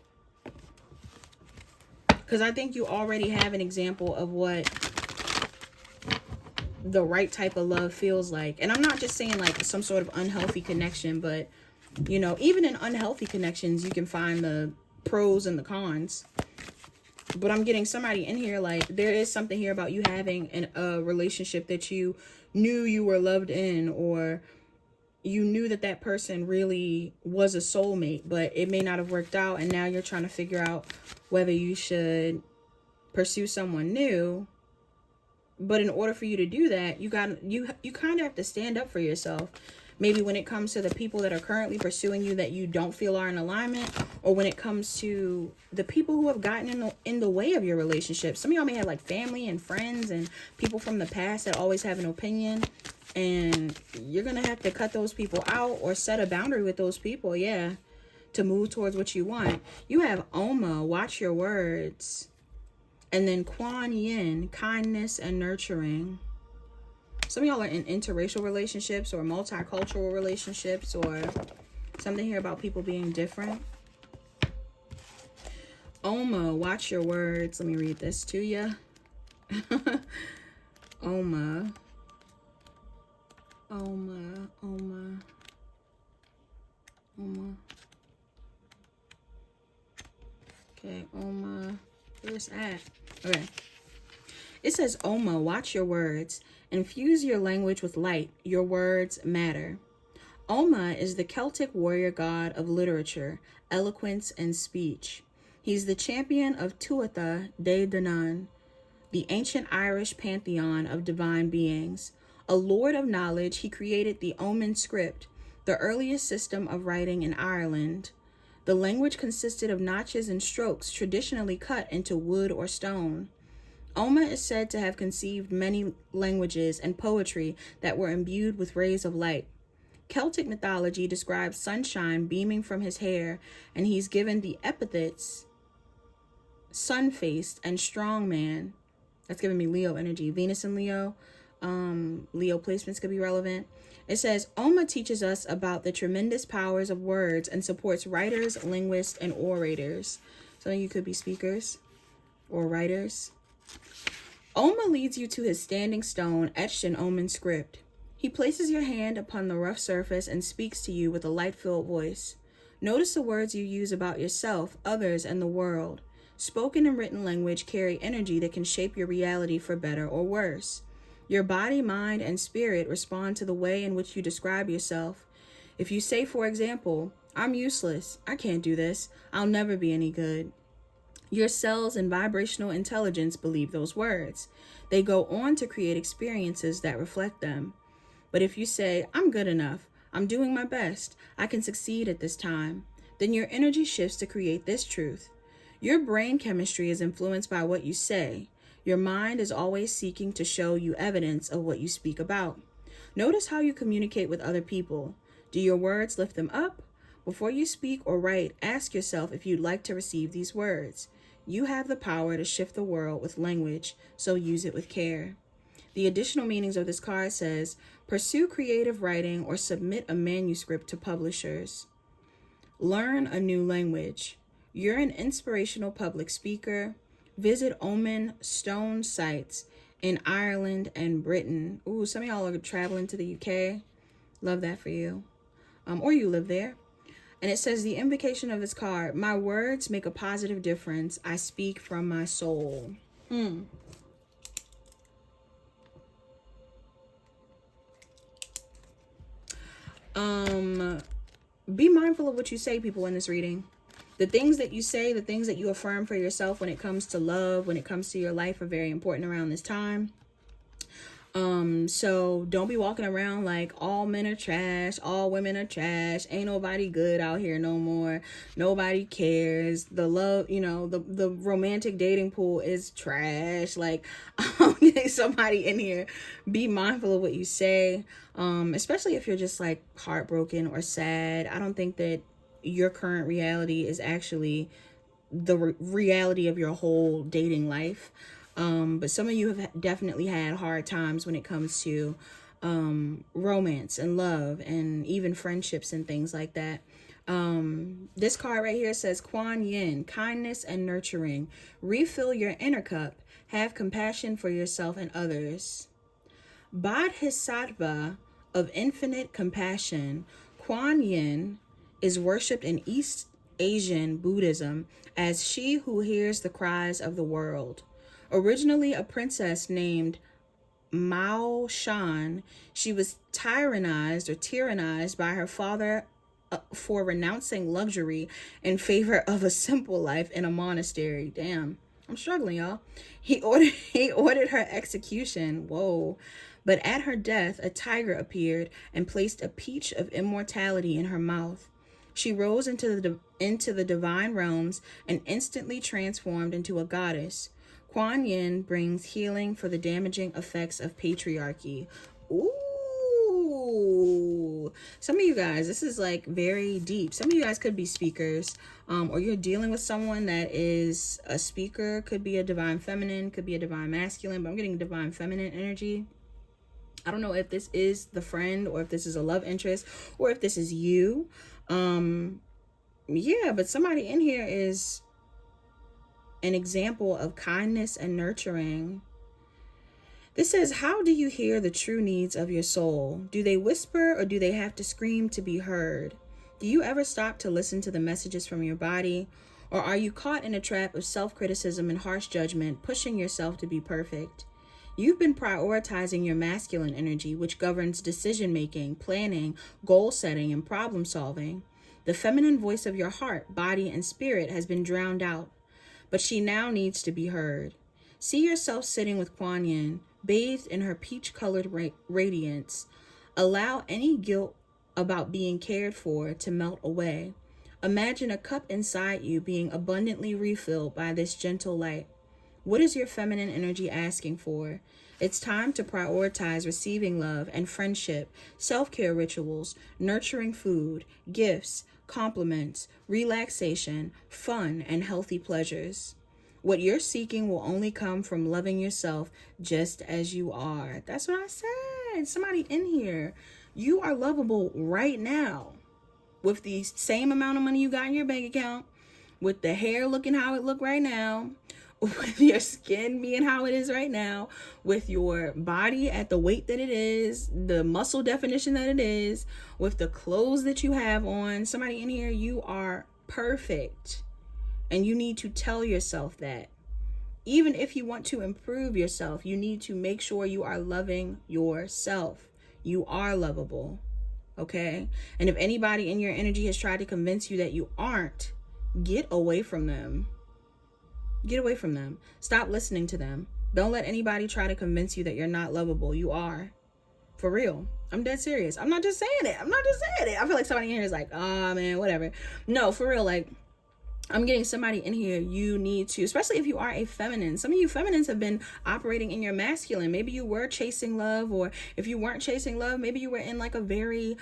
Because I think you already have an example of what the right type of love feels like. And I'm not just saying like some sort of unhealthy connection, but even in unhealthy connections, you can find the pros and the cons. But I'm getting somebody in here, like there is something here about you having a relationship that you knew you were loved in, or you knew that that person really was a soulmate, but it may not have worked out. And now you're trying to figure out whether you should pursue someone new. But in order for you to do that, you kind of have to stand up for yourself. Maybe when it comes to the people that are currently pursuing you that you don't feel are in alignment, or when it comes to the people who have gotten in the way of your relationship. Some of y'all may have like family and friends and people from the past that always have an opinion, and you're going to have to cut those people out or set a boundary with those people. Yeah, to move towards what you want. You have Oma, watch your words. And then Kuan Yin, kindness and nurturing. Some of y'all are in interracial relationships or multicultural relationships, or something here about people being different. Oma, watch your words. Let me read this to you. Oma. Oma, Oma, Oma. Okay, Oma. Where's that? Okay. It says, Oma, watch your words. Infuse your language with light. Your words matter. Oma is the Celtic warrior god of literature, eloquence, and speech. He's the champion of Tuatha De Danann, the ancient Irish pantheon of divine beings. A lord of knowledge, he created the Omen script, the earliest system of writing in Ireland. The language consisted of notches and strokes traditionally cut into wood or stone. Oma is said to have conceived many languages and poetry that were imbued with rays of light. Celtic mythology describes sunshine beaming from his hair, and he's given the epithets sun-faced and strong man. That's giving me Leo energy. Venus and Leo. Leo placements could be relevant. It says, Oma teaches us about the tremendous powers of words and supports writers, linguists, and orators. So you could be speakers or writers. Oma leads you to his standing stone etched in Omen script. He places your hand upon the rough surface and speaks to you with a light-filled voice. Notice the words you use about yourself, others, and the world. Spoken and written language carry energy that can shape your reality for better or worse. Your body, mind, and spirit respond to the way in which you describe yourself. If you say, for example, I'm useless, I can't do this, I'll never be any good, your cells and vibrational intelligence believe those words. They go on to create experiences that reflect them. But if you say, I'm good enough, I'm doing my best, I can succeed at this time, then your energy shifts to create this truth. Your brain chemistry is influenced by what you say. Your mind is always seeking to show you evidence of what you speak about. Notice how you communicate with other people. Do your words lift them up? Before you speak or write, ask yourself if you'd like to receive these words. You have the power to shift the world with language, so use it with care. The additional meanings of this card says, pursue creative writing or submit a manuscript to publishers. Learn a new language. You're an inspirational public speaker. Visit Omen stone sites in Ireland and Britain. Ooh, some of y'all are traveling to the UK. Love that for you. Or you live there. And it says the invocation of this card, my words make a positive difference. I speak from my soul. Be mindful of what you say, people, in this reading. The things that you say, the things that you affirm for yourself when it comes to love, when it comes to your life, are very important around this time. So don't be walking around like all men are trash, all women are trash, ain't nobody good out here no more, nobody cares, the love, you know, the romantic dating pool is trash. Like, somebody in here, be mindful of what you say, especially if you're just like heartbroken or sad. I don't think that your current reality is actually the reality of your whole dating life. But some of you have definitely had hard times when it comes to romance and love and even friendships and things like that. This card right here says Kuan Yin, kindness and nurturing. Refill your inner cup. Have compassion for yourself and others. Bodhisattva of infinite compassion, Kuan Yin is worshipped in East Asian Buddhism as she who hears the cries of the world. Originally a princess named Mao Shan, she was tyrannized by her father for renouncing luxury in favor of a simple life in a monastery. Damn, I'm struggling, y'all. He ordered her execution. Whoa. But at her death, a tiger appeared and placed a peach of immortality in her mouth. She rose into the divine realms and instantly transformed into a goddess. Kuan Yin brings healing for the damaging effects of patriarchy. Ooh, Ooh, some of you guys, this is like very deep. Some of you guys could be speakers, or you're dealing with someone that is a speaker. Could be a divine feminine, could be a divine masculine, but I'm getting divine feminine energy. I don't know if this is the friend or if this is a love interest or if this is you. Yeah, but somebody in here is an example of kindness and nurturing. This says, how do you hear the true needs of your soul? Do they whisper or do they have to scream to be heard? Do you ever stop to listen to the messages from your body? Or are you caught in a trap of self-criticism and harsh judgment, pushing yourself to be perfect? You've been prioritizing your masculine energy, which governs decision-making, planning, goal-setting, and problem-solving. The feminine voice of your heart, body, and spirit has been drowned out, but she now needs to be heard. See yourself sitting with Kuan Yin, bathed in her peach-colored radiance. Allow any guilt about being cared for to melt away. Imagine a cup inside you being abundantly refilled by this gentle light. What is your feminine energy asking for? It's time to prioritize receiving love and friendship, self-care rituals, nurturing food, gifts, compliments, relaxation, fun, and healthy pleasures. What you're seeking will only come from loving yourself just as you are. That's what I said. Somebody in here, you are lovable right now. With the same amount of money you got in your bank account, with the hair looking how it look right now, with your skin being how it is right now, with your body at the weight that it is, the muscle definition that it is, with the clothes that you have on. Somebody in here, you are perfect. And you need to tell yourself that. Even if you want to improve yourself, you need to make sure you are loving yourself. You are lovable, okay? And if anybody in your energy has tried to convince you that you aren't, get away from them. Get away from them. Stop listening to them. Don't let anybody try to convince you that you're not lovable. You are. For real. I'm dead serious. I'm not just saying it. I feel like somebody in here is like, oh man, whatever. No, for real, like, I'm getting somebody in here, you need to, especially if you are a feminine. Some of you feminines have been operating in your masculine. Maybe you were chasing love, or if you weren't chasing love, maybe you were in like a very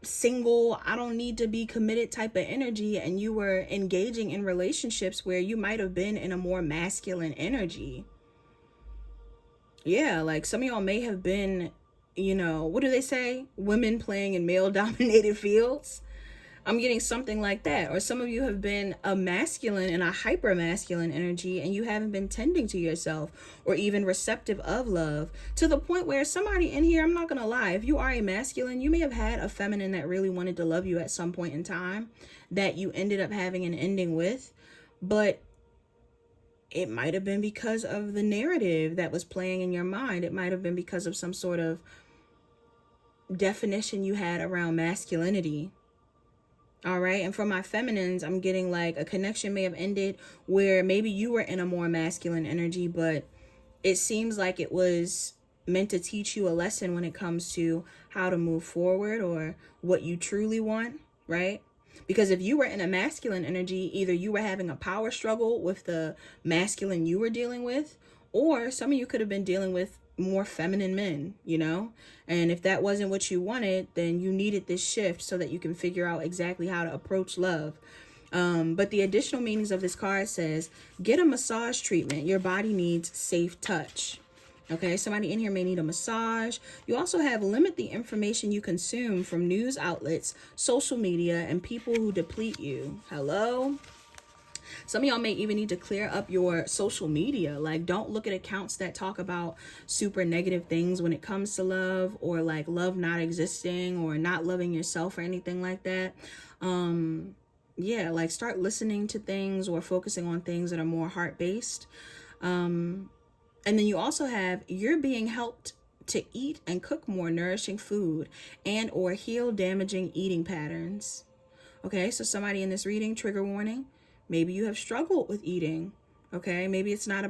single, I don't need to be committed type of energy, and you were engaging in relationships where you might have been in a more masculine energy. Yeah, like some of y'all may have been, you know, what do they say? Women playing in male dominated fields. I'm getting something like that. Or some of you have been a masculine and a hyper masculine energy, and you haven't been tending to yourself or even receptive of love, to the point where somebody in here, I'm not going to lie, if you are a masculine, you may have had a feminine that really wanted to love you at some point in time that you ended up having an ending with, but it might have been because of the narrative that was playing in your mind. It might have been because of some sort of definition you had around masculinity. All right. And for my feminines, I'm getting like a connection may have ended where maybe you were in a more masculine energy, but it seems like it was meant to teach you a lesson when it comes to how to move forward or what you truly want. Right. Because if you were in a masculine energy, either you were having a power struggle with the masculine you were dealing with, or some of you could have been dealing with more feminine men, you know? And if that wasn't what you wanted, then you needed this shift so that you can figure out exactly how to approach love. But the additional meanings of this card says, get a massage treatment. Your body needs safe touch. Okay, somebody in here may need a massage. You also have limit the information you consume from news outlets, social media, and people who deplete you. Hello? Some of y'all may even need to clear up your social media. Like, don't look at accounts that talk about super negative things when it comes to love, or like love not existing, or not loving yourself, or anything like that. Yeah, like start listening to things or focusing on things that are more heart-based. And then you also have, you're being helped to eat and cook more nourishing food and or heal damaging eating patterns. Okay, so somebody in this reading, trigger warning, maybe you have struggled with eating. Okay, maybe it's not,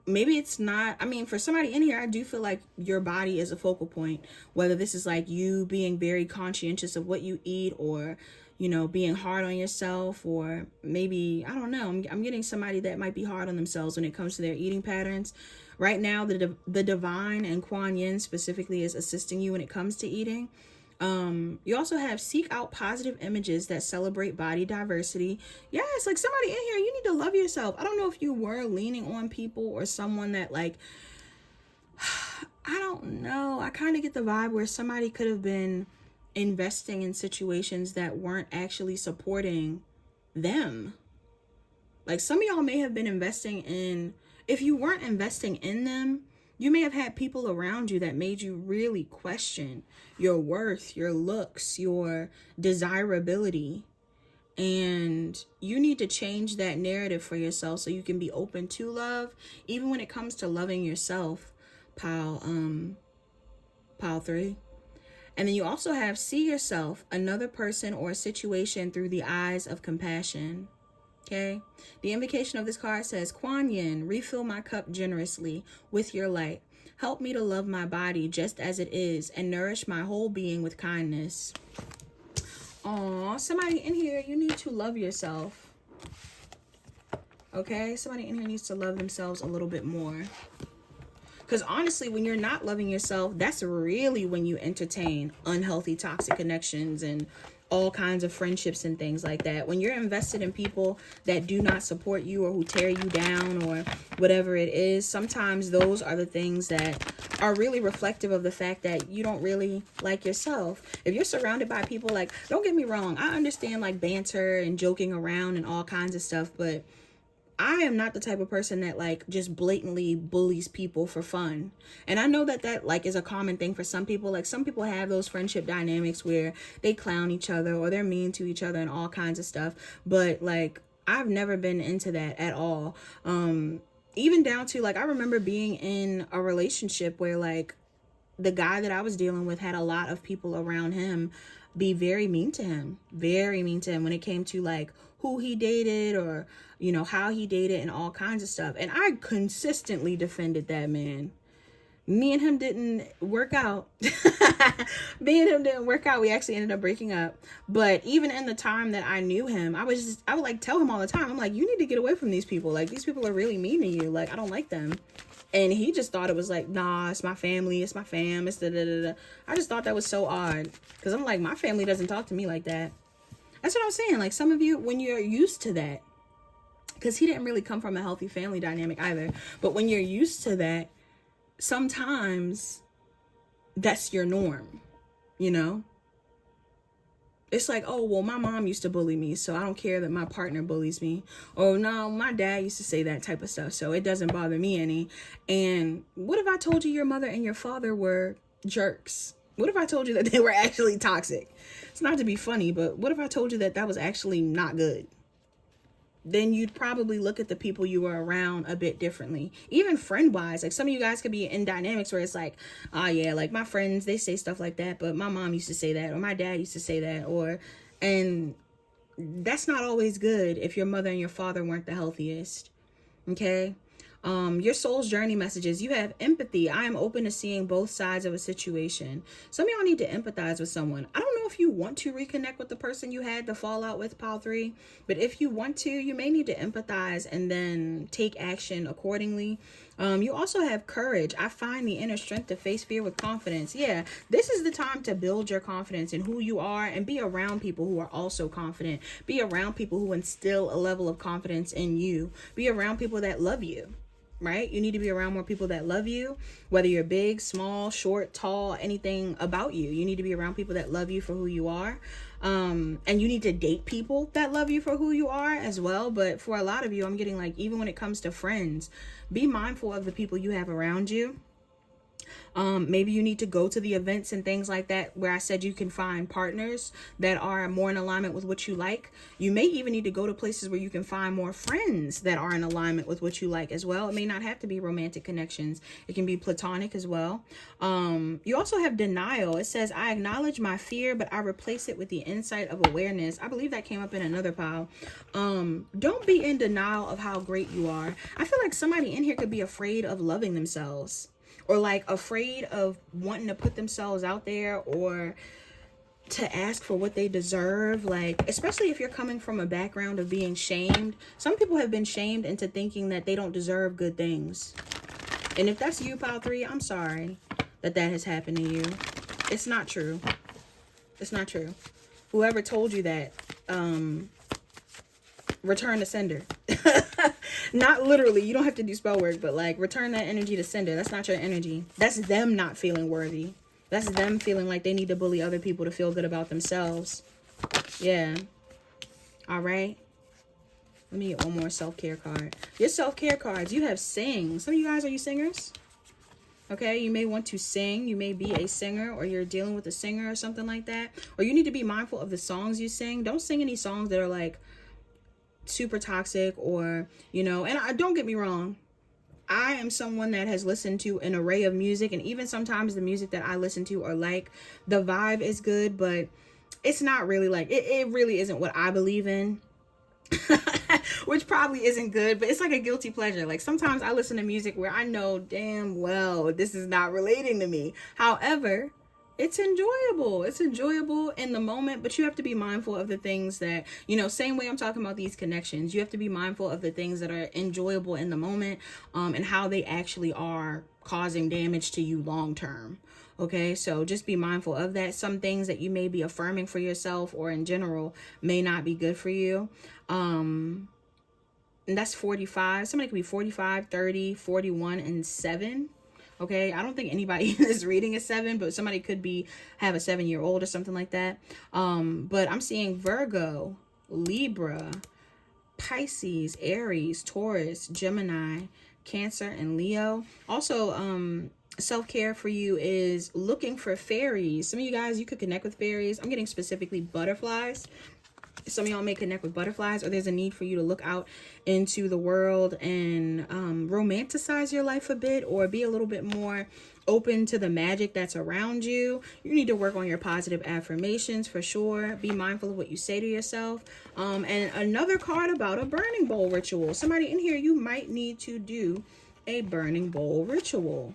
I mean, for somebody in here, I do feel like your body is a focal point, whether this is like you being very conscientious of what you eat, or, you know, being hard on yourself, or maybe, I don't know, I'm getting somebody that might be hard on themselves when it comes to their eating patterns. Right now, the divine and Kuan Yin specifically is assisting you when it comes to eating. You also have seek out positive images that celebrate body diversity. Yes, like somebody in here, you need to love yourself. I don't know if you were leaning on people or someone that, like, I don't know. I kind of get the vibe where somebody could have been investing in situations that weren't actually supporting them. Like, some of y'all may have been investing in, if you weren't investing in them, you may have had people around you that made you really question your worth, your looks, your desirability. And you need to change that narrative for yourself so you can be open to love, even when it comes to loving yourself, pile 3. And then you also have see yourself, another person, or a situation through the eyes of compassion. Okay, the invocation of this card says, Kuan Yin, refill my cup generously with your light. Help me to love my body just as it is and nourish my whole being with kindness. Aw, somebody in here, you need to love yourself. Okay, somebody in here needs to love themselves a little bit more. Because honestly, when you're not loving yourself, that's really when you entertain unhealthy, toxic connections and all kinds of friendships and things like that. When you're invested in people that do not support you or who tear you down or whatever it is, sometimes those are the things that are really reflective of the fact that you don't really like yourself. If you're surrounded by people, like, don't get me wrong, I understand like banter and joking around and all kinds of stuff, but I am not the type of person that like just blatantly bullies people for fun. And I know that that like is a common thing for some people. Like, some people have those friendship dynamics where they clown each other or they're mean to each other and all kinds of stuff. But like, I've never been into that at all. Even down to like, I remember being in a relationship where like the guy that I was dealing with had a lot of people around him be very mean to him when it came to like who he dated or, you know, how he dated and all kinds of stuff. And I consistently defended that man. Me and him didn't work out. Me and him didn't work out. We actually ended up breaking up. But even in the time that I knew him, I would like tell him all the time, I'm like, you need to get away from these people. Like, these people are really mean to you. Like, I don't like them. And he just thought it was like, nah, it's my family, it's my fam, it's da-da-da-da. I just thought that was so odd. Because I'm like, my family doesn't talk to me like that. That's what I'm saying. Like, some of you, when you're used to that, because he didn't really come from a healthy family dynamic either. But when you're used to that, sometimes that's your norm, you know? It's like, oh, well, my mom used to bully me, so I don't care that my partner bullies me. Oh, no, my dad used to say that type of stuff, so it doesn't bother me any. And what if I told you your mother and your father were jerks? What if I told you that they were actually toxic? It's not to be funny, but what if I told you that that was actually not good? Then you'd probably look at the people you were around a bit differently. Even friend-wise, like some of you guys could be in dynamics where it's like, oh yeah, like my friends, they say stuff like that, but my mom used to say that, or my dad used to say that, and that's not always good if your mother and your father weren't the healthiest, okay? Your soul's journey messages. You have empathy. I am open to seeing both sides of a situation. Some of y'all need to empathize with someone. I don't know if you want to reconnect with the person you had the fallout with, pile 3, but if you want to, you may need to empathize and then take action accordingly. You also have courage. I find the inner strength to face fear with confidence. Yeah, this is the time to build your confidence in who you are and be around people who are also confident. Be around people who instill a level of confidence in you. Be around people that love you. Right? You need to be around more people that love you, whether you're big, small, short, tall, anything about you. You need to be around people that love you for who you are. And you need to date people that love you for who you are as well. But for a lot of you, I'm getting like, even when it comes to friends, be mindful of the people you have around you. Maybe you need to go to the events and things like that where I said you can find partners that are more in alignment with what you like. You may even need to go to places where you can find more friends that are in alignment with what you like as well. It may not have to be romantic connections. It can be platonic as well. You also have denial. It says, I acknowledge my fear, but I replace it with the insight of awareness. I believe that came up in another pile. Don't be in denial of how great you are. I feel like somebody in here could be afraid of loving themselves, or like afraid of wanting to put themselves out there, or to ask for what they deserve, like, especially if you're coming from a background of being shamed. Some people have been shamed into thinking that they don't deserve good things. And if that's you, Pile 3, I'm sorry that that has happened to you. It's not true. It's not true. Whoever told you that, return to sender. Not literally, you don't have to do spell work, but like return that energy to sender. That's not your energy. That's them not feeling worthy. That's them feeling like they need to bully other people to feel good about themselves. Yeah. All right. Let me get one more self-care card. Your self-care cards, you have sing. Some of you guys, are you singers? Okay, you may want to sing. You may be a singer, or you're dealing with a singer or something like that. Or you need to be mindful of the songs you sing. Don't sing any songs that are like super toxic, or, you know, and don't get me wrong. I am someone that has listened to an array of music, and even sometimes the music that I listen to are like, the vibe is good, but it's not really like, it really isn't what I believe in. Which probably isn't good, but it's like a guilty pleasure. Like sometimes I listen to music where I know damn well this is not relating to me. However, it's enjoyable. It's enjoyable in the moment, but you have to be mindful of the things that, you know, same way I'm talking about these connections. You have to be mindful of the things that are enjoyable in the moment, and how they actually are causing damage to you long term. Okay, so just be mindful of that. Some things that you may be affirming for yourself or in general may not be good for you. And that's 45. Somebody could be 45, 30, 41, and 7. Okay, I don't think anybody in this reading is 7, but somebody could be have a 7-year-old or something like that. But I'm seeing Virgo, Libra, Pisces, Aries, Taurus, Gemini, Cancer, and Leo. Also, self-care for you is looking for fairies. Some of you guys, you could connect with fairies. I'm getting specifically butterflies. Some of y'all may connect with butterflies, or there's a need for you to look out into the world and romanticize your life a bit, or be a little bit more open to the magic that's around you. You need to work on your positive affirmations for sure. Be mindful of what you say to yourself. And another card about a burning bowl ritual. Somebody in here, you might need to do a burning bowl ritual.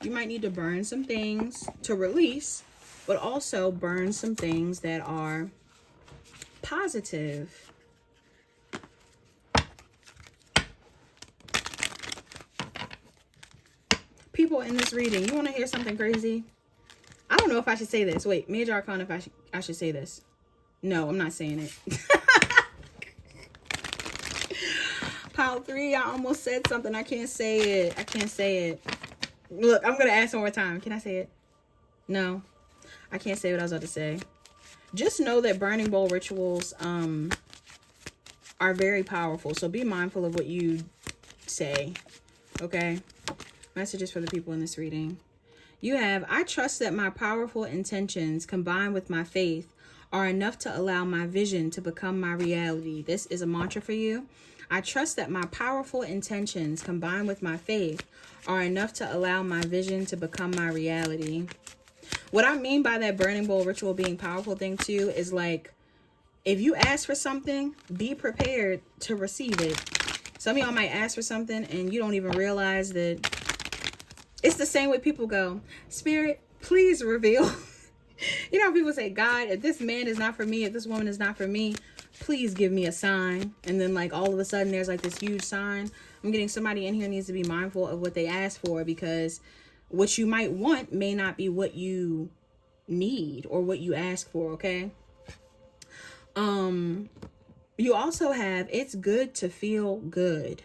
You might need to burn some things to release, but also burn some things that are positive. People in this reading, you want to hear something crazy? I don't know if I should say this. Wait, Major Arcana, if I should say this. No, I'm not saying it. Pile 3, I almost said something. I can't say it. I can't say it. Look, I'm going to ask one more time. Can I say it? No, I can't say what I was about to say. Just know that burning bowl rituals are very powerful. So be mindful of what you say. Okay? Messages for the people in this reading. You have, I trust that my powerful intentions combined with my faith are enough to allow my vision to become my reality. This is a mantra for you. I trust that my powerful intentions combined with my faith are enough to allow my vision to become my reality. What I mean by that burning bowl ritual being powerful thing too is like, if you ask for something, be prepared to receive it. Some of y'all might ask for something and you don't even realize that it's the same way people go, Spirit, please reveal. You know how people say, God, if this man is not for me, if this woman is not for me, please give me a sign. And then like all of a sudden there's like this huge sign. I'm getting somebody in here needs to be mindful of what they ask for, because what you might want may not be what you need or what you ask for, okay? You also have, it's good to feel good.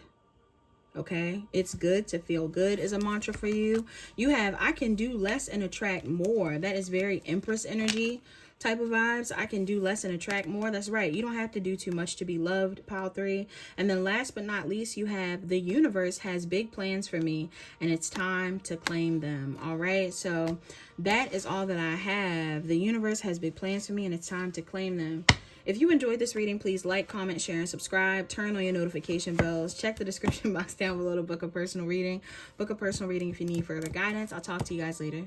Okay, it's good to feel good is a mantra for you. You have, I can do less and attract more. That is very Empress energy type of vibes. I can do less and attract more. That's right. You don't have to do too much to be loved, Pile 3. And then last but not least, you have, the universe has big plans for me and it's time to claim them. All right, so that is all that I have. The universe has big plans for me and it's time to claim them. If you enjoyed this reading, please like, comment, share, and subscribe. Turn on your notification bells. Check the description box down below to book a personal reading. Book a personal reading if you need further guidance. I'll talk to you guys later.